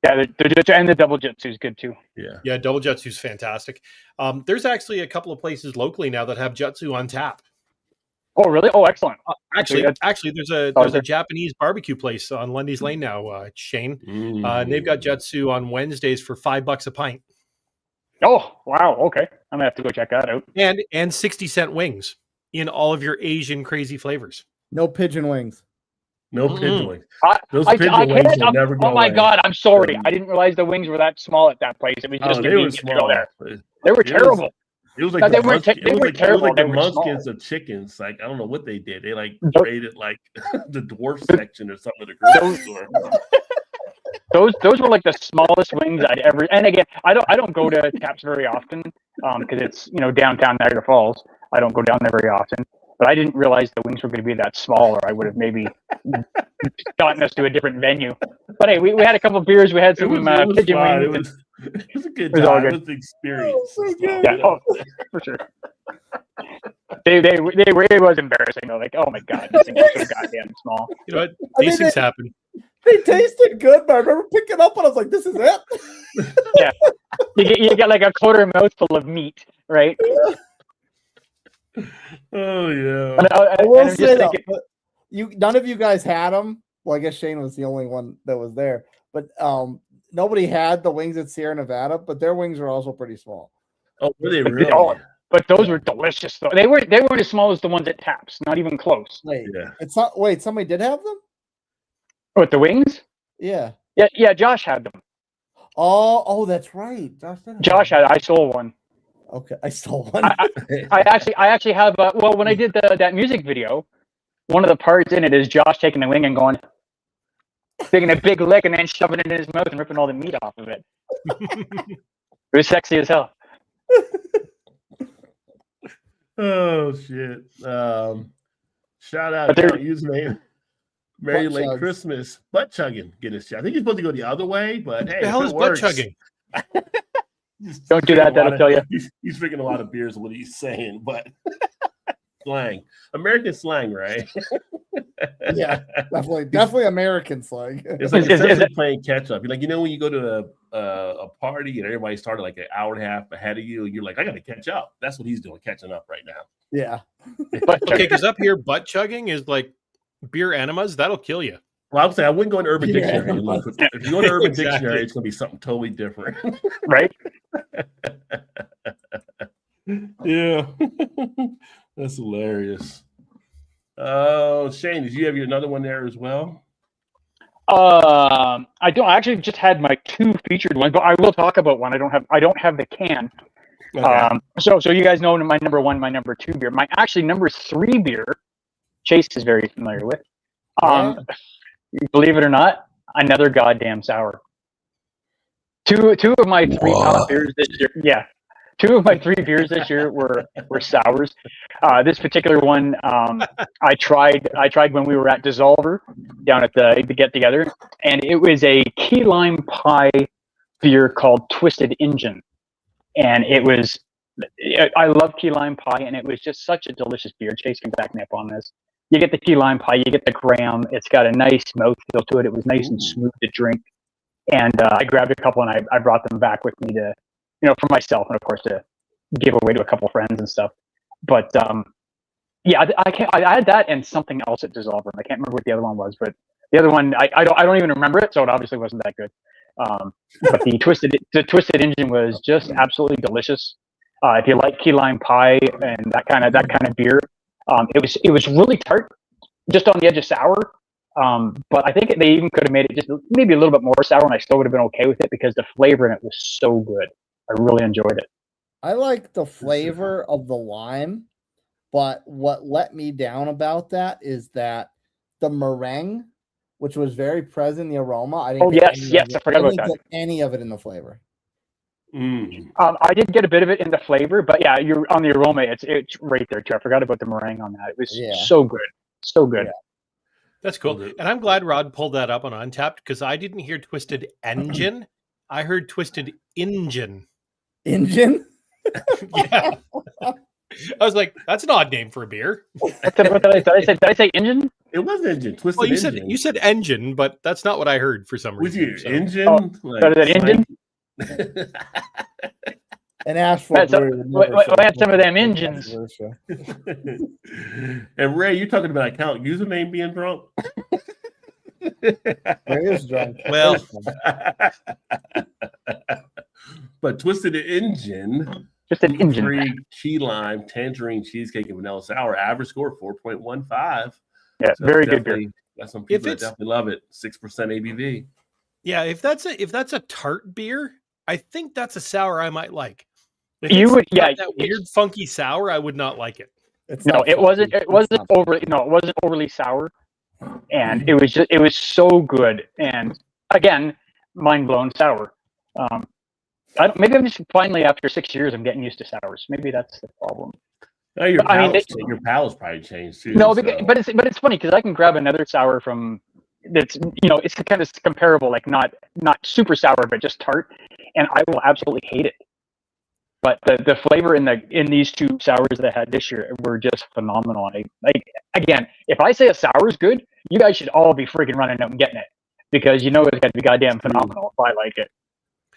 Speaker 2: Yeah, and the double Jutsu is good too.
Speaker 1: Yeah.
Speaker 5: Yeah, Double Jutsu's fantastic. There's actually a couple of places locally now that have Jutsu on tap.
Speaker 2: Oh, really? Oh, excellent.
Speaker 5: Actually, there's a
Speaker 2: Okay.
Speaker 5: Japanese barbecue place on Lundy's Lane now, Shane.
Speaker 1: Mm.
Speaker 5: And they've got Jutsu on Wednesdays for $5 a pint,
Speaker 2: Oh, wow. Okay, I'm gonna have to go check that out.
Speaker 5: and 60-cent wings in all of your Asian crazy flavors.
Speaker 3: No pigeon wings.
Speaker 1: No
Speaker 5: Mm-mm.
Speaker 1: pigeon wings.
Speaker 2: I,
Speaker 1: Those
Speaker 2: I
Speaker 1: pigeon
Speaker 2: can't.
Speaker 1: wings will never go
Speaker 2: Oh my
Speaker 1: away.
Speaker 2: God, I'm sorry.
Speaker 1: Um,
Speaker 2: I didn't realize the wings were that small at that place. It was just
Speaker 1: Oh, they were
Speaker 2: convenient to go
Speaker 1: small.
Speaker 2: there.
Speaker 1: It
Speaker 2: They were
Speaker 1: was-
Speaker 2: terrible.
Speaker 1: was like
Speaker 2: No,
Speaker 1: the
Speaker 2: they weren't
Speaker 1: munch-
Speaker 2: they
Speaker 1: it was
Speaker 2: weren't
Speaker 1: like,
Speaker 2: terrible,
Speaker 1: It was
Speaker 2: they
Speaker 1: like
Speaker 2: were
Speaker 1: the
Speaker 2: small.
Speaker 1: munchkins of chickens. Like I don't know what they did. They like
Speaker 2: Those-
Speaker 1: raided like the dwarf section or something of the grocery store.
Speaker 2: Those were like the smallest wings I'd ever. And again, I don't go to Taps very often because it's downtown Niagara Falls. I don't go down there very often. But I didn't realize the wings were going to be that small, or I would have maybe gotten us to a different venue. But hey, we had a couple of beers. We had
Speaker 1: It
Speaker 2: some
Speaker 1: was
Speaker 2: pigeon
Speaker 1: fun.
Speaker 2: wings.
Speaker 1: It was a good
Speaker 2: It was all
Speaker 1: time.
Speaker 2: good.
Speaker 1: It was the experience.
Speaker 3: Oh, so
Speaker 1: as well,
Speaker 3: good.
Speaker 2: Yeah,
Speaker 1: you know?
Speaker 2: oh, for sure. They were. It was embarrassing though. Like, oh my God, this thing is so goddamn small.
Speaker 5: You know what?
Speaker 3: I mean,
Speaker 5: These things happen.
Speaker 3: They tasted good, but I remember picking up and I was like, "This is it."
Speaker 2: You get like a quarter mouthful of meat, right?
Speaker 1: Oh yeah.
Speaker 2: And
Speaker 3: I will
Speaker 2: and I'm
Speaker 3: say
Speaker 2: just
Speaker 3: though,
Speaker 2: thinking,
Speaker 3: but none of you guys had them. Well, I guess Shane was the only one that was there, but nobody had the wings at Sierra Nevada. But their wings are also pretty small.
Speaker 1: Oh, were they
Speaker 2: But
Speaker 1: really?
Speaker 2: but those were delicious though. They weren't as small as the ones at Taps. Not even close.
Speaker 3: Wait,
Speaker 1: Yeah.
Speaker 3: it's not. Wait, somebody did have them?
Speaker 2: With the wings?
Speaker 3: Yeah.
Speaker 2: Yeah. Josh had them.
Speaker 3: Oh, that's right. Josh did have
Speaker 2: Josh
Speaker 3: them.
Speaker 2: had. I stole one.
Speaker 3: Okay, I stole one.
Speaker 2: I actually have. Well, when I did that music video, one of the parts in it is Josh taking the wing and taking a big lick and then shoving it in his mouth and ripping all the meat off of it. It was sexy as hell.
Speaker 1: Oh shit. Shout out
Speaker 2: But there-
Speaker 1: username Merry
Speaker 3: Butt
Speaker 1: Late
Speaker 3: chugs.
Speaker 1: Christmas. Butt chugging. Get his shot. I think he's supposed to go the other way, but hey,
Speaker 5: The hell
Speaker 1: if
Speaker 5: is
Speaker 1: it
Speaker 5: butt
Speaker 1: works-
Speaker 5: chugging?
Speaker 1: He's
Speaker 2: Don't do
Speaker 1: drinking
Speaker 2: that,
Speaker 1: a
Speaker 2: that'll
Speaker 1: lot
Speaker 2: kill you.
Speaker 1: He's drinking a lot of beers. What he's saying, but slang, American slang, right?
Speaker 3: Yeah, definitely American slang.
Speaker 1: It's like
Speaker 2: Is- is
Speaker 1: essentially
Speaker 2: it-
Speaker 1: playing catch up. Like when you go to a party and everybody started like an hour and a half ahead of you, and you're like, I got to catch up. That's what he's doing, catching up right now.
Speaker 3: Yeah,
Speaker 2: But
Speaker 5: Okay, because up here, butt chugging is like beer enemas. That'll kill you.
Speaker 1: Well, I would say I wouldn't go to Urban
Speaker 3: Yeah.
Speaker 1: Dictionary. and look. If you go to Urban
Speaker 5: Exactly.
Speaker 1: Dictionary, it's going to be something totally different.
Speaker 2: right?
Speaker 1: Yeah, that's hilarious. Oh, Shane, did you have another one there as well?
Speaker 2: I don't. I actually just had my two featured ones, but I will talk about one. I don't have the can. So you guys know my number one, my number two beer. My actually number three beer, Chase is very familiar with. Believe it or not, another goddamn sour. Two of my three top beers this year. Yeah, two of my three beers this year were sours. This particular one, I tried when we were at Dissolver down at the get together, and it was a key lime pie beer called Twisted Engine, and it was. I love key lime pie, and it was just such a delicious beer. Chase can back me up on this. You get the key lime pie, you get the graham. It's got a nice mouthfeel to it. It was nice and smooth to drink. And I grabbed a couple and I brought them back with me to, for myself and of course to give away to a couple friends and stuff. But yeah, I had that and something else at Dissolver. I can't remember what the other one was, but the other one I don't even remember it, so it obviously wasn't that good. But the Twisted Engine was just absolutely delicious. If you like key lime pie and that kind of beer. It was really tart, just on the edge of sour. But I think they even could have made it just maybe a little bit more sour, and I still would have been okay with it because the flavor in it was so good. I really enjoyed it.
Speaker 3: I like the flavor of the lime, but what let me down about that is that the meringue which was very present in the aroma. I didn't.
Speaker 2: Oh,
Speaker 3: get
Speaker 2: yes,
Speaker 3: any of
Speaker 2: yes,
Speaker 3: it.
Speaker 2: I forgot about
Speaker 3: didn't
Speaker 2: that.
Speaker 3: get any of it in the flavor.
Speaker 2: I did get a bit of it in the flavor, but yeah, you're on the aroma. It's right there too. I forgot about the meringue on that. It was
Speaker 3: Yeah.
Speaker 2: so good, so good.
Speaker 3: Yeah.
Speaker 5: That's cool.
Speaker 1: Mhm.
Speaker 5: And I'm glad Rod pulled that up on Untapped because I didn't hear Twisted Engine. I heard Twisted Engine.
Speaker 3: Engine.
Speaker 5: Yeah. I was like, that's an odd name for a beer.
Speaker 2: What did I say engine?
Speaker 1: It was engine. Twisted
Speaker 5: Well,
Speaker 1: engine.
Speaker 5: you said engine, but that's not what I heard for some
Speaker 1: Was
Speaker 5: reason.
Speaker 1: your
Speaker 5: so-
Speaker 1: engine?
Speaker 2: Oh, so is it engine?
Speaker 3: An Asheville
Speaker 2: That's a-
Speaker 3: brewery would
Speaker 2: what-
Speaker 3: never
Speaker 2: what-
Speaker 3: say
Speaker 2: what had some of them
Speaker 3: Twisted
Speaker 2: engines?
Speaker 3: Engine.
Speaker 1: And Ray, you're talking about account username being drunk?
Speaker 3: Ray is drunk.
Speaker 5: Well,
Speaker 3: Ray's drunk.
Speaker 1: But Twisted Engine,
Speaker 2: Just an engine.
Speaker 1: free key lime, tangerine cheesecake, and vanilla sour. Average score 4.15.
Speaker 2: Yeah,
Speaker 1: So
Speaker 2: very good beer.
Speaker 1: definitely- Got some people that
Speaker 5: it's-
Speaker 1: definitely love it. 6% ABV.
Speaker 5: yeah, if that's a tart beer, I think that's a sour I might like. If
Speaker 2: You
Speaker 5: it's
Speaker 2: would-
Speaker 5: got
Speaker 2: yeah,
Speaker 5: that weird funky sour, I would not like it.
Speaker 3: It's
Speaker 2: No,
Speaker 3: not
Speaker 2: it wasn't.
Speaker 3: funky.
Speaker 2: It wasn't
Speaker 3: It's not
Speaker 2: overly. No, it wasn't overly sour, and it was so good. And again, mind blown sour. Maybe I'm just finally after 6 years, I'm getting used to sours. Maybe that's the problem.
Speaker 1: Oh, your
Speaker 2: I mean,
Speaker 1: palate's probably changed too.
Speaker 2: No,
Speaker 1: so-
Speaker 2: but it's funny because I can grab another sour from that's it's kind of comparable, like not super sour, but just tart, and I will absolutely hate it. But the flavor in these two sours that I had this year were just phenomenal. Again, if I say a sour is good, you guys should all be freaking running out and getting it because you know it's got to be goddamn phenomenal if I like it.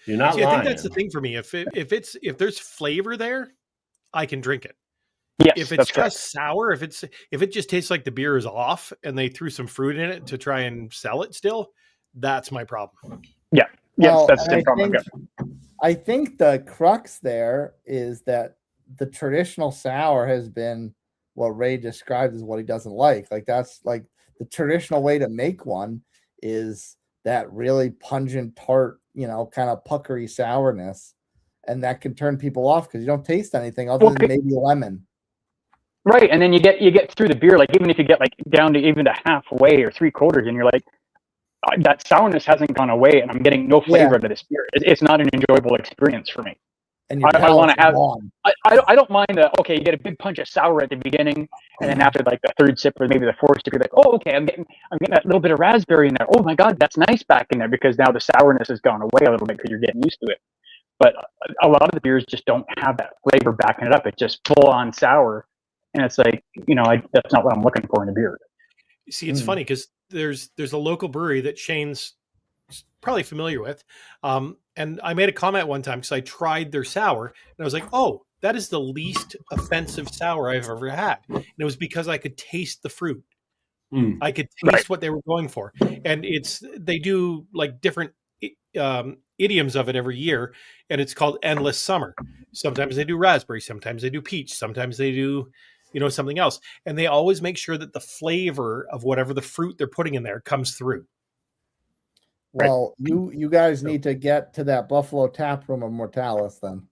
Speaker 1: You're not
Speaker 5: See, I
Speaker 1: lying.
Speaker 5: think that's the thing for me. If there's flavor there, I can drink it.
Speaker 2: Yes,
Speaker 5: If it's
Speaker 2: that's
Speaker 5: just
Speaker 2: correct.
Speaker 5: sour, if it just tastes like the beer is off and they threw some fruit in it to try and sell it still, that's my problem.
Speaker 2: Yes,
Speaker 3: Well,
Speaker 2: that's the
Speaker 3: and
Speaker 2: same problem. I've got.
Speaker 3: I think the crux there is that the traditional sour has been what Ray described as what he doesn't like. Like that's like the traditional way to make one is that really pungent, tart, kind of puckery sourness, and that can turn people off because you don't taste anything other
Speaker 2: Well,
Speaker 3: than maybe lemon.
Speaker 2: Right, and then you get through the beer, like even if you get like down to even to halfway or 3/4, and you're like, that sourness hasn't gone away, and I'm getting no flavor out of this beer. It's not an enjoyable experience for me.
Speaker 3: And your
Speaker 2: I wanna
Speaker 3: palate's
Speaker 2: have-
Speaker 3: gone.
Speaker 2: I don't mind okay, you get a big punch of sour at the beginning, and then after like the third sip or maybe the fourth sip, you're like, oh, okay, I'm getting that little bit of raspberry in there. Oh my god, that's nice back in there because now the sourness has gone away a little bit because you're getting used to it. But a lot of the beers just don't have that flavor backing it up. It's just full on sour, and it's like that's not what I'm looking for in a beer.
Speaker 5: See, it's funny because there's a local brewery that Shane's probably familiar with, and I made a comment one time because I tried their sour and I was like, "Oh, that is the least offensive sour I've ever had," and it was because I could taste the fruit.
Speaker 1: Mm.
Speaker 5: I could taste what they were going for, and they do like different idioms of it every year, and it's called Endless Summer. Sometimes they do raspberry, sometimes they do peach, sometimes they do something else, and they always make sure that the flavor of whatever the fruit they're putting in there comes through.
Speaker 3: Well, you guys need to get to that Buffalo Tap Room of Mortalis then.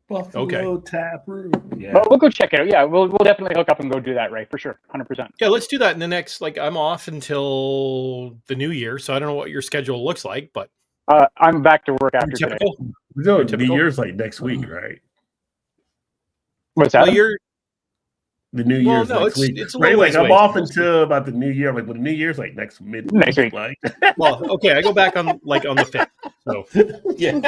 Speaker 1: Buffalo Tap Room. Yeah.
Speaker 2: But we'll go check it out. Yeah, we'll definitely hook up and go do that, right? For sure, 100%.
Speaker 5: Yeah, let's do that in the next. Like, I'm off until the new year, so I don't know what your schedule looks like, but
Speaker 2: I'm back to work after today.
Speaker 5: typical.
Speaker 1: No, the
Speaker 5: typical.
Speaker 1: year's like next week, right?
Speaker 2: What's that?
Speaker 5: Well, you're
Speaker 1: The New
Speaker 5: Well,
Speaker 1: Year's
Speaker 5: no,
Speaker 1: next
Speaker 5: it's-
Speaker 1: week.
Speaker 5: it's a
Speaker 1: Ray,
Speaker 5: little
Speaker 1: like
Speaker 5: ways
Speaker 1: I'm
Speaker 5: away.
Speaker 1: off until about the New Year. Like, well, the New Year's like next week.
Speaker 2: Week.
Speaker 5: well, okay. I go back on the 5th. So,
Speaker 1: Yeah.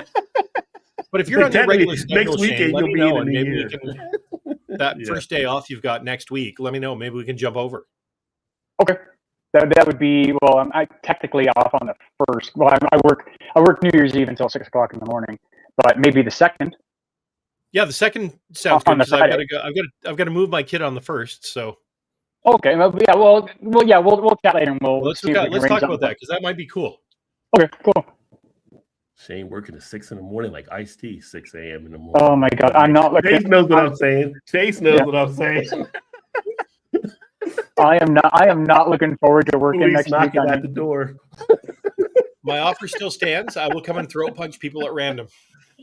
Speaker 5: but if you're on your
Speaker 1: Technically,
Speaker 5: regular schedule,
Speaker 1: next
Speaker 5: Shane,
Speaker 1: weekend
Speaker 5: let
Speaker 1: you'll
Speaker 5: me
Speaker 1: be in
Speaker 5: know,
Speaker 1: the
Speaker 5: and
Speaker 1: new
Speaker 5: maybe
Speaker 1: year.
Speaker 5: we can. That
Speaker 1: Yeah.
Speaker 5: first day off you've got next week. Let me know. Maybe we can jump over.
Speaker 2: Okay. That would be I'm technically off on the first. Well, I work New Year's Eve until 6 o'clock in the morning, but maybe the second.
Speaker 5: Yeah, the second sounds
Speaker 2: On
Speaker 5: good
Speaker 2: the
Speaker 5: because I've got
Speaker 2: Friday.
Speaker 5: to go. I've got to move my kid on the 1st. So
Speaker 2: Okay. Well, yeah. We'll chat later and
Speaker 5: let's
Speaker 2: see if we can
Speaker 5: let's
Speaker 2: arrange
Speaker 5: talk
Speaker 2: something.
Speaker 5: about that because that might be cool.
Speaker 2: Okay. Cool.
Speaker 1: Shane working at 6 in the morning, like iced tea, 6 a.m. in the morning.
Speaker 2: Oh my God, I'm not
Speaker 1: Chase
Speaker 2: looking.
Speaker 1: knows what I'm saying. Chase knows
Speaker 2: Yeah.
Speaker 1: what I'm saying.
Speaker 2: I am not looking forward to working
Speaker 1: Police
Speaker 2: next week.
Speaker 1: knocking
Speaker 2: On
Speaker 1: at the door.
Speaker 5: My offer still stands. I will come and throat punch people at random.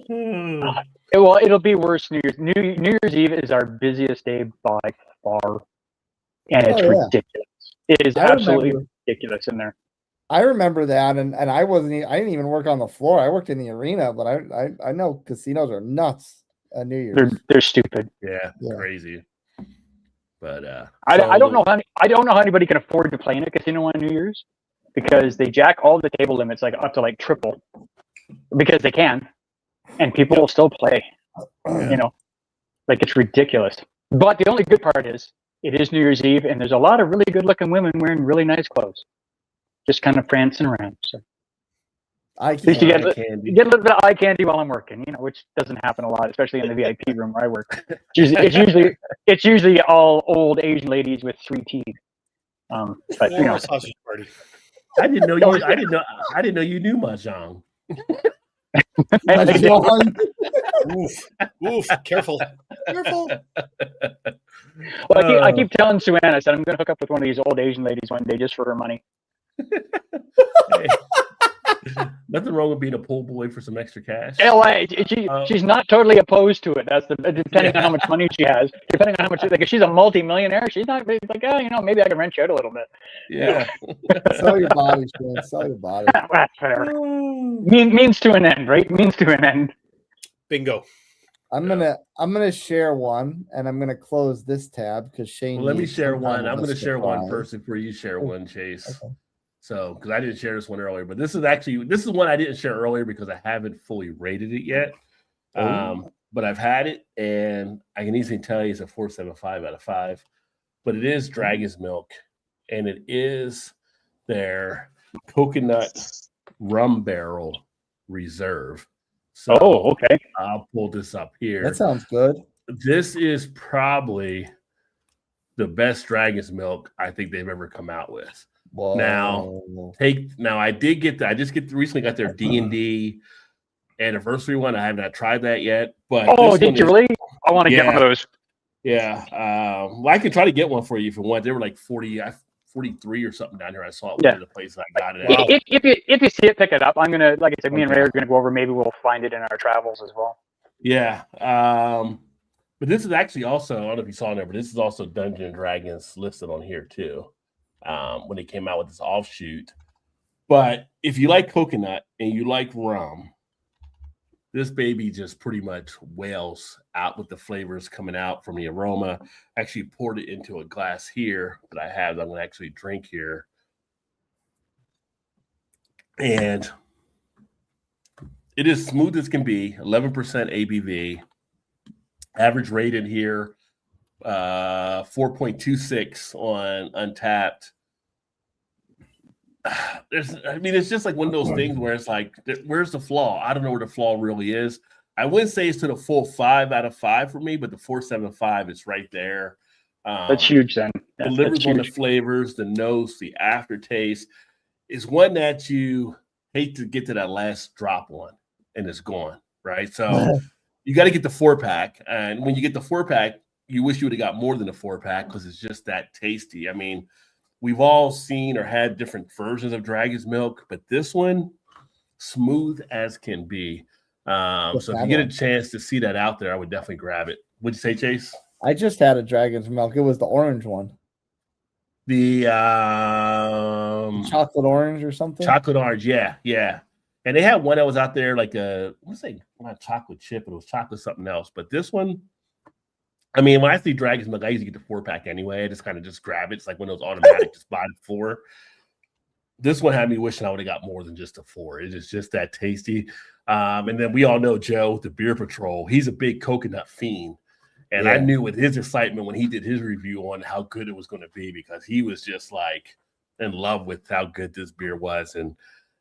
Speaker 2: Well, it'll be worse. New Year's Eve is our busiest day by far, and it's
Speaker 3: Oh, yeah.
Speaker 2: ridiculous. It is
Speaker 3: I
Speaker 2: absolutely
Speaker 3: remember-
Speaker 2: ridiculous in there.
Speaker 3: I remember that, and I wasn't. I didn't even work on the floor. I worked in the arena, but I know casinos are nuts at New Year's.
Speaker 2: They're stupid.
Speaker 1: Yeah,
Speaker 3: Yeah.
Speaker 1: crazy. But
Speaker 2: I don't know how anybody can afford to play in a casino on New Year's because they jack all the table limits like up to like triple because they can, and people will still play. You know, like it's ridiculous. But the only good part is it is New Year's Eve, and there's a lot of really good-looking women wearing really nice clothes, just kind of prancing around. So
Speaker 3: I
Speaker 2: at least
Speaker 3: can't.
Speaker 2: you get a little bit of eye candy while I'm working, you know, which doesn't happen a lot, especially in the VIP room where I work. It's usually all old Asian ladies with 3 teeth. But you
Speaker 5: Or
Speaker 2: know,
Speaker 5: a sausage party.
Speaker 1: I didn't know you. I didn't know you knew mahjong.
Speaker 5: Oof, careful.
Speaker 2: well, I keep telling Suanna, I said I'm going to hook up with one of these old Asian ladies one day just for her money.
Speaker 1: Hey, nothing wrong with being a pool boy for some extra cash.
Speaker 2: She's not totally opposed to it. That's depending on how much money she has. Depending on how much, like if she's a multi-millionaire, she's not like, oh, you know, maybe I can rent you out a little bit.
Speaker 1: Yeah.
Speaker 3: Sell your body, Shane. Sell your body.
Speaker 2: Whatever. Means to an end, right? Means to an end.
Speaker 5: Bingo.
Speaker 3: I'm gonna share one, and I'm gonna close this tab because Shane.
Speaker 1: Well, let me
Speaker 3: needs
Speaker 1: share
Speaker 3: some kind
Speaker 1: one.
Speaker 3: of
Speaker 1: I'm
Speaker 3: a
Speaker 1: going to share one
Speaker 3: surprise.
Speaker 1: first before you share one, Chase.
Speaker 3: Okay.
Speaker 1: So, because I didn't share this one earlier, but this is one I didn't share earlier because I haven't fully rated it yet. But I've had it, and I can easily tell you it's a 4.75 out of 5. But it is Dragon's Milk, and it is their coconut rum barrel reserve. So
Speaker 2: okay.
Speaker 1: I'll pull this up here.
Speaker 3: That sounds good.
Speaker 1: This is probably the best Dragon's Milk I think they've ever come out with.
Speaker 3: Whoa.
Speaker 1: Now I just recently got their D&D anniversary one. I have not tried that yet, but
Speaker 2: Did you really? I want to get one of those.
Speaker 1: Yeah, well, I can try to get one for you if you want. They were like 43 or something down here. I saw it one of the places I got it at.
Speaker 2: Wow. If you see it, pick it up. I'm gonna, like I said, me and Ray are gonna go over. Maybe we'll find it in our travels as well.
Speaker 1: Yeah, but this is actually also, I don't know if you saw it there, but this is also Dungeons and Dragons listed on here too. When they came out with this offshoot. But if you like coconut and you like rum, this baby just pretty much wails out with the flavors coming out from the aroma. Actually poured it into a glass here that I have that I'm going to actually drink here. And it is smooth as can be, 11% ABV. Average rated here, 4.26 on Untapped. It's just like one of those things where it's like, where's the flaw? I don't know where the flaw really is. I wouldn't say it's to the full 5 out of 5 for me, but the 4.75 is right there.
Speaker 2: That's huge then.
Speaker 1: Delivers on the flavors, the notes, the aftertaste. Is one that you hate to get to that last drop on and it's gone, right? So you got to get the 4-pack. And when you get the 4-pack, you wish you would have got more than a 4-pack because it's just that tasty. I mean, we've all seen or had different versions of Dragon's Milk, but this one, smooth as can be. So if you get a chance to see that out there, I would definitely grab it. What'd you say, Chase?
Speaker 3: I just had a Dragon's Milk. It was the orange one.
Speaker 1: The
Speaker 3: chocolate orange or something?
Speaker 1: Chocolate orange, yeah. And they had one that was out there like not chocolate chip, but it was chocolate something else. But this one, I mean, when I see Dragon's Milk, I usually get the 4-pack anyway. I just kind of just grab it. It's like one of those automatic just buy the 4. This one had me wishing I would have got more than just a 4. It is just that tasty. And then we all know Joe, the Beer Patrol. He's a big coconut fiend. And I knew with his excitement when he did his review on how good it was going to be because he was just like in love with how good this beer was. And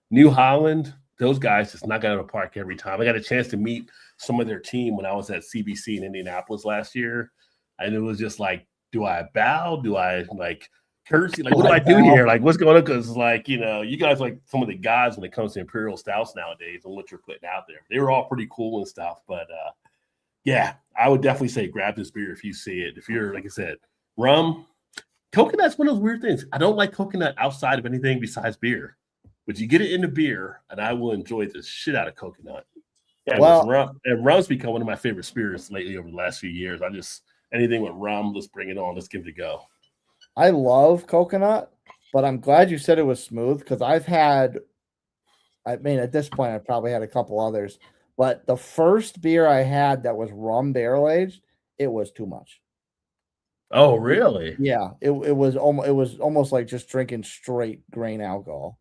Speaker 1: New Holland, those guys just knock it out of the park every time. I got a chance to meet some of their team when I was at CBC in Indianapolis last year. And it was just like, do I bow? Do I like curtsy? Like, what do I do here? Like, what's going on? Because, like, you know, you guys like some of the guys when it comes to Imperial Stouts nowadays and what you're putting out there. They were all pretty cool and stuff. But, yeah, I would definitely say grab this beer if you see it. If you're, like I said, rum, coconut's one of those weird things. I don't like coconut outside of anything besides beer. But you get it into beer, and I will enjoy the shit out of coconut. Yeah, rum's become one of my favorite spirits lately over the last few years. Anything with rum, let's bring it on. Let's give it a go.
Speaker 3: I love coconut, but I'm glad you said it was smooth because I mean, at this point, I probably had a couple others, but the first beer I had that was rum barrel aged, it was too much.
Speaker 1: Oh, really?
Speaker 3: Yeah, it was almost like just drinking straight grain alcohol.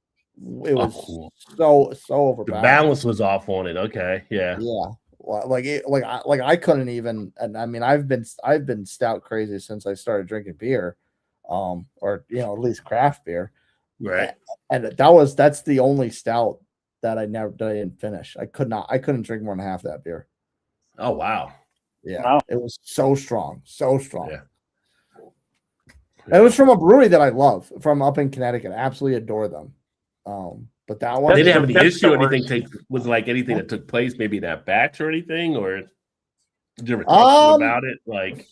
Speaker 3: It was
Speaker 1: cool.
Speaker 3: so
Speaker 1: The
Speaker 3: overpowering.
Speaker 1: balance was off on it. Okay, yeah.
Speaker 3: Yeah, I couldn't even. And I mean, I've been stout crazy since I started drinking beer, or at least craft beer.
Speaker 1: Right.
Speaker 3: And that's the only stout that I didn't finish. I couldn't drink more than half that beer.
Speaker 1: Oh, wow.
Speaker 3: Yeah,
Speaker 2: Wow.
Speaker 3: it was so strong.
Speaker 1: Yeah.
Speaker 3: And it was from a brewery that I love from up in Connecticut. I absolutely adore them. But that one,
Speaker 1: They didn't have any
Speaker 2: That's
Speaker 1: issue or
Speaker 2: the
Speaker 1: anything. Was like anything that took place, maybe in that batch or anything, or did you ever talk to them about it? Like,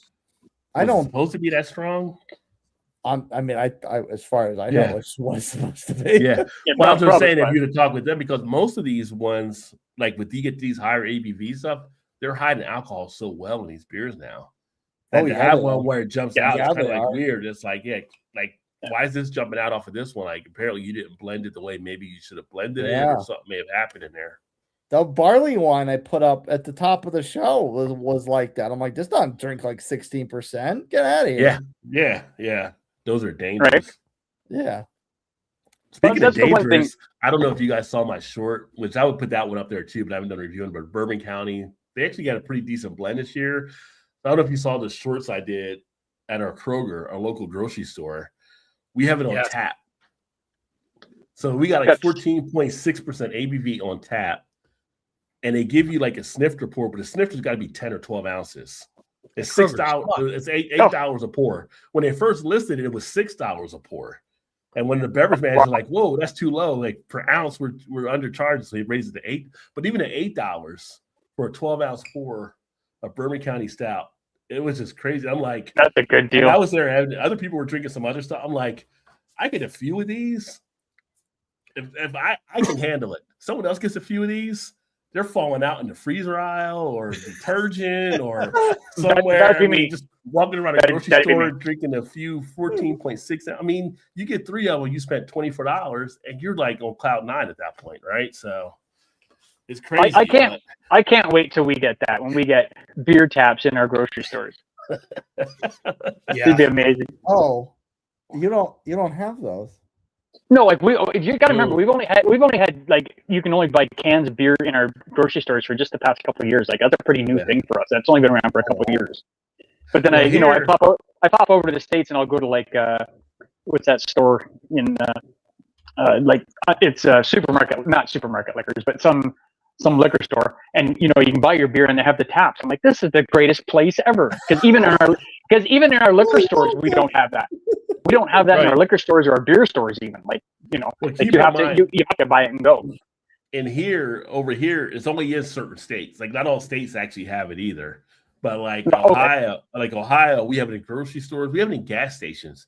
Speaker 3: I
Speaker 1: was it
Speaker 3: don't.
Speaker 1: supposed to be that strong.
Speaker 3: I mean, I as far as I
Speaker 1: Yeah.
Speaker 3: know, it's what it's supposed to be.
Speaker 1: Yeah.
Speaker 2: Yeah,
Speaker 1: Well, I'm just
Speaker 2: probably
Speaker 1: saying if
Speaker 2: fine.
Speaker 1: you to talk with them, because most of these ones, like with you get these higher ABV stuff, they're hiding alcohol so well in these beers now.
Speaker 3: Oh,
Speaker 1: And to
Speaker 3: yeah,
Speaker 1: have
Speaker 3: they
Speaker 1: one
Speaker 3: are.
Speaker 1: where it jumps
Speaker 2: Yeah,
Speaker 1: out, it's kind
Speaker 3: they
Speaker 1: of like
Speaker 3: are.
Speaker 1: weird. It's like, like why is this jumping out off of this one? Like apparently you didn't blend it the way maybe you should have blended it,
Speaker 3: Yeah.
Speaker 1: or something may have happened in there.
Speaker 3: The barley wine I put up at the top of the show was like that. I'm like, this doesn't drink like 16%. Get out of here.
Speaker 1: Yeah. Those are dangerous.
Speaker 3: Yeah.
Speaker 1: Speaking of
Speaker 2: That's the one thing-
Speaker 1: dangerous, I don't know if you guys saw my short, which I would put that one up there too, but I haven't done a review on. But Bourbon County, they actually got a pretty decent blend this year. I don't know if you saw the shorts I did at our Kroger, our local grocery store. We have it on
Speaker 5: Yes.
Speaker 1: tap. So we got like 14.6% ABV on tap. And they give you like a sniff report, but the snifter's got to be 10 or 12 ounces. It's
Speaker 5: Kroger's
Speaker 1: $6.
Speaker 5: smart.
Speaker 1: It's $8 a pour. When they first listed it, it was $6 a pour. And when the beverage manager's like, whoa, that's too low. Like per ounce, we're undercharged. So he raised it to $8. But even at $8 for a 12-ounce pour of Bourbon County Stout, it was just crazy. I'm like,
Speaker 2: That's a good
Speaker 1: and
Speaker 2: deal.
Speaker 1: I was there, and other people were drinking some other stuff. I'm like, I get a few of these. If I can handle it. Someone else gets a few of these, they're falling out in the freezer aisle or detergent or somewhere.
Speaker 2: That'd be
Speaker 1: I mean,
Speaker 2: me.
Speaker 1: just walking around a
Speaker 2: That'd
Speaker 1: grocery
Speaker 2: be
Speaker 1: store
Speaker 2: me.
Speaker 1: drinking a few 14.6. I mean, you get 3 of them, you spent $24, and you're like on cloud 9 at that point, right? So it's crazy.
Speaker 2: I can't wait till we get that when we get beer taps in our grocery stores. It'd be amazing.
Speaker 3: Oh, you don't have those.
Speaker 2: No, like you got to remember,
Speaker 1: Ooh.
Speaker 2: we've only had like you can only buy cans of beer in our grocery stores for just the past couple of years. Like that's a pretty new
Speaker 1: Yeah.
Speaker 2: thing for us. That's only been around for a couple of years. But then
Speaker 1: Well,
Speaker 2: I pop over to the States and I'll go to like what's that store in it's a supermarket, not supermarket liquors, but some liquor store, and you can buy your beer and they have the taps. I'm like, this is the greatest place ever, because even in our liquor stores we don't have that. We don't have that in our
Speaker 1: Right.
Speaker 2: liquor stores or our beer stores even. Like
Speaker 1: Well,
Speaker 2: like
Speaker 1: keep
Speaker 2: you
Speaker 1: in
Speaker 2: have
Speaker 1: mind,
Speaker 2: to you have to buy it and go.
Speaker 1: in here, over here, it's only in certain states. Like not all states actually have it either. But like
Speaker 2: Okay.
Speaker 1: Ohio, we have it in grocery stores. We have it in gas stations.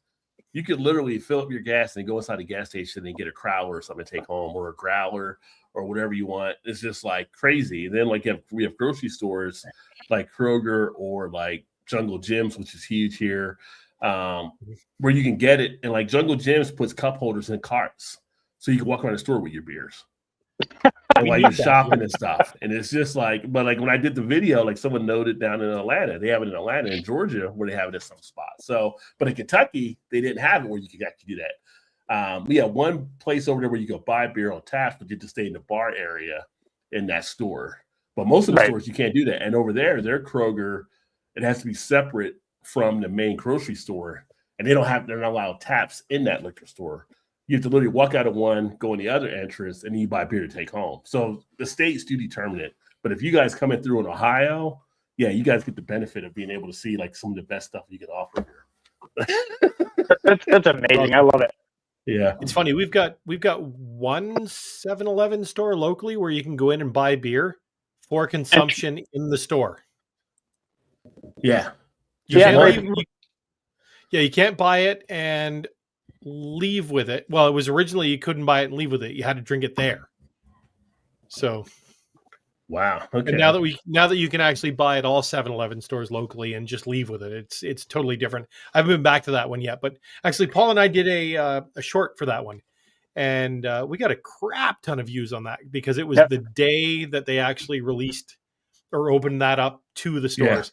Speaker 1: You could literally fill up your gas and go inside a gas station and get a crowler or something to take home, or a growler or whatever you want. It's just like crazy. And then like we have grocery stores like Kroger or like Jungle Gyms, which is huge here, where you can get it. And like Jungle Gyms puts cup holders in carts, so you can walk around the store with your beers. And while you're shopping and stuff. And it's just like, but like when I did the video, like someone noted down in Atlanta, they have it in Atlanta and Georgia where they have it in some spots. So, but in Kentucky, they didn't have it where you could actually do that. We have one place over there where you go buy beer on tap, but you have to stay in the bar area in that store. But most of the
Speaker 2: Right.
Speaker 1: stores, you can't do that. And over there, their Kroger, it has to be separate from the main grocery store. And they're not allowed taps in that liquor store. You have to literally walk out of one, go in the other entrance, and then you buy beer to take home. So the states do determine it. But if you guys coming through in Ohio, yeah, you guys get the benefit of being able to see like some of the best stuff you can offer here.
Speaker 2: That's amazing. I love it.
Speaker 1: Yeah.
Speaker 5: It's funny. We've got one 7-Eleven store locally where you can go in and buy beer for consumption in the store.
Speaker 1: Yeah.
Speaker 5: You
Speaker 2: Yeah,
Speaker 5: can't
Speaker 2: right.
Speaker 5: leave- you can't buy it and leave with it. Well, it was originally you couldn't buy it and leave with it. You had to drink it there. So
Speaker 1: Wow. Okay.
Speaker 5: And now that you can actually buy at all 7-Eleven stores locally and just leave with it, it's totally different. I haven't been back to that one yet, but actually, Paul and I did a short for that one, and we got a crap ton of views on that because it was
Speaker 2: Yep.
Speaker 5: the day that they actually released or opened that up to the stores.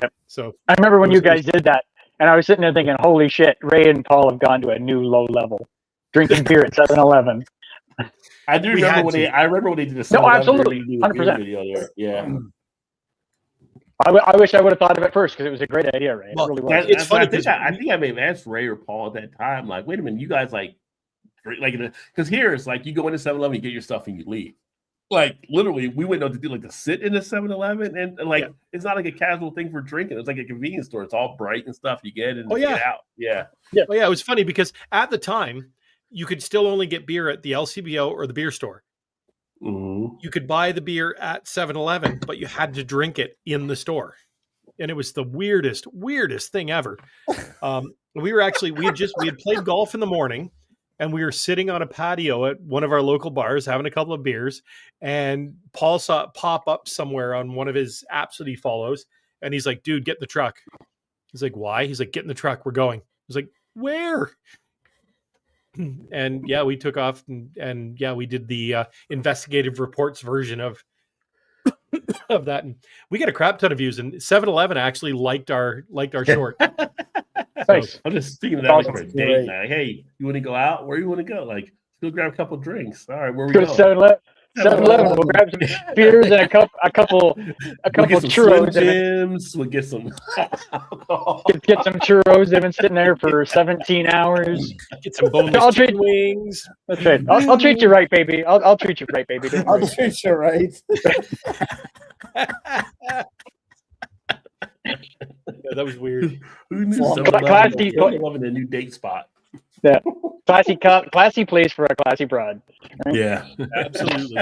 Speaker 2: Yep.
Speaker 5: So
Speaker 2: I remember when you guys did that, and I was sitting there thinking, "Holy shit, Ray and Paul have gone to a new low level, drinking beer at 7-Eleven."
Speaker 1: I do
Speaker 5: We
Speaker 1: remember
Speaker 5: had
Speaker 1: when
Speaker 5: to.
Speaker 1: I remember when they did a
Speaker 2: No,
Speaker 1: 7-Eleven
Speaker 2: absolutely,
Speaker 1: review
Speaker 2: 100%.
Speaker 1: video there. Yeah.
Speaker 2: I wish I would have thought of it first because it was a great idea, Ray.
Speaker 5: Well,
Speaker 2: it really was.
Speaker 1: That,
Speaker 5: It's funny
Speaker 1: I think
Speaker 5: 'cause
Speaker 1: I think I may have asked Ray or Paul at that time, like, wait a minute, you guys like because here it's like you go into 7-Eleven, you get your stuff and you leave. Like literally, we wouldn't know to do like to sit in a 7-Eleven and like
Speaker 5: Yeah.
Speaker 1: it's not like a casual thing for drinking. It's like a convenience store. It's all bright and stuff. You get in and
Speaker 5: Oh, yeah.
Speaker 1: get out. Yeah.
Speaker 5: well, yeah, it was funny because at the time you could still only get beer at the LCBO or the beer store.
Speaker 1: Mhm.
Speaker 5: You could buy the beer at 7-Eleven, but you had to drink it in the store. And it was the weirdest thing ever. We had played golf in the morning and we were sitting on a patio at one of our local bars having a couple of beers. And Paul saw it pop up somewhere on one of his apps that he follows. And he's like, dude, get in the truck. He's like, why? He's like, get in the truck. We're going. He's like, where? And yeah, we took off and yeah, we did the investigative reports version of that, and we got a crap ton of views. And 7-Eleven actually liked our short.
Speaker 2: Nice.
Speaker 1: I'm just thinking of
Speaker 2: That's
Speaker 1: that for a
Speaker 3: awesome.
Speaker 1: date
Speaker 3: Great.
Speaker 1: night. Hey, you want to go out? Where you want to go? Like, let's go grab a couple drinks. All right, where we
Speaker 2: Go to
Speaker 1: going?
Speaker 2: 7-Eleven. 7-Eleven. We'll grab some beers and a couple
Speaker 1: We'll get some Slim
Speaker 2: churros. And
Speaker 1: Jims. We'll get some alcohol.
Speaker 2: get some churros. They've been sitting there for 17 hours.
Speaker 5: Get some boneless
Speaker 2: I'll
Speaker 5: chicken
Speaker 2: treat-
Speaker 5: wings.
Speaker 2: That's right. I'll treat you right, baby. I'll treat you right, baby. Don't
Speaker 3: I'll
Speaker 2: worry.
Speaker 3: treat you right.
Speaker 5: Yeah, that was weird.
Speaker 1: Who knew
Speaker 3: Well,
Speaker 1: 7-Eleven
Speaker 2: classy-
Speaker 1: 7-Eleven a new date spot?
Speaker 2: Classy place for a classy broad.
Speaker 1: Yeah.
Speaker 5: Absolutely.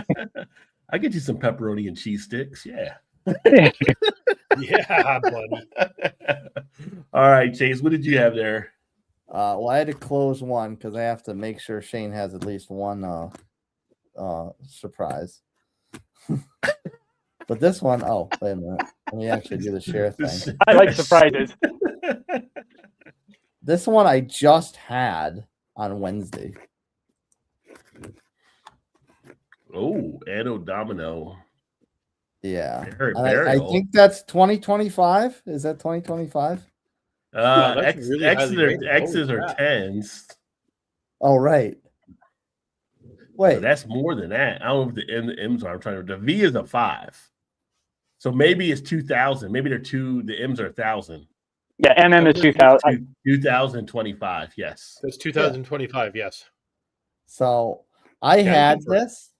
Speaker 1: I get you some pepperoni and cheese sticks. Yeah.
Speaker 5: Yeah, buddy.
Speaker 1: All right, Chase, what did you have there?
Speaker 3: Well, I had to close one because I have to make sure Shane has at least one surprise. But this one, oh, wait a minute. Let me actually do the share thing.
Speaker 2: I like surprises.
Speaker 3: This one I just had on Wednesday.
Speaker 1: Oh, Anno Domino.
Speaker 3: Yeah.
Speaker 1: Eric
Speaker 3: I
Speaker 1: Burial.
Speaker 3: think that's 2025. Is that 2025?
Speaker 5: Wow, that's really highly
Speaker 1: X's
Speaker 5: rated.
Speaker 1: X's
Speaker 5: Holy
Speaker 1: are
Speaker 5: crap.
Speaker 1: 10s.
Speaker 3: Oh, right.
Speaker 1: So
Speaker 3: Wait.
Speaker 1: that's more than that. I don't know if the M's are. I'm trying to. The V is a 5. So maybe it's 2000. Maybe they're two. The M's are 1,000.
Speaker 2: Yeah, MM is 2000.
Speaker 1: 2025. Yes.
Speaker 5: That's 2025. Yes.
Speaker 3: So I
Speaker 5: Yeah,
Speaker 3: had
Speaker 5: go for it.
Speaker 3: this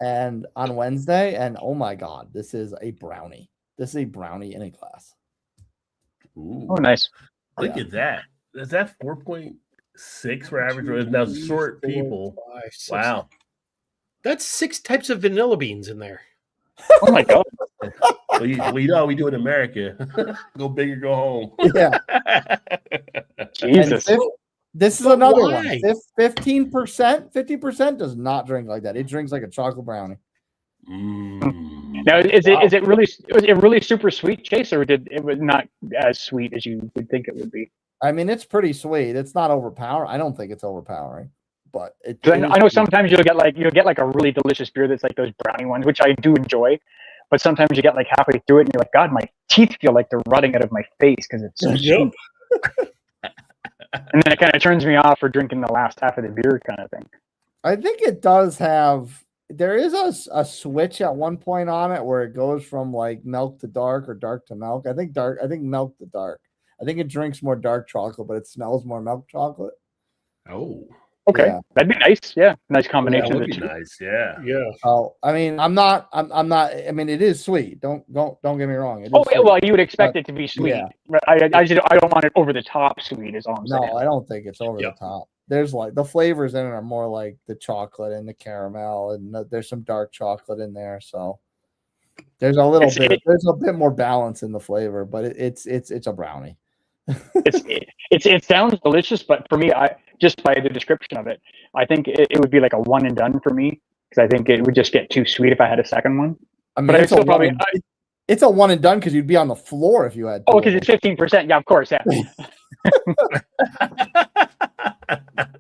Speaker 3: and on Wednesday, and oh my god, this is a brownie. This is a brownie in a glass.
Speaker 1: Ooh,
Speaker 2: Oh, nice.
Speaker 1: look
Speaker 3: Yeah.
Speaker 1: at that. Is that 4.6 for average? Now short people.
Speaker 5: 5, 6.
Speaker 1: Wow.
Speaker 5: That's 6 types of vanilla beans in there.
Speaker 2: Oh my god.
Speaker 1: Well, you know how we do in America. Go big or go home.
Speaker 3: Yeah. And
Speaker 2: Jesus.
Speaker 3: this is
Speaker 5: But
Speaker 3: another
Speaker 5: why?
Speaker 3: one. 15%, 50% does not drink like that. It drinks like a chocolate brownie.
Speaker 1: Mm.
Speaker 2: Now, is it really super sweet, Chase, or did it was not as sweet as you would think it would be?
Speaker 3: I mean, it's pretty sweet. It's not overpowering. I don't think it's overpowering, but it.
Speaker 2: 'Cause
Speaker 3: it
Speaker 2: I know
Speaker 3: is-
Speaker 2: sometimes you'll get like a really delicious beer that's like those brownie ones, which I do enjoy. But sometimes you get like halfway through it and you're like, God, my teeth feel like they're rotting out of my face because it's so
Speaker 3: Yep.
Speaker 2: sweet. And then it kind of turns me off for drinking the last half of the beer kind of thing.
Speaker 3: I think it does have. There is a switch at one point on it where it goes from like milk to dark or dark to milk. I think milk to dark. I think it drinks more dark chocolate, but it smells more milk chocolate.
Speaker 1: Oh,
Speaker 2: Okay,
Speaker 3: Yeah.
Speaker 2: that'd be nice. Yeah, nice
Speaker 1: that
Speaker 2: combination of
Speaker 1: would
Speaker 2: the
Speaker 1: be
Speaker 2: two.
Speaker 1: nice. Yeah.
Speaker 5: Yeah.
Speaker 3: Oh, I mean, I'm not. I mean, it is sweet. Don't get me wrong. It is
Speaker 2: Oh yeah,
Speaker 3: sweet.
Speaker 2: well, you would expect it to be sweet.
Speaker 3: yeah.
Speaker 2: But I don't want it over the top sweet. Is all I'm saying.
Speaker 3: No, I don't think it's over
Speaker 5: Yeah.
Speaker 3: the top. There's like the flavors in it are more like the chocolate and the caramel, and there's some dark chocolate in there. So there's a little bit. There's a bit more balance in the flavor, but it's a brownie.
Speaker 2: It sounds delicious, but for me, I just by the description of it, I think it would be like a one and done for me because I think it would just get too sweet if I had a second one.
Speaker 3: I mean,
Speaker 2: But I
Speaker 3: it's a
Speaker 2: still probably.
Speaker 3: it's a one and done because you'd be on the floor if you had.
Speaker 2: Oh,
Speaker 3: two
Speaker 2: because
Speaker 3: of
Speaker 2: it's 15%. Yeah, of course. Yeah.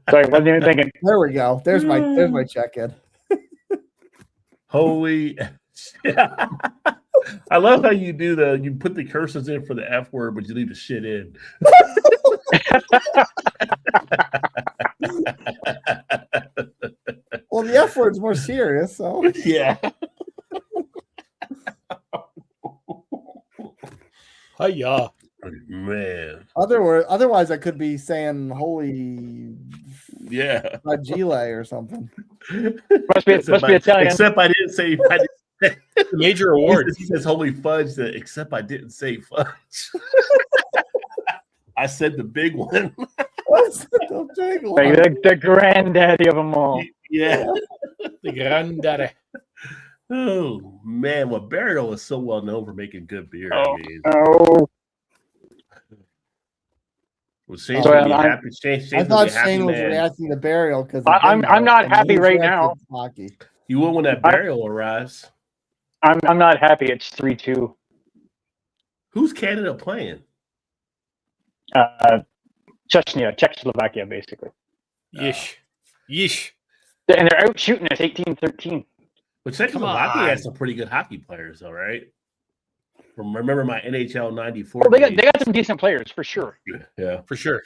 Speaker 2: Sorry, wasn't even thinking.
Speaker 3: them. There we go. There's my check-in.
Speaker 1: Holy. I love how you do you put the curses in for the F word, but you leave the shit in.
Speaker 3: Well, the F word's more serious, so
Speaker 1: Yeah.
Speaker 5: Hiya.
Speaker 1: Man.
Speaker 3: otherwise I could be saying holy
Speaker 1: Yeah.
Speaker 3: fragile or something.
Speaker 2: Must be Italian.
Speaker 1: Except I didn't say
Speaker 5: Major award.
Speaker 1: He says holy fudge, except I didn't say fudge. I said the big one.
Speaker 3: What's the big one?
Speaker 2: Like the granddaddy of them all.
Speaker 1: Yeah.
Speaker 5: The granddaddy.
Speaker 1: Oh man, well, Burial is so well known for making good beer.
Speaker 2: Oh,
Speaker 1: I mean,
Speaker 2: Oh,
Speaker 1: was Shane
Speaker 3: So,
Speaker 1: gonna be
Speaker 2: I'm-
Speaker 1: happy? Shane's
Speaker 3: I
Speaker 1: gonna
Speaker 3: thought
Speaker 1: be a happy
Speaker 3: Shane was
Speaker 1: man.
Speaker 3: reacting to Burial because
Speaker 2: I'm not happy right now.
Speaker 3: Hockey.
Speaker 1: You will when that Burial arrives.
Speaker 2: I'm not happy. It's 3-2.
Speaker 1: Who's Canada playing?
Speaker 2: Chechnya, Czechoslovakia, basically.
Speaker 5: Yeesh. Yeesh.
Speaker 2: And they're out shooting us 18-13.
Speaker 1: But Czechoslovakia
Speaker 5: on.
Speaker 1: has some pretty good hockey players, though, right? Remember my NHL '94.
Speaker 2: Well, they got some decent players for sure.
Speaker 1: Yeah.
Speaker 5: For sure.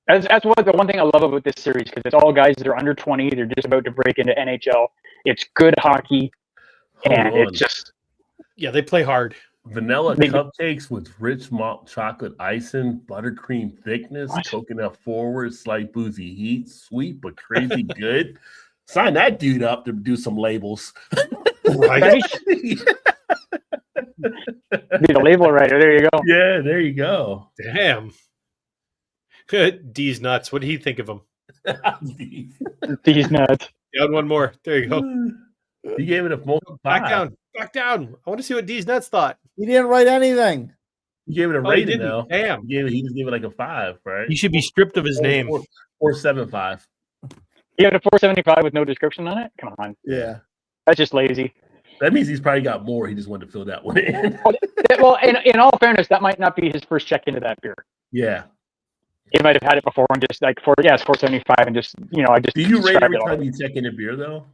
Speaker 2: That's what the one thing I love about this series, because it's all guys that are under 20. They're just about to break into NHL. It's good hockey, and
Speaker 1: Hold on.
Speaker 2: it's just
Speaker 5: Yeah, they play hard.
Speaker 1: Vanilla
Speaker 2: Maybe-
Speaker 1: cupcakes with rich malt chocolate icing, buttercream thickness,
Speaker 2: What?
Speaker 1: coconut forward, slight boozy heat, sweet but crazy good. Sign that dude up to do some labels.
Speaker 5: Right?
Speaker 2: be the label writer. There you go.
Speaker 1: Yeah, there you go.
Speaker 5: Damn. D's nuts. What do you think of them?
Speaker 2: These nuts.
Speaker 5: Down one more. There you go.
Speaker 1: He gave it a multiple
Speaker 5: Back down. Back down. I want to see what D's nuts thought.
Speaker 3: He didn't write anything.
Speaker 1: He gave it a
Speaker 5: Oh, he
Speaker 1: rating
Speaker 5: didn't.
Speaker 1: though.
Speaker 5: Damn.
Speaker 1: He just gave it like a 5, right?
Speaker 5: He should be stripped of his name.
Speaker 1: 4.75.
Speaker 2: You have a 475 with no description on it? Come on.
Speaker 3: Yeah.
Speaker 2: That's just lazy.
Speaker 1: That means he's probably got more. He just wanted to fill that one in.
Speaker 2: Well, in all fairness, that might not be his first check into that beer.
Speaker 1: Yeah.
Speaker 2: He might have had it before and just like it's 475 and just I just
Speaker 1: Do you rate
Speaker 2: described
Speaker 1: every
Speaker 2: it all.
Speaker 1: time you check in a beer though?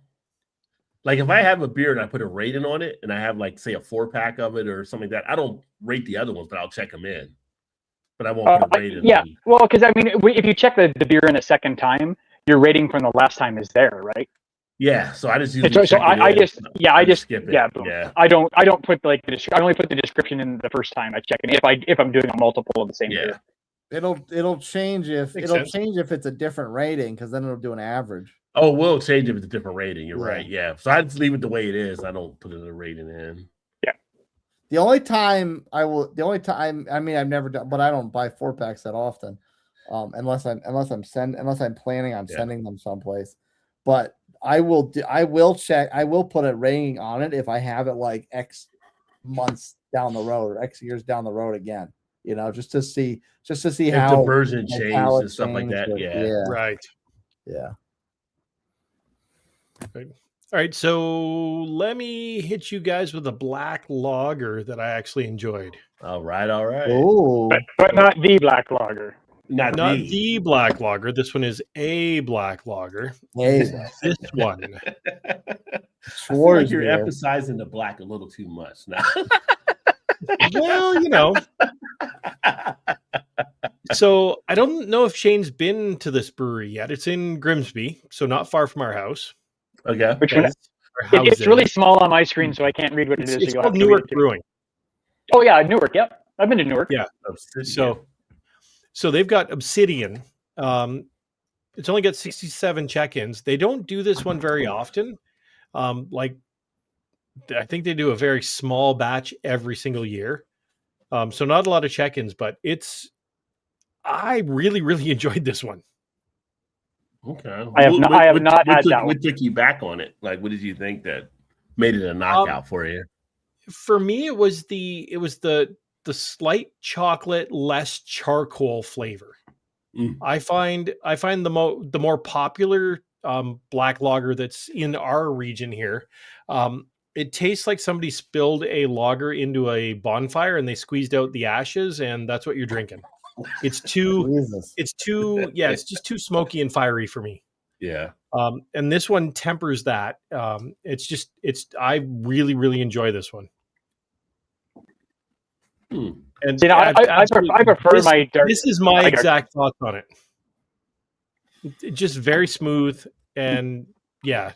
Speaker 1: Like if I have a beer and I put a rating on it and I have like say a 4-pack of it or something like that, I don't rate the other ones, but I'll check them in. But I won't put a rating.
Speaker 2: Yeah,
Speaker 1: on.
Speaker 2: well, because I mean, if you check the beer in a second time, your rating from the last time is there, right?
Speaker 1: Yeah. So I just usually
Speaker 2: So
Speaker 1: check it
Speaker 2: I
Speaker 1: in.
Speaker 2: just
Speaker 1: skip it.
Speaker 2: yeah,
Speaker 1: Yeah.
Speaker 2: I don't put like I only put the description in the first time I check it if I'm doing a multiple of the same
Speaker 1: Yeah.
Speaker 2: beer.
Speaker 3: It'll change if
Speaker 5: Makes
Speaker 3: it'll
Speaker 5: sense.
Speaker 3: change if it's a different rating because then it'll do an average.
Speaker 1: Oh, we'll change if it's a different rating. You're
Speaker 3: Yeah.
Speaker 1: right. Yeah. So I just leave it the way it is. I don't put a rating in.
Speaker 3: The only time I mean I've never done, but I don't buy 4-packs that often, unless I'm planning on
Speaker 1: Yeah.
Speaker 3: sending them someplace. But I will check. I will put a rating on it if I have it like X months down the road or X years down the road again. Just to see
Speaker 1: If
Speaker 3: how
Speaker 1: the version
Speaker 3: my
Speaker 1: changed
Speaker 3: palate
Speaker 1: and stuff like that.
Speaker 3: changed,
Speaker 1: Yeah.
Speaker 5: Right.
Speaker 3: yeah.
Speaker 5: All right. So let me hit you guys with a black lager that I actually enjoyed.
Speaker 1: All right. All right.
Speaker 3: Oh,
Speaker 2: But not the black lager.
Speaker 1: Not
Speaker 5: Not
Speaker 1: the.
Speaker 5: the black lager. This one is a black lager.
Speaker 3: hey,
Speaker 5: This one.
Speaker 1: I feel like you're
Speaker 3: Schwarzbier.
Speaker 1: emphasizing the black a little too much now.
Speaker 5: Well, So I don't know if Shane's been to this brewery yet. It's in Grimsby, so not far from our house.
Speaker 1: Okay.
Speaker 2: Which one?
Speaker 5: Our
Speaker 2: It's
Speaker 5: housing.
Speaker 2: really small on my screen, so I can't read what it is.
Speaker 5: It's
Speaker 2: so you'll
Speaker 5: called
Speaker 2: have to read
Speaker 5: Newark
Speaker 2: it to me.
Speaker 5: Brewing.
Speaker 2: Oh yeah, Newark. Yep, I've been to Newark.
Speaker 5: Yeah. So they've got Obsidian. It's only got 67 check-ins. They don't do this one very often. I think they do a very small batch every single year. So not a lot of check-ins, but I really, really enjoyed this one.
Speaker 1: Okay.
Speaker 2: I have not had that
Speaker 1: What took you back on it? Like, what did you think that made it a knockout for you?
Speaker 5: For me, it was the slight chocolate, less charcoal flavor.
Speaker 1: Mm.
Speaker 5: I find the more popular black lager that's in our region here It tastes like somebody spilled a lager into a bonfire and they squeezed out the ashes, and that's what you're drinking. It's
Speaker 3: Jesus.
Speaker 5: it's just too smoky and fiery for me.
Speaker 1: Yeah.
Speaker 5: And this one tempers that. I really, really enjoy this one. And
Speaker 2: You know, I prefer my dark.
Speaker 5: This is my
Speaker 2: dark-
Speaker 5: exact thoughts on it. Just very smooth and yeah,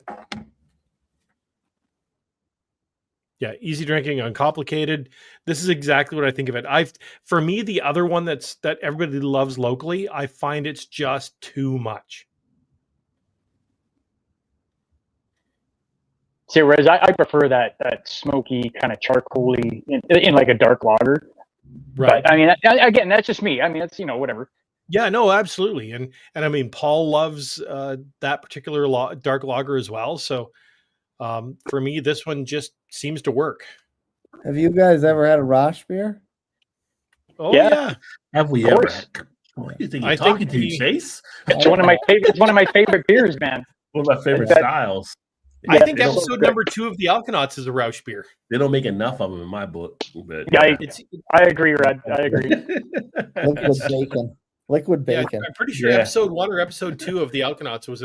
Speaker 5: easy drinking, uncomplicated. This is exactly what I think of it. For me, the other one that everybody loves locally, I find it's just too much.
Speaker 2: See, whereas I prefer that smoky kind of charcoaly in like a dark lager.
Speaker 5: Right.
Speaker 2: But I mean, again, that's just me. I mean, it's whatever.
Speaker 5: Yeah, no, absolutely. And I mean, Paul loves that particular dark lager as well. So for me, this one just seems to work.
Speaker 3: Have you guys ever had a Rosh beer?
Speaker 5: Oh
Speaker 2: Yeah.
Speaker 5: yeah.
Speaker 1: Have we
Speaker 2: Of
Speaker 1: ever?
Speaker 2: course.
Speaker 1: What do you think
Speaker 5: I
Speaker 1: you're
Speaker 5: think
Speaker 1: talking to, Chase?
Speaker 2: It's one of my favorite. It's one of my favorite beers, man.
Speaker 1: One of my favorite
Speaker 2: That-
Speaker 1: styles.
Speaker 5: I
Speaker 2: Yeah,
Speaker 5: think
Speaker 1: they don't-
Speaker 5: episode number 2 of the Alkanauts is a Roush beer.
Speaker 1: They don't make enough of them in my book. But
Speaker 2: Yeah,
Speaker 5: It's
Speaker 2: I agree, Red. I agree.
Speaker 3: Liquid bacon. Liquid
Speaker 5: yeah,
Speaker 3: bacon.
Speaker 5: I'm pretty sure
Speaker 1: Yeah.
Speaker 5: episode 1 or episode 2 of the Alkanauts was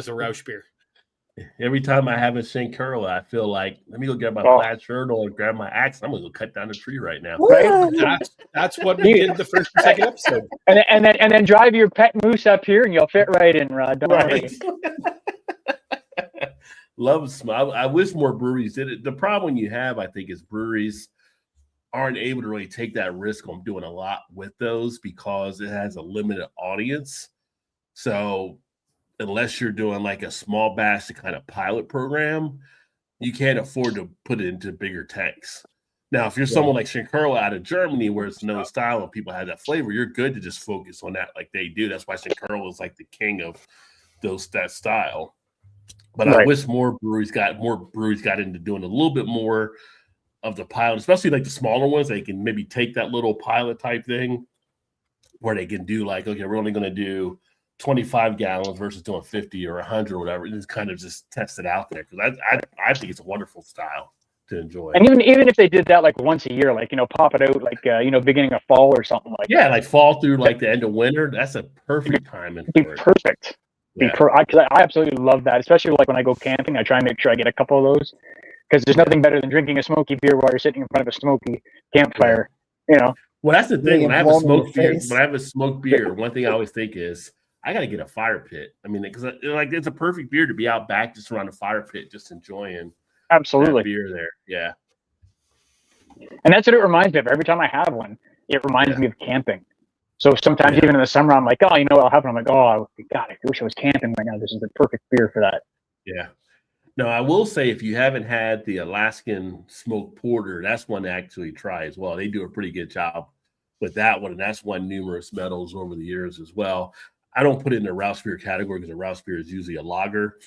Speaker 5: a Roush beer.
Speaker 1: Every time I have a Shinkuro, I feel like, let me go get my
Speaker 2: Oh.
Speaker 1: plaid shirt or grab my axe. I'm gonna go cut down a tree right now.
Speaker 5: That's what we did the first and second episode.
Speaker 2: And then drive your pet moose up here, and you'll fit right in, Rod. Don't worry.
Speaker 1: Love smell. I wish more breweries did it. The problem you have, I think, is breweries aren't able to really take that risk on doing a lot with those because it has a limited audience. So unless you're doing like a small batch to kind of pilot program, you can't afford to put it into bigger tanks. Now, if you're someone like Shinkuro out of Germany, where it's known style and people have that flavor, you're good to just focus on that like they do. That's why Shinkuro is like the king of that style. But I
Speaker 2: Right.
Speaker 1: wish more breweries got into doing a little bit more of the pilot, especially like the smaller ones. They can maybe take that little pilot type thing where they can do like, okay, we're only going to do 25 gallons versus doing 50 or 100 or whatever. And just kind of just test it out there because I think it's a wonderful style to enjoy.
Speaker 2: And even if they did that like once a year, like pop it out like beginning of fall or something like
Speaker 1: Yeah, like fall through like the end of winter. That's a perfect timing
Speaker 2: that'd be
Speaker 1: for it.
Speaker 2: perfect.
Speaker 1: Yeah.
Speaker 2: Because I absolutely love that, especially like when I go camping. I try and make sure I get a couple of those because there's nothing better than drinking a smoky beer while you're sitting in front of a smoky campfire.
Speaker 1: Well, that's the thing. When I have a
Speaker 3: blown in the
Speaker 1: smoked beer,
Speaker 3: face.
Speaker 1: one thing I always think is I got to get a fire pit. I mean, because like it's a perfect beer to be out back just around a fire pit, just enjoying that
Speaker 2: Absolutely.
Speaker 1: beer there. Yeah.
Speaker 2: And that's what it reminds me of. Every time I have one, it reminds me of camping. So sometimes even in the summer, I'm like, oh, you know what will happen? I'm like, oh, God, I wish I was camping right now. This is the perfect beer for that.
Speaker 1: Yeah. No, I will say if you haven't had the Alaskan smoked porter, that's one to actually try as well. They do a pretty good job with that one, and that's won numerous medals over the years as well. I don't put it in the Rouse beer category because a Rouse beer is usually a lager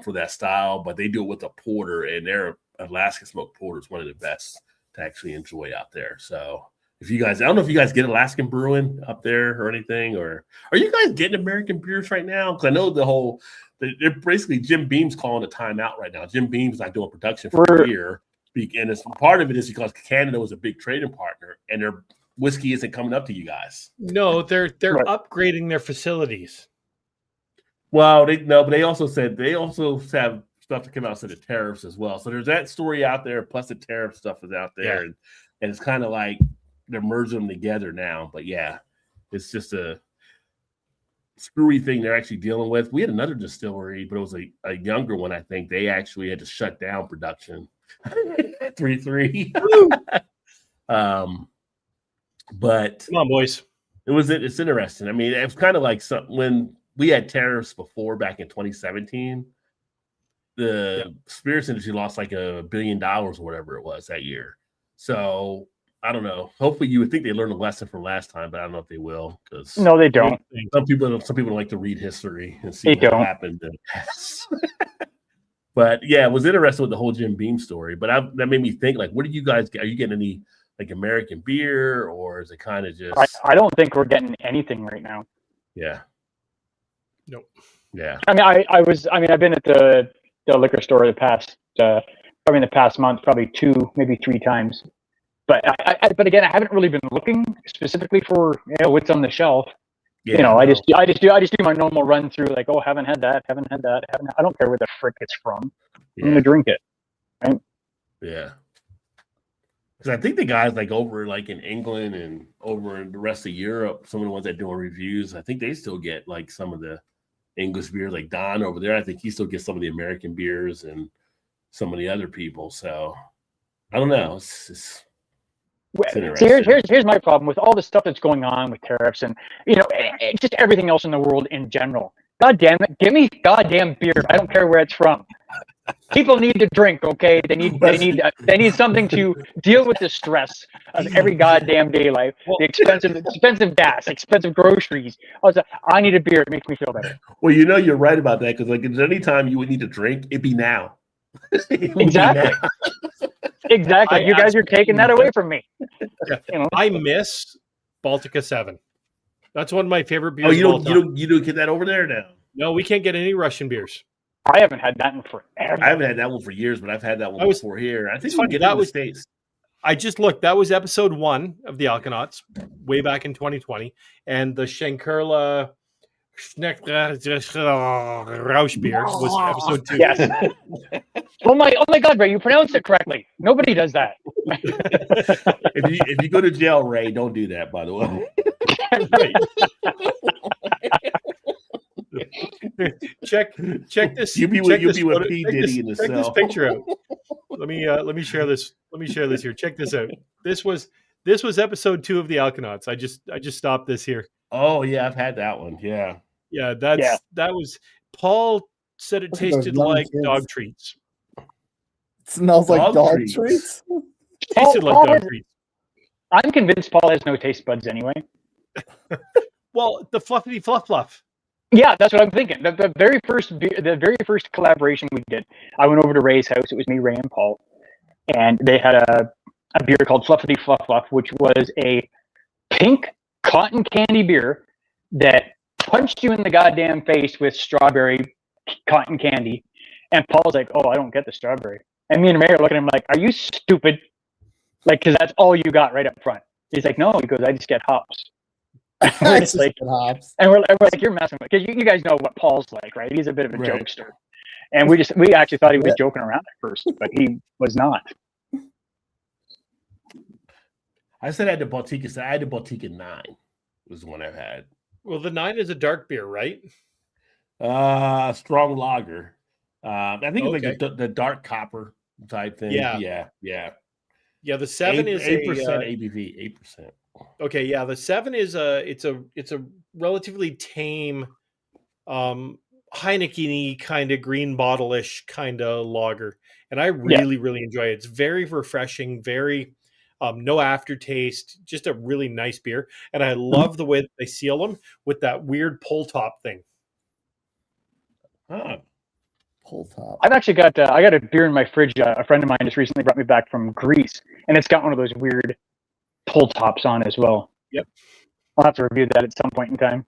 Speaker 1: for that style, but they do it with a porter, and their Alaskan smoked porter is one of the best to actually enjoy out there. So if you guys, I don't know if you guys get Alaskan brewing up there or anything, or are you guys getting American beers right now? Because I know they're basically Jim Beam's calling a timeout right now. Jim Beam's not doing production for beer, and it's part of it is because Canada was a big trading partner, and their whiskey isn't coming up to you guys.
Speaker 5: No, they're upgrading their facilities.
Speaker 1: Well, but they also have stuff to come out of the tariffs as well. So there's that story out there, plus the tariff stuff is out there, and it's kind of like they're merging them together now. But yeah, it's just a screwy thing they're actually dealing with. We had another distillery, but it was a younger one. I think they actually had to shut down production. 3-3. But
Speaker 5: Come on, boys.
Speaker 1: it's interesting. I mean, it was kind of like when we had tariffs before back in 2017. The spirits industry lost like $1 billion or whatever it was that year. So I don't know. Hopefully, you would think they learned a lesson from last time, but I don't know if they will because
Speaker 2: No, they don't.
Speaker 1: some people don't like to read history and see what happened in the past. But yeah, it was interesting with the whole Jim Beam story. But that made me think, like, what do you guys get? Are you getting any like American beer, or is it kind of just?
Speaker 2: I don't think we're getting anything right now.
Speaker 1: Yeah.
Speaker 5: Nope.
Speaker 1: Yeah.
Speaker 2: I mean, I've been at the liquor store the past probably in the past month, probably 2, maybe 3 times. But but again, I haven't really been looking specifically for what's on the shelf.
Speaker 1: Yeah,
Speaker 2: I
Speaker 1: no.
Speaker 2: just do my normal run through, like, oh, haven't had that. I don't care where the frick it's from. I'm gonna drink it. Right?
Speaker 1: Yeah. Because I think the guys like over like in England and over in the rest of Europe, some of the ones that doing reviews, I think they still get like some of the English beers, like Don over there. I think he still gets some of the American beers and some of the other people. So I don't know. It's
Speaker 2: So
Speaker 1: interesting.
Speaker 2: here's my problem with all the stuff that's going on with tariffs and just everything else in the world in general. God damn it, give me goddamn beer. I don't care where it's from. People need to drink, okay? They need something to deal with the stress of every goddamn day life. The expensive gas, expensive groceries. I need a beer. It makes me feel better.
Speaker 1: Well, you're right about that because like any time you would need to drink, it'd be now.
Speaker 2: Exactly. Exactly. You guys are taking that away from me.
Speaker 5: I miss Baltica 7. That's one of my favorite beers.
Speaker 1: Oh, you don't get that over there now?
Speaker 5: No, we can't get any Russian beers.
Speaker 2: I haven't had that in forever.
Speaker 1: I haven't had that one for years, but I've had that one before here. I think we can get
Speaker 5: that
Speaker 1: it in the
Speaker 5: was
Speaker 1: States.
Speaker 5: I just looked. That was episode 1 of the Alkanauts, way back in 2020, and the Schenkerla Rausch beer was episode 2.
Speaker 2: Yes. Oh my God, Ray! You pronounced it correctly. Nobody does that.
Speaker 1: If you go to jail, Ray, don't do that. By the way.
Speaker 5: check this.
Speaker 1: You'll be with P. Diddy in the cell.
Speaker 5: Check this picture out. Let me share this. Let me share this here. Check this out. This was episode 2 of the Alkanauts. I just stopped this here.
Speaker 1: Oh yeah, I've had that one. Yeah.
Speaker 5: Yeah, that was Paul said it tasted like dog treats.
Speaker 3: It smells like dog treats.
Speaker 5: Tasted like dog treats.
Speaker 2: I'm convinced Paul has no taste buds anyway.
Speaker 5: Well, the fluffy fluff.
Speaker 2: Yeah, that's what I'm thinking. The very first collaboration we did, I went over to Ray's house. It was me, Ray, and Paul, and they had a beer called Fluffity Fluff Fluff, which was a pink cotton candy beer that punched you in the goddamn face with strawberry cotton candy. And Paul's like, "Oh, I don't get the strawberry." And me and Ray are looking at him like, "Are you stupid?" Like, because that's all you got right up front. He's like, "No," he goes, "I just get hops." We're just like, and we're like, "You're messing with," because you guys know what Paul's like, right? He's a bit of a jokester, and we actually thought he was joking around at first, but he was not.
Speaker 1: I said I had the Baltica. So I had the Baltica 9. Was the one I've had.
Speaker 5: Well, the 9 is a dark beer, right?
Speaker 1: Strong lager. I think it's like the dark copper type thing. Yeah.
Speaker 5: The 7 is
Speaker 1: 8% ABV. 8%.
Speaker 5: Okay, yeah, the 7 is it's a relatively tame, Heineken-y kind of green bottle-ish kind of lager, and I really enjoy it. It's very refreshing, very no aftertaste, just a really nice beer, and I love the way that they seal them with that weird pull top thing.
Speaker 3: Pull top.
Speaker 2: I've actually got I got a beer in my fridge. A friend of mine just recently brought me back from Greece, and it's got one of those weird pull tops on as well.
Speaker 5: Yep.
Speaker 2: I'll have to review that at some point in time.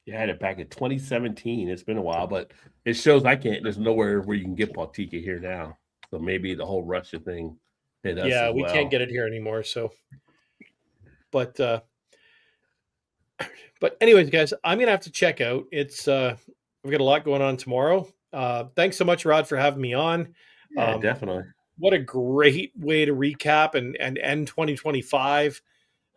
Speaker 1: Yeah, I had it back in 2017. It's been a while, but it shows there's nowhere where you can get Baltica here now. So maybe the whole Russia thing hit us.
Speaker 5: Yeah, we
Speaker 1: well.
Speaker 5: can't get it here anymore. So, but anyways, guys, I'm gonna have to check out. It's we've got a lot going on tomorrow. Thanks so much, Rod, for having me on.
Speaker 1: Yeah, definitely.
Speaker 5: What a great way to recap and end 2025.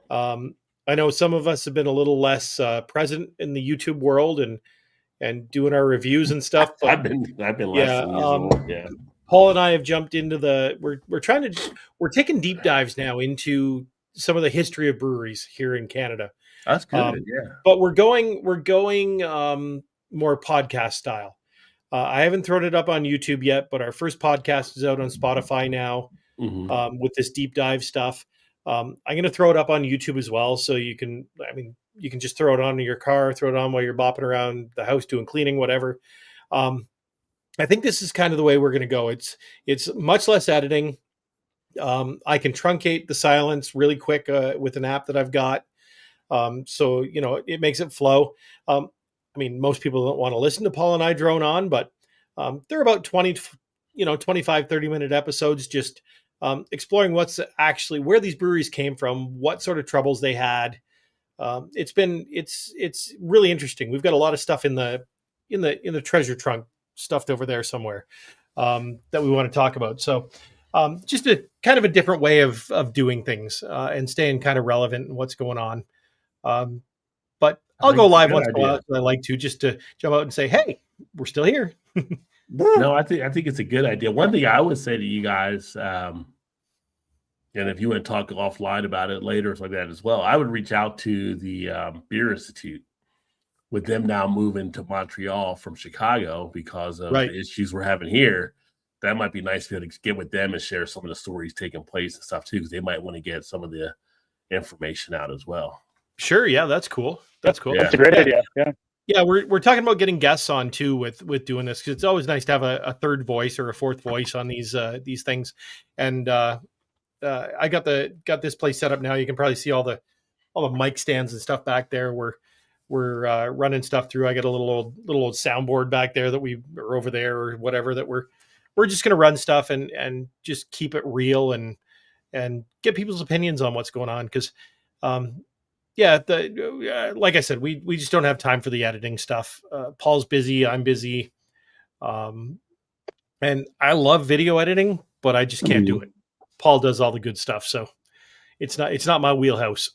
Speaker 5: I know some of us have been a little less present in the YouTube world and doing our reviews and stuff. But
Speaker 1: I've been less than usual. Yeah.
Speaker 5: Paul and I have jumped into we're taking deep dives now into some of the history of breweries here in Canada.
Speaker 1: That's good. Yeah.
Speaker 5: But we're going more podcast style. I haven't thrown it up on YouTube yet, but our first podcast is out on Spotify now with this deep dive stuff. I'm going to throw it up on YouTube as well. So you can just throw it on in your car, throw it on while you're bopping around the house doing cleaning, whatever. I think this is kind of the way we're going to go. It's much less editing. I can truncate the silence really quick with an app that I've got. So, it makes it flow. Most people don't want to listen to Paul and I drone on, but They're about 20, 25, 30-minute episodes, just exploring what's actually where these breweries came from, what sort of troubles they had. It's really interesting. We've got a lot of stuff in the treasure trunk stuffed over there somewhere that we want to talk about. So just a kind of a different way of doing things and staying kind of relevant in what's going on. But I'll go live once in a while. I like to just to jump out and say, hey, we're still here.
Speaker 1: No, I think it's a good idea. One thing I would say to you guys, and if you want to talk offline about it later or something like that as well, I would reach out to the Beer Institute with them now moving to Montreal from Chicago because of the issues we're having here. That might be nice to be able to get with them and share some of the stories taking place and stuff too, because they might want to get some of the information out as well.
Speaker 5: Sure. Yeah, that's cool. That's cool.
Speaker 2: Yeah. That's a great idea. Yeah.
Speaker 5: Yeah, we're talking about getting guests on too with doing this, because it's always nice to have a third voice or a fourth voice on these things. And I got this place set up now. You can probably see all the mic stands and stuff back there. We're running stuff through. I got a little old soundboard back there that or over there or whatever, that we're just gonna run stuff and just keep it real and get people's opinions on what's going on, because like I said, we just don't have time for the editing stuff. Paul's busy, I'm busy, and I love video editing, but I just can't do it. Paul does all the good stuff, so it's not my wheelhouse.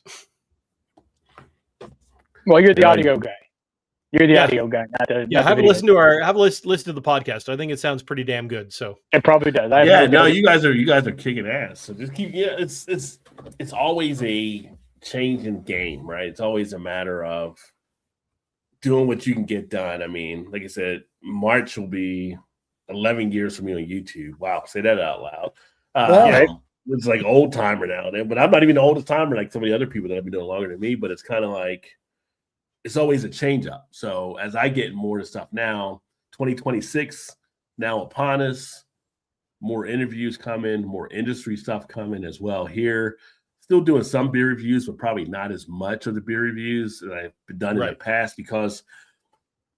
Speaker 2: Well, you're the audio guy. You're the audio guy.
Speaker 5: Have a listen to the podcast. I think it sounds pretty damn good. So
Speaker 2: it probably does.
Speaker 1: You guys are kicking ass. So just keep. Yeah, it's always a changing game, right? It's always a matter of doing what you can get done. I mean, like I said, March will be 11 years for me on YouTube. Wow, say that out loud. It's like old timer now, but I'm not even the oldest timer like some of the other people that have been doing longer than me. But it's kind of like it's always a change up. So as I get more to stuff now, 2026 now upon us, more interviews coming, more industry stuff coming as well here. Still doing some beer reviews, but probably not as much of the beer reviews that I've done in the past, because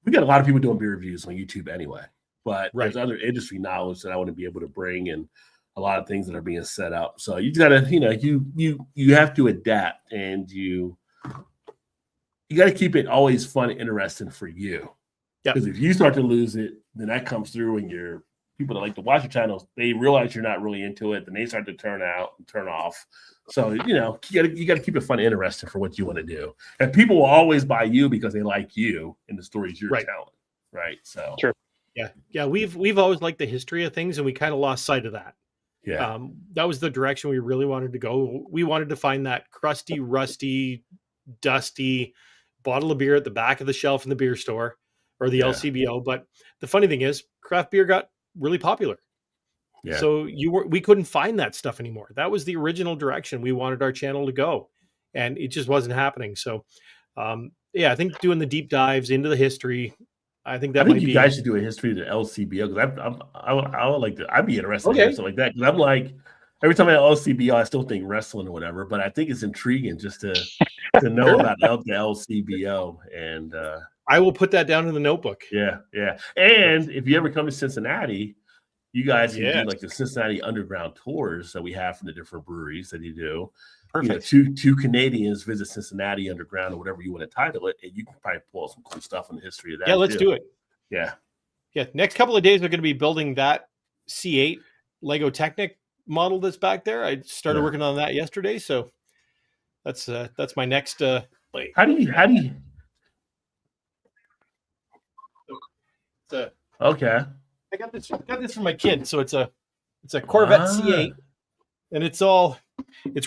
Speaker 1: we got a lot of people doing beer reviews on YouTube anyway. But there's other industry knowledge that I want to be able to bring, and a lot of things that are being set up. So you gotta, you have to adapt, and you got to keep it always fun and interesting for you. Because if you start to lose it, then that comes through, and your people that like to watch your channels, they realize you're not really into it, then they start to turn out and turn off. So, you got to keep it fun and interesting for what you want to do. And people will always buy you because they like you and the stories you're telling. Right. So
Speaker 2: sure.
Speaker 5: Yeah. We've always liked the history of things, and we kind of lost sight of that.
Speaker 1: Yeah.
Speaker 5: That was the direction we really wanted to go. We wanted to find that crusty, rusty, dusty bottle of beer at the back of the shelf in the beer store or the LCBO. But the funny thing is, craft beer got really popular. Yeah. So we couldn't find that stuff anymore. That was the original direction we wanted our channel to go, and it just wasn't happening. So, I think doing the deep dives into the history, I think you
Speaker 1: guys should do a history of the LCBO, because I would like to. I'd be interested in something like that, because I'm like, every time I have LCBO, I still think wrestling or whatever, but I think it's intriguing just to know about the LCBO, and
Speaker 5: I will put that down in the notebook.
Speaker 1: Yeah. And if you ever come to Cincinnati, you guys can do like the Cincinnati Underground tours that we have from the different breweries that you do.
Speaker 5: Perfect.
Speaker 1: Two Canadians visit Cincinnati Underground, or whatever you want to title it, and you can probably pull some cool stuff in the history of that.
Speaker 5: Yeah, let's do it.
Speaker 1: Yeah.
Speaker 5: Next couple of days, we're going to be building that C8 Lego Technic model that's back there. I started working on that yesterday, so that's my next.
Speaker 1: How do you? Okay.
Speaker 5: I got this from my kid. So it's a Corvette C8, and it's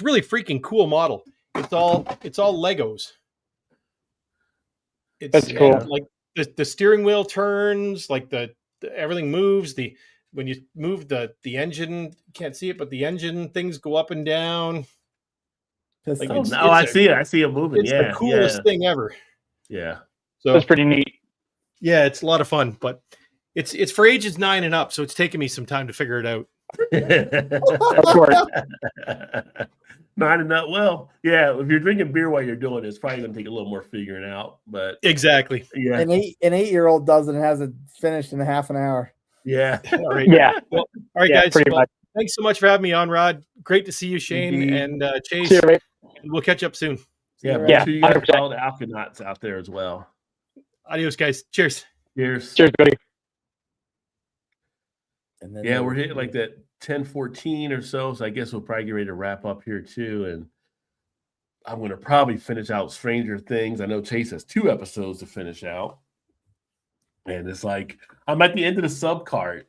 Speaker 5: really freaking cool model. It's all Legos.
Speaker 2: That's cool.
Speaker 5: Like the steering wheel turns, like the everything moves. When you move the engine, you can't see it, but the engine things go up and down.
Speaker 1: Like I see it. I see it moving.
Speaker 5: It's the coolest thing ever.
Speaker 1: Yeah.
Speaker 2: So that's pretty neat.
Speaker 5: Yeah, it's a lot of fun, but it's for ages 9 and up, so it's taken me some time to figure it out.
Speaker 2: Of course.
Speaker 1: 9 and up. Well, yeah. If you're drinking beer while you're doing it, it's probably going to take a little more figuring out. But
Speaker 5: exactly.
Speaker 1: Yeah.
Speaker 3: An 8-year-old does it and has it finished in half an hour.
Speaker 1: Yeah.
Speaker 5: All right.
Speaker 2: Yeah,
Speaker 5: Well, all right,
Speaker 2: yeah,
Speaker 5: guys.
Speaker 2: pretty
Speaker 5: Well,
Speaker 2: much.
Speaker 5: thanks so much for having me on, Rod. Great to see you, Shane
Speaker 1: Indeed.
Speaker 5: and Chase.
Speaker 2: See you, Ray.
Speaker 5: We'll catch up soon.
Speaker 1: Yeah.
Speaker 3: Yeah,
Speaker 1: Make sure you guys
Speaker 2: 100%.
Speaker 1: follow the Alkanauts out there as well.
Speaker 5: Adios, guys. Cheers.
Speaker 1: Cheers.
Speaker 2: Cheers, buddy.
Speaker 3: And then
Speaker 1: Yeah,
Speaker 3: they-
Speaker 1: we're hitting like that 10:14 or so. So I guess we'll probably get ready to wrap up here too. And I'm going to probably finish out Stranger Things. I know Chase has 2 episodes to finish out. And it's like, I'm at the end of the sub card.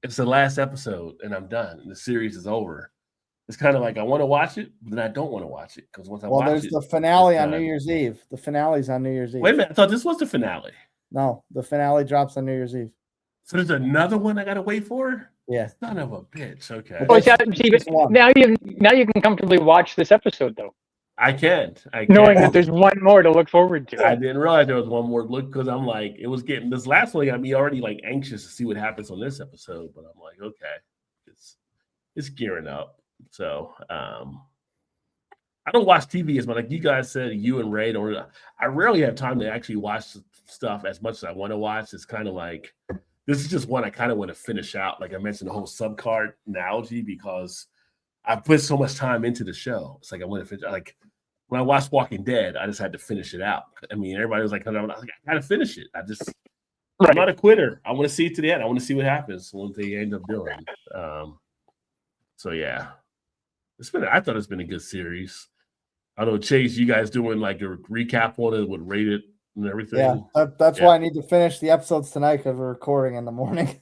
Speaker 1: It's the last episode and I'm done. And the series is over. It's kind of like I want to watch it, but then I don't want to watch it because once I
Speaker 3: Well,
Speaker 1: watch
Speaker 3: there's
Speaker 1: it,
Speaker 3: the finale
Speaker 1: it's
Speaker 3: on New
Speaker 1: done.
Speaker 3: Year's Eve. The finale's on New Year's Eve.
Speaker 1: Wait a minute. I thought this was the finale.
Speaker 3: No, the finale drops on New Year's Eve.
Speaker 1: So there's another one I got to wait for?
Speaker 3: Yeah.
Speaker 1: Son of a bitch. Okay.
Speaker 2: Oh, yeah, see, but
Speaker 3: Just one.
Speaker 2: now you can comfortably watch this episode though,
Speaker 1: I can't.
Speaker 2: knowing that there's one more to look forward to.
Speaker 1: I didn't realize there was one more look because I'm like, it was getting this last one got me already like anxious to see what happens on this episode. But I'm like, okay, it's gearing up. So I don't watch TV as much. Like you guys said, you and Ray don't. I rarely have time to actually watch stuff as much as I want to watch. It's kind of like this is just one I kind of want to finish out. Like I mentioned, the whole subcard analogy because I've put so much time into the show. It's like I want to finish. Like when I watched Walking Dead, I just had to finish it out. I mean, everybody was like, I gotta finish it. I'm
Speaker 2: Right.
Speaker 1: not a quitter. I want to see it to the end. I want to see what happens, what they end up doing. So yeah, I thought it's been a good series. I know Chase, you guys doing like a recap on it, would rate it and everything.
Speaker 3: Yeah, that's
Speaker 1: Yeah.
Speaker 3: why I need to finish the episodes tonight because we're recording in the morning.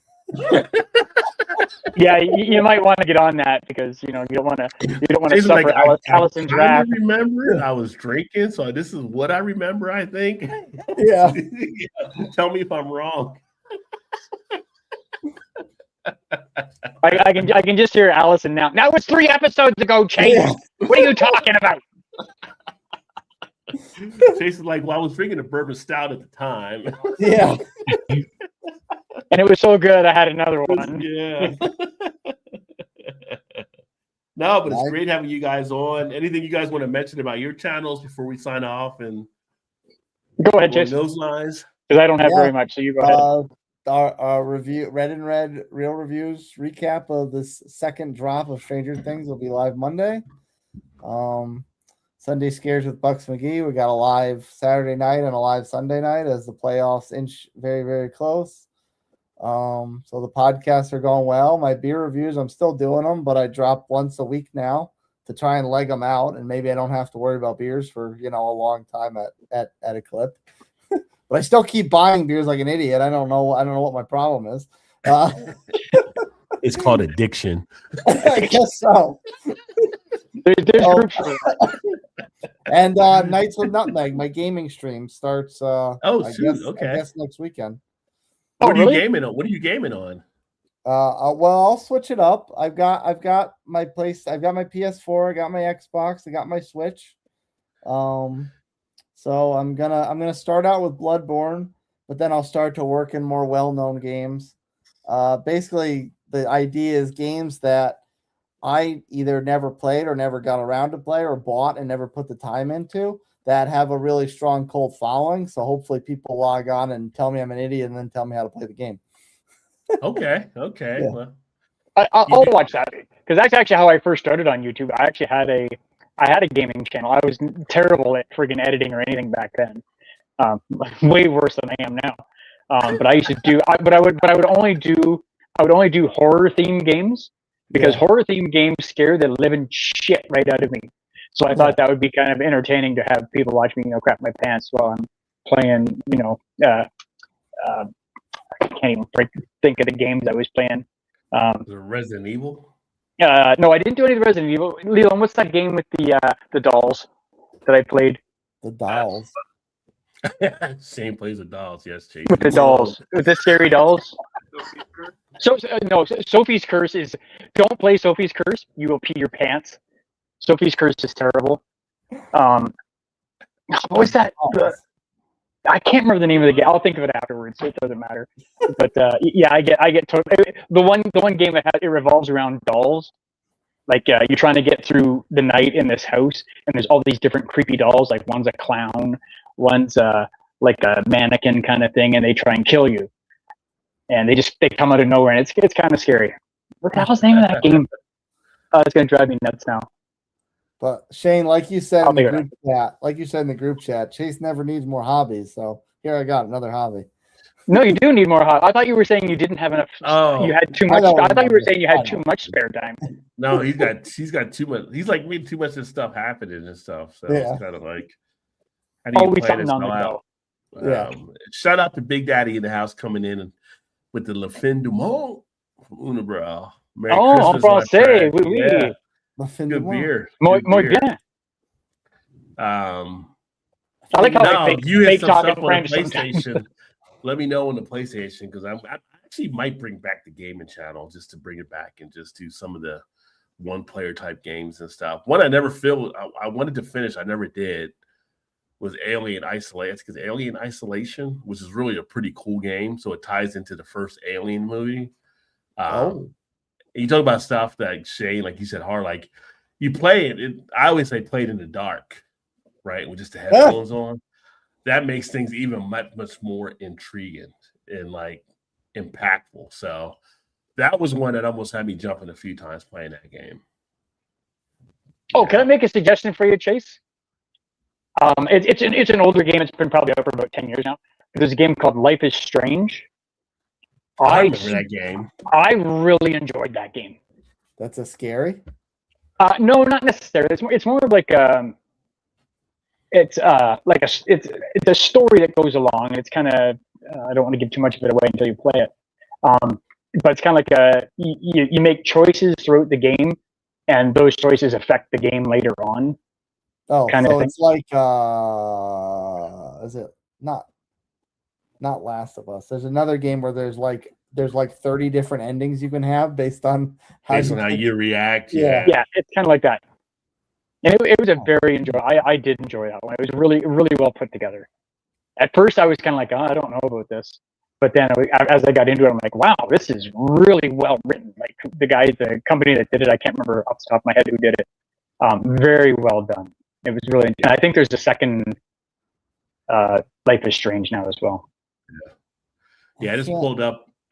Speaker 2: Yeah, you might want to get on that because you don't want to
Speaker 1: Chase was
Speaker 2: suffer Allison's
Speaker 1: I
Speaker 2: wrath.
Speaker 1: remember it. I was drinking, so this is what I remember. I think.
Speaker 3: Yeah.
Speaker 1: Tell me if I'm wrong.
Speaker 2: I can just hear Allison now. That was 3 episodes ago, Chase.
Speaker 3: Yeah.
Speaker 2: What are you talking about?
Speaker 1: Chase is like, well, I was drinking a bourbon stout at the time.
Speaker 3: Yeah.
Speaker 2: And it was so good, I had another one.
Speaker 1: Yeah. No, but it's
Speaker 3: Nice.
Speaker 1: great having you guys on. Anything you guys want to mention about your channels before we sign off and
Speaker 2: Go ahead,
Speaker 1: along
Speaker 2: Chase,
Speaker 1: those lines?
Speaker 2: because I don't have
Speaker 3: Yeah.
Speaker 2: very much. So you go ahead.
Speaker 3: Our review, Red and Red Real Reviews recap of this second drop of Stranger Things will be live Monday. Sunday Scares with Bucks McGee. We got a live Saturday night and a live Sunday night as the playoffs inch very, very close. So the podcasts are going well. My beer reviews, I'm still doing them, but I drop once a week now to try and leg them out, and maybe I don't have to worry about beers for a long time at a clip. But I still keep buying beers like an idiot. I don't know what my problem is.
Speaker 1: It's called addiction.
Speaker 3: I guess so.
Speaker 2: There's
Speaker 3: Oh.
Speaker 2: groups for it.
Speaker 3: And Nights with Nutmeg, my gaming stream starts. I
Speaker 1: okay.
Speaker 3: guess next weekend.
Speaker 2: Oh,
Speaker 1: What are you
Speaker 2: really?
Speaker 1: gaming on? What are you gaming on?
Speaker 3: Well, I'll switch it up. I've got my place. I've got my PS4. I got my Xbox. I got my Switch. So I'm gonna start out with Bloodborne, but then I'll start to work in more well-known games. Basically, the idea is games that I either never played or never got around to play or bought and never put the time into that have a really strong cult following. So hopefully people log on and tell me I'm an idiot and then tell me how to play the game.
Speaker 1: Okay.
Speaker 3: Yeah.
Speaker 1: Well,
Speaker 2: I'll watch that because that's actually how I first started on YouTube. I actually had a gaming channel. I was terrible at friggin' editing or anything back then. Way worse than I am now. But I used to do. I would only do horror themed games because
Speaker 3: Yeah.
Speaker 2: horror themed games scare the living shit right out of me. So I thought that would be kind of entertaining to have people watch me, crap my pants while I'm playing. I can't even think of the games I was playing.
Speaker 1: the Resident Evil.
Speaker 2: No, I didn't do any of the Resident Evil. Leland, what's that game with the dolls that I played
Speaker 3: The dolls.
Speaker 1: Same plays with dolls. Yes, Chase.
Speaker 2: with the dolls, with the scary dolls? No, Sophie's Curse is. Don't play Sophie's Curse. You will pee your pants. Sophie's Curse is terrible. What was that? I can't remember the name of the game. I'll think of it afterwards. So it doesn't matter. But yeah, I get the one game that it revolves around dolls. Like you're trying to get through the night in this house, and there's all these different creepy dolls. Like one's a clown, one's like a mannequin kind of thing, and they try and kill you. and they come out of nowhere, and it's kind of scary. What the hell's the name of that game? Oh, it's gonna drive me nuts now.
Speaker 3: But Shane, like you said
Speaker 2: I'll
Speaker 3: in the
Speaker 2: figure
Speaker 3: group chat, Chase never needs more hobbies. So here I got another hobby.
Speaker 2: No, you do need more I thought you were saying you didn't have enough.
Speaker 1: Oh.
Speaker 2: You had too
Speaker 3: I
Speaker 2: much.
Speaker 3: know
Speaker 2: I thought you were saying you
Speaker 3: I
Speaker 2: had
Speaker 3: know.
Speaker 2: too much spare time.
Speaker 1: No, he's got too much. He's like me, too much of this stuff happening and stuff. So
Speaker 3: Yeah.
Speaker 1: it's kind of like, how do you
Speaker 2: Always
Speaker 1: play
Speaker 2: something
Speaker 1: this
Speaker 2: on the
Speaker 1: all
Speaker 2: go.
Speaker 1: out?
Speaker 3: Yeah.
Speaker 1: Shout out to Big Daddy in the house coming in and with the Le Fin du Monde from Unibrow. Merry
Speaker 2: Oh,
Speaker 1: Christmas,
Speaker 2: en
Speaker 1: my
Speaker 2: français,
Speaker 1: friend.
Speaker 2: oui, oui.
Speaker 1: Yeah,
Speaker 3: La fin du
Speaker 1: good
Speaker 3: monde.
Speaker 1: beer.
Speaker 2: Muy,
Speaker 1: Good
Speaker 2: muy
Speaker 1: beer.
Speaker 2: bien.
Speaker 1: I
Speaker 2: I like how
Speaker 1: no,
Speaker 2: I
Speaker 1: you hit
Speaker 2: fake
Speaker 1: some
Speaker 2: talk
Speaker 1: stuff
Speaker 2: in
Speaker 1: on
Speaker 2: French
Speaker 1: the
Speaker 2: sometimes.
Speaker 1: PlayStation. Let me know on the PlayStation because I actually might bring back the gaming channel just to bring it back and just do some of the one-player type games and stuff. One I never I wanted to finish, I never did, was Alien Isolation. Because Alien Isolation, which is really a pretty cool game, so it ties into the first Alien movie. You talk about stuff that Shane, like you said, hard. Like you play it. I always say play it in the dark, right, with just the headphones on. That makes things even much more intriguing and like impactful. So that was one that almost had me jumping a few times playing that game.
Speaker 2: Oh, can I make a suggestion for you, Chase? It's an older game. It's been probably out for about 10 years now. There's a game called Life is Strange.
Speaker 1: I remember that game.
Speaker 2: I really enjoyed that game.
Speaker 3: That's a scary.
Speaker 2: No, not necessarily. It's more of like it's a story that goes along. It's kind of I don't want to give too much of it away until you play it. But it's kind of like you make choices throughout the game, and those choices affect the game later on.
Speaker 3: Oh,
Speaker 2: kind
Speaker 3: so
Speaker 2: of
Speaker 3: it's like is it not Last of Us? There's another game where there's like 30 different endings you can have based on how
Speaker 1: you react.
Speaker 3: Yeah.
Speaker 2: Yeah, it's kind of like that. And it was a very I did enjoy that one. It was really, really well put together. At first, I was kind of like, I don't know about this. But then as I got into it, I'm like, wow, this is really well written. Like the company that did it, I can't remember off the top of my head who did it. Very well done. It was really, and I think there's a second Life is Strange now as well.
Speaker 1: Yeah,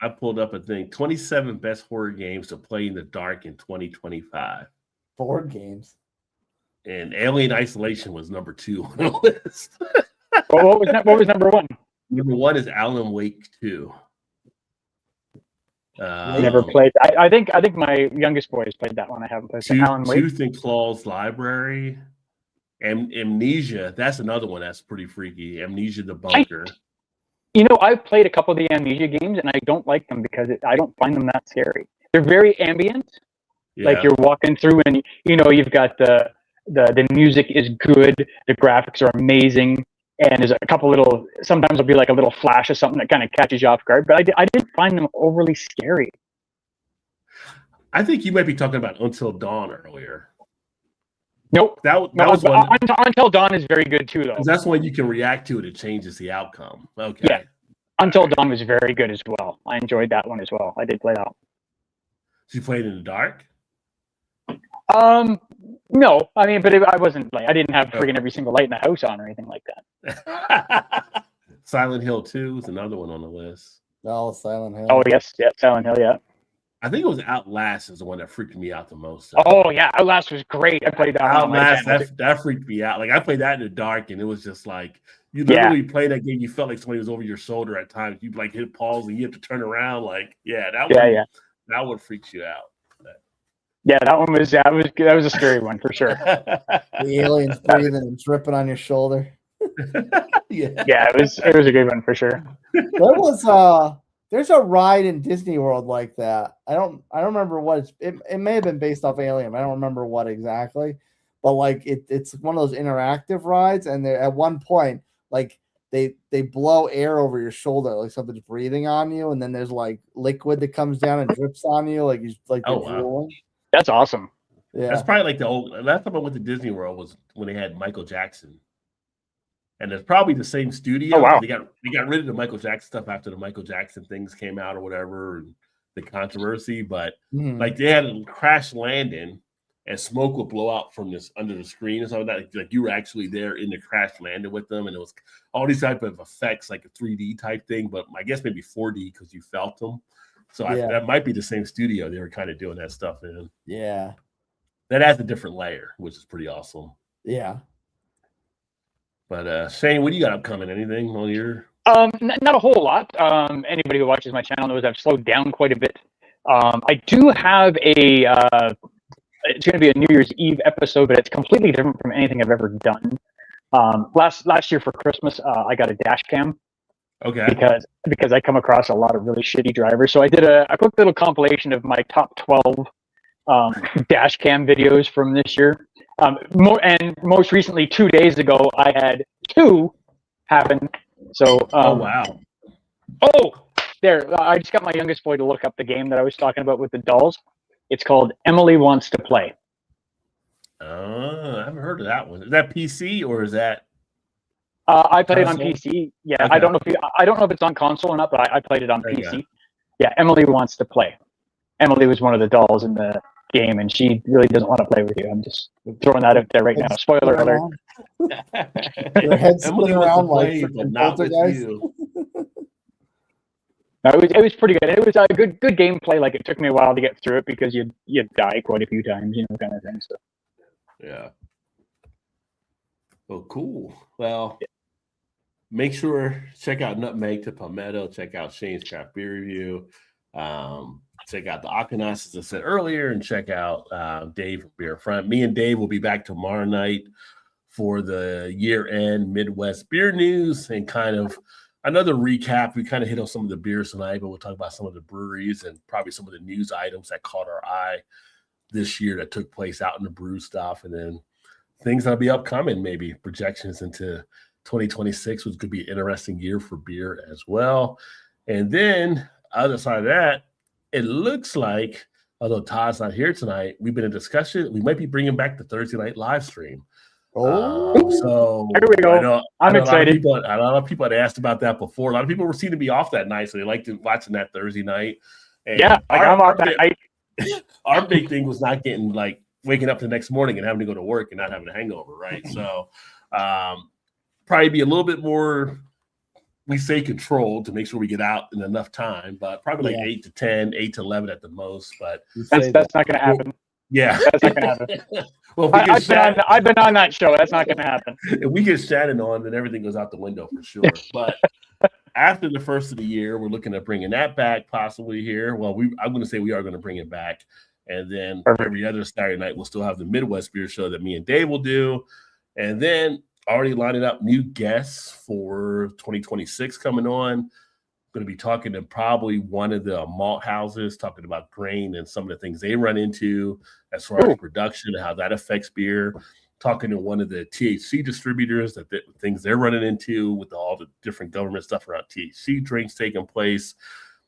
Speaker 1: I pulled up a thing. 27 best horror games to play in the dark in 2025.
Speaker 3: Board games.
Speaker 1: And Alien Isolation was number 2 on the list.
Speaker 2: Well, what was number 1?
Speaker 1: Number 1 is Alan Wake 2.
Speaker 2: Never played. I think my youngest boy has played that one. I haven't played Alan Wake.
Speaker 1: Tooth and Claw's Library. Amnesia. That's another one that's pretty freaky. Amnesia the Bunker.
Speaker 2: I've played a couple of the Amnesia games, and I don't like them because I don't find them that scary. They're very ambient. Yeah. Like you're walking through, and you've got the music is good, the graphics are amazing, and there's a couple little. Sometimes there'll be like a little flash of something that kind of catches you off guard. But I didn't find them overly scary.
Speaker 1: I think you might be talking about Until Dawn earlier.
Speaker 2: Nope.
Speaker 1: That was one.
Speaker 2: Until Dawn is very good too, though.
Speaker 1: That's when you can react to it. It changes the outcome. Okay.
Speaker 2: Yeah. Until Dawn was very good as well. I enjoyed that one as well. I did play that.
Speaker 1: So you played in the dark?
Speaker 2: No. I mean, but I wasn't like I didn't have friggin' every single light in the house on or anything like that.
Speaker 1: Silent Hill 2 is another one on the list.
Speaker 3: Oh, Silent Hill.
Speaker 2: Oh yes, yeah, Silent Hill, yeah.
Speaker 1: I think it was Outlast is the one that freaked me out the most.
Speaker 2: So. Oh yeah, Outlast was great. I played that.
Speaker 1: Outlast that freaked me out. Like I played that in the dark, and it was just like you literally play that game. You felt like somebody was over your shoulder at times. You like hit pause and you have to turn around. Like that one freaks you out.
Speaker 2: Yeah, that one was that was a scary one for sure.
Speaker 3: The aliens breathing and dripping on your shoulder.
Speaker 2: Yeah, it was a good one for sure.
Speaker 3: There's a ride in Disney World like that. I don't remember what it may have been based off Alien. I don't remember what exactly, but like it's one of those interactive rides, and they at one point like they blow air over your shoulder, like something's breathing on you, and then there's like liquid that comes down and drips on you, like you like
Speaker 1: wow.
Speaker 2: That's awesome.
Speaker 1: Yeah, that's probably like the last time I went to Disney World was when they had Michael Jackson. And it's probably the same studio.
Speaker 2: Oh, wow.
Speaker 1: They got rid of the Michael Jackson stuff after the Michael Jackson things came out or whatever, and the controversy. But like they had a crash landing and smoke would blow out from this under the screen or something like you were actually there in the crash landing with them, and it was all these type of effects, like a 3D type thing, but I guess maybe 4D because you felt them. So that might be the same studio they were kind of doing that stuff in.
Speaker 3: Yeah.
Speaker 1: That adds a different layer, which is pretty awesome.
Speaker 3: Yeah.
Speaker 1: But Shane, what do you got upcoming? Anything on your?
Speaker 2: Not a whole lot. Anybody who watches my channel knows I've slowed down quite a bit. I do have it's going to be a New Year's Eve episode, but it's completely different from anything I've ever done. Last year for Christmas, I got a dash cam.
Speaker 1: Okay.
Speaker 2: Because I come across a lot of really shitty drivers. So I did a quick little compilation of my top 12 dash cam videos from this year. Most recently, 2 days ago, I had 2 happen. So
Speaker 1: oh wow.
Speaker 2: Oh, there! I just got my youngest boy to look up the game that I was talking about with the dolls. It's called Emily Wants to Play.
Speaker 1: I haven't heard of that one. Is that PC or is that?
Speaker 2: I played it on
Speaker 1: console?
Speaker 2: PC. Yeah,
Speaker 1: Okay.
Speaker 2: I don't know if it's on console or not, but I played it on
Speaker 1: Okay.
Speaker 2: PC. Yeah, Emily Wants to Play. Emily was one of the dolls in the game, and she really doesn't want to play with you. I'm just throwing that out there right now. Spoiler alert.
Speaker 3: Your head's
Speaker 1: Emily
Speaker 3: spinning
Speaker 1: wants to
Speaker 3: around like
Speaker 1: play, but
Speaker 3: freaking
Speaker 1: not with
Speaker 3: poltergeist.
Speaker 1: you.
Speaker 2: No, it was pretty good. It was a good gameplay. Like, it took me a while to get through it because you die quite a few times, kind of thing. So
Speaker 1: Yeah. Oh, cool. Well, make sure check out Nutmeg to Palmetto. Check out Shane's Craft Beer Review. Check out the Akanas, as I said earlier, and check out Dave from Beer Front. Me and Dave will be back tomorrow night for the year-end Midwest beer news and kind of another recap. We kind of hit on some of the beers tonight, but we'll talk about some of the breweries and probably some of the news items that caught our eye this year that took place out in the brew stuff, and then things that'll be upcoming, maybe projections into 2026, which could be an interesting year for beer as well. And then other side of that, it looks like, although Todd's not here tonight, we've been in discussion. We might be bringing back the Thursday night live stream. So
Speaker 2: there we go. I'm excited.
Speaker 1: A lot of people had asked about that before. A lot of people were seen to be off that night, so they liked watching that Thursday night. And
Speaker 2: yeah, I'm off that night.
Speaker 1: Our big thing was not getting like waking up the next morning and having to go to work and not having a hangover, right? So probably be a little bit more, we say, controlled to make sure we get out in enough time, but probably like 8 to 10, 8 to 11 at the most. But
Speaker 2: that's not going to happen.
Speaker 1: Yeah,
Speaker 2: that's not going to happen.
Speaker 1: Well,
Speaker 2: I've been on that show. That's not going to happen.
Speaker 1: If we get Shannon on, then everything goes out the window for sure. But after the first of the year, we're looking at bringing that back possibly here. Well, I'm going to say we are going to bring it back. And then every other Saturday night, we'll still have the Midwest Beer Show that me and Dave will do. And then already lining up new guests for 2026 coming on. Going to be talking to probably one of the malt houses, talking about grain and some of the things they run into as far as production and how that affects beer. Talking to one of the THC distributors, things they're running into with all the different government stuff around THC drinks taking place.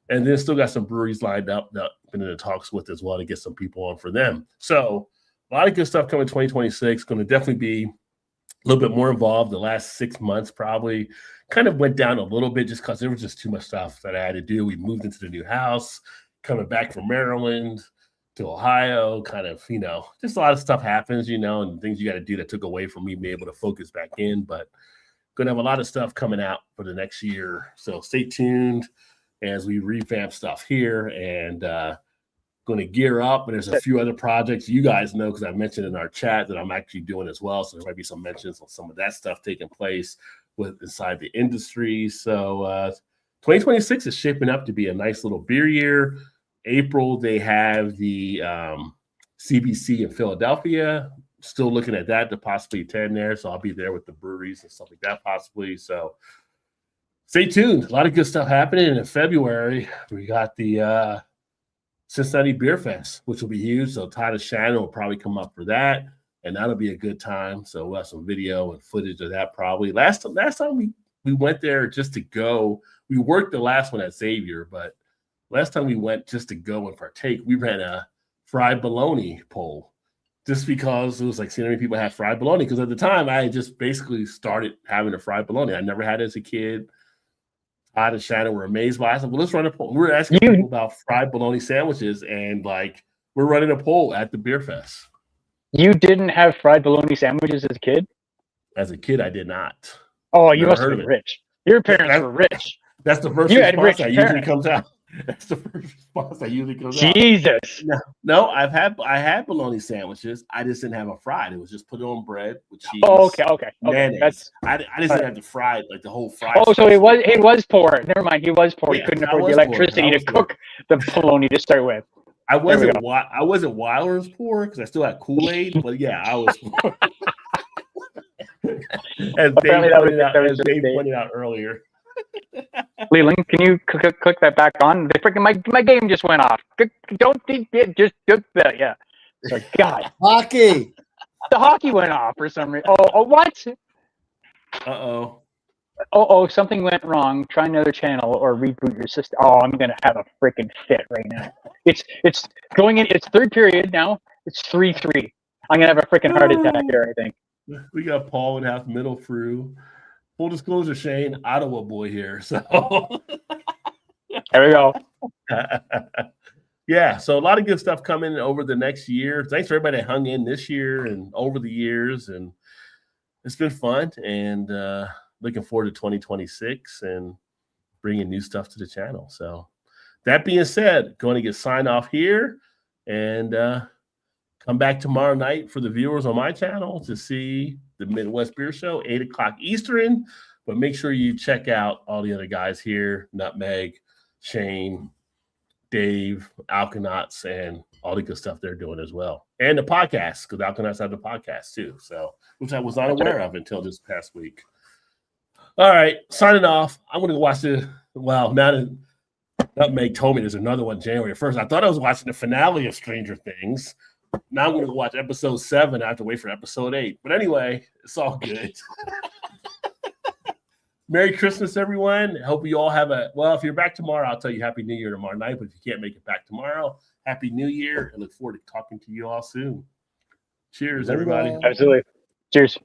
Speaker 1: And then still got some breweries lined up that I've been in the talks with as well to get some people on for them. So a lot of good stuff coming 2026. Going to definitely be a little bit more involved. The last 6 months probably kind of went down a little bit just because there was just too much stuff that I had to do. We moved into the new house, coming back from Maryland to Ohio, kind of, just a lot of stuff happens, and things you got to do that took away from me being able to focus back in. But going to have a lot of stuff coming out for the next year. So stay tuned as we revamp stuff here and going to gear up. And there's a few other projects you guys know because I mentioned in our chat that I'm actually doing as well. So there might be some mentions on some of that stuff taking place inside the industry. So 2026 is shaping up to be a nice little beer year. April, they have the CBC in Philadelphia. Still looking at that to possibly attend there. So I'll be there with the breweries and stuff like that possibly. So stay tuned. A lot of good stuff happening. And in February, we got the Cincinnati Beer Fest, which will be huge. So Todd and Shannon will probably come up for that. And that'll be a good time. So we'll have some video and footage of that probably. Last time we went there just to go. We worked the last one at Xavier, but last time we went just to go and partake, we ran a fried bologna poll just because it was like seeing how many people had fried bologna. Because at the time, I had just basically started having a fried bologna. I never had it as a kid. Todd and Shannon were amazed by it. I said, well, let's run a poll. We were asking people about fried bologna sandwiches, and we're running a poll at the Beer Fest.
Speaker 2: You didn't have fried bologna sandwiches as a kid?
Speaker 1: As a kid, I did not.
Speaker 2: Oh, you
Speaker 1: Never
Speaker 2: must
Speaker 1: heard
Speaker 2: have
Speaker 1: of
Speaker 2: been
Speaker 1: it.
Speaker 2: rich. Your parents
Speaker 1: That-
Speaker 2: were rich.
Speaker 1: That's the first
Speaker 2: You had
Speaker 1: response
Speaker 2: rich
Speaker 1: that usually
Speaker 2: parents.
Speaker 1: comes out. That's the first response that usually comes out.
Speaker 2: Jesus.
Speaker 1: No, I had bologna sandwiches. I just didn't have a fried. It was just put it on bread with cheese.
Speaker 2: Oh, okay.
Speaker 1: Mayonnaise.
Speaker 2: That's
Speaker 1: I just didn't have the fried, like the whole fried.
Speaker 2: oh, so
Speaker 1: stuff.
Speaker 2: he was poor. Never mind, he was poor.
Speaker 1: Yeah,
Speaker 2: He couldn't
Speaker 1: I
Speaker 2: afford the
Speaker 1: was poor.
Speaker 2: electricity
Speaker 1: I
Speaker 2: to
Speaker 1: was poor.
Speaker 2: cook the bologna to start with.
Speaker 1: I wasn't
Speaker 2: go.
Speaker 1: I wasn't Wilder's poor because I still had Kool-Aid, but yeah, I was poor. As
Speaker 2: Apparently
Speaker 1: Dave pointed out earlier.
Speaker 2: Leland, can you click that back on? The freaking my game just went off. Don't just yeah. So God,
Speaker 3: Hockey.
Speaker 2: the hockey went off for some reason. Oh, what?
Speaker 1: Uh-oh.
Speaker 2: Oh, something went wrong. Try another channel or reboot your system. Oh, I'm gonna have a freaking fit right now. It's going in. It's third period now. It's 3-3. I'm gonna have a freaking heart attack here, I think.
Speaker 1: We got Paul and half middle through. Full disclosure, Shane, Ottawa boy here. So
Speaker 2: There we go.
Speaker 1: yeah, so a lot of good stuff coming over the next year. Thanks for everybody that hung in this year and over the years, and it's been fun. And looking forward to 2026 and bringing new stuff to the channel. So that being said, going to get signed off here and come back tomorrow night for the viewers on my channel to see the Midwest Beer Show, 8 o'clock Eastern. But make sure you check out all the other guys here, Nutmeg, Shane, Dave, Alkanauts, and all the good stuff they're doing as well. And the podcast, because Alkanauts have the podcast too. So, which I was not aware of until this past week. All right, signing off. I'm going to watch now that Nutmeg told me there's another one January 1st. I thought I was watching the finale of Stranger Things. Now I'm going to watch episode 7. I have to wait for episode 8. But anyway, it's all good. Merry Christmas, everyone. Hope you all have if you're back tomorrow, I'll tell you Happy New Year tomorrow night. But if you can't make it back tomorrow, Happy New Year. I look forward to talking to you all soon. Cheers, everybody.
Speaker 2: Absolutely. Cheers.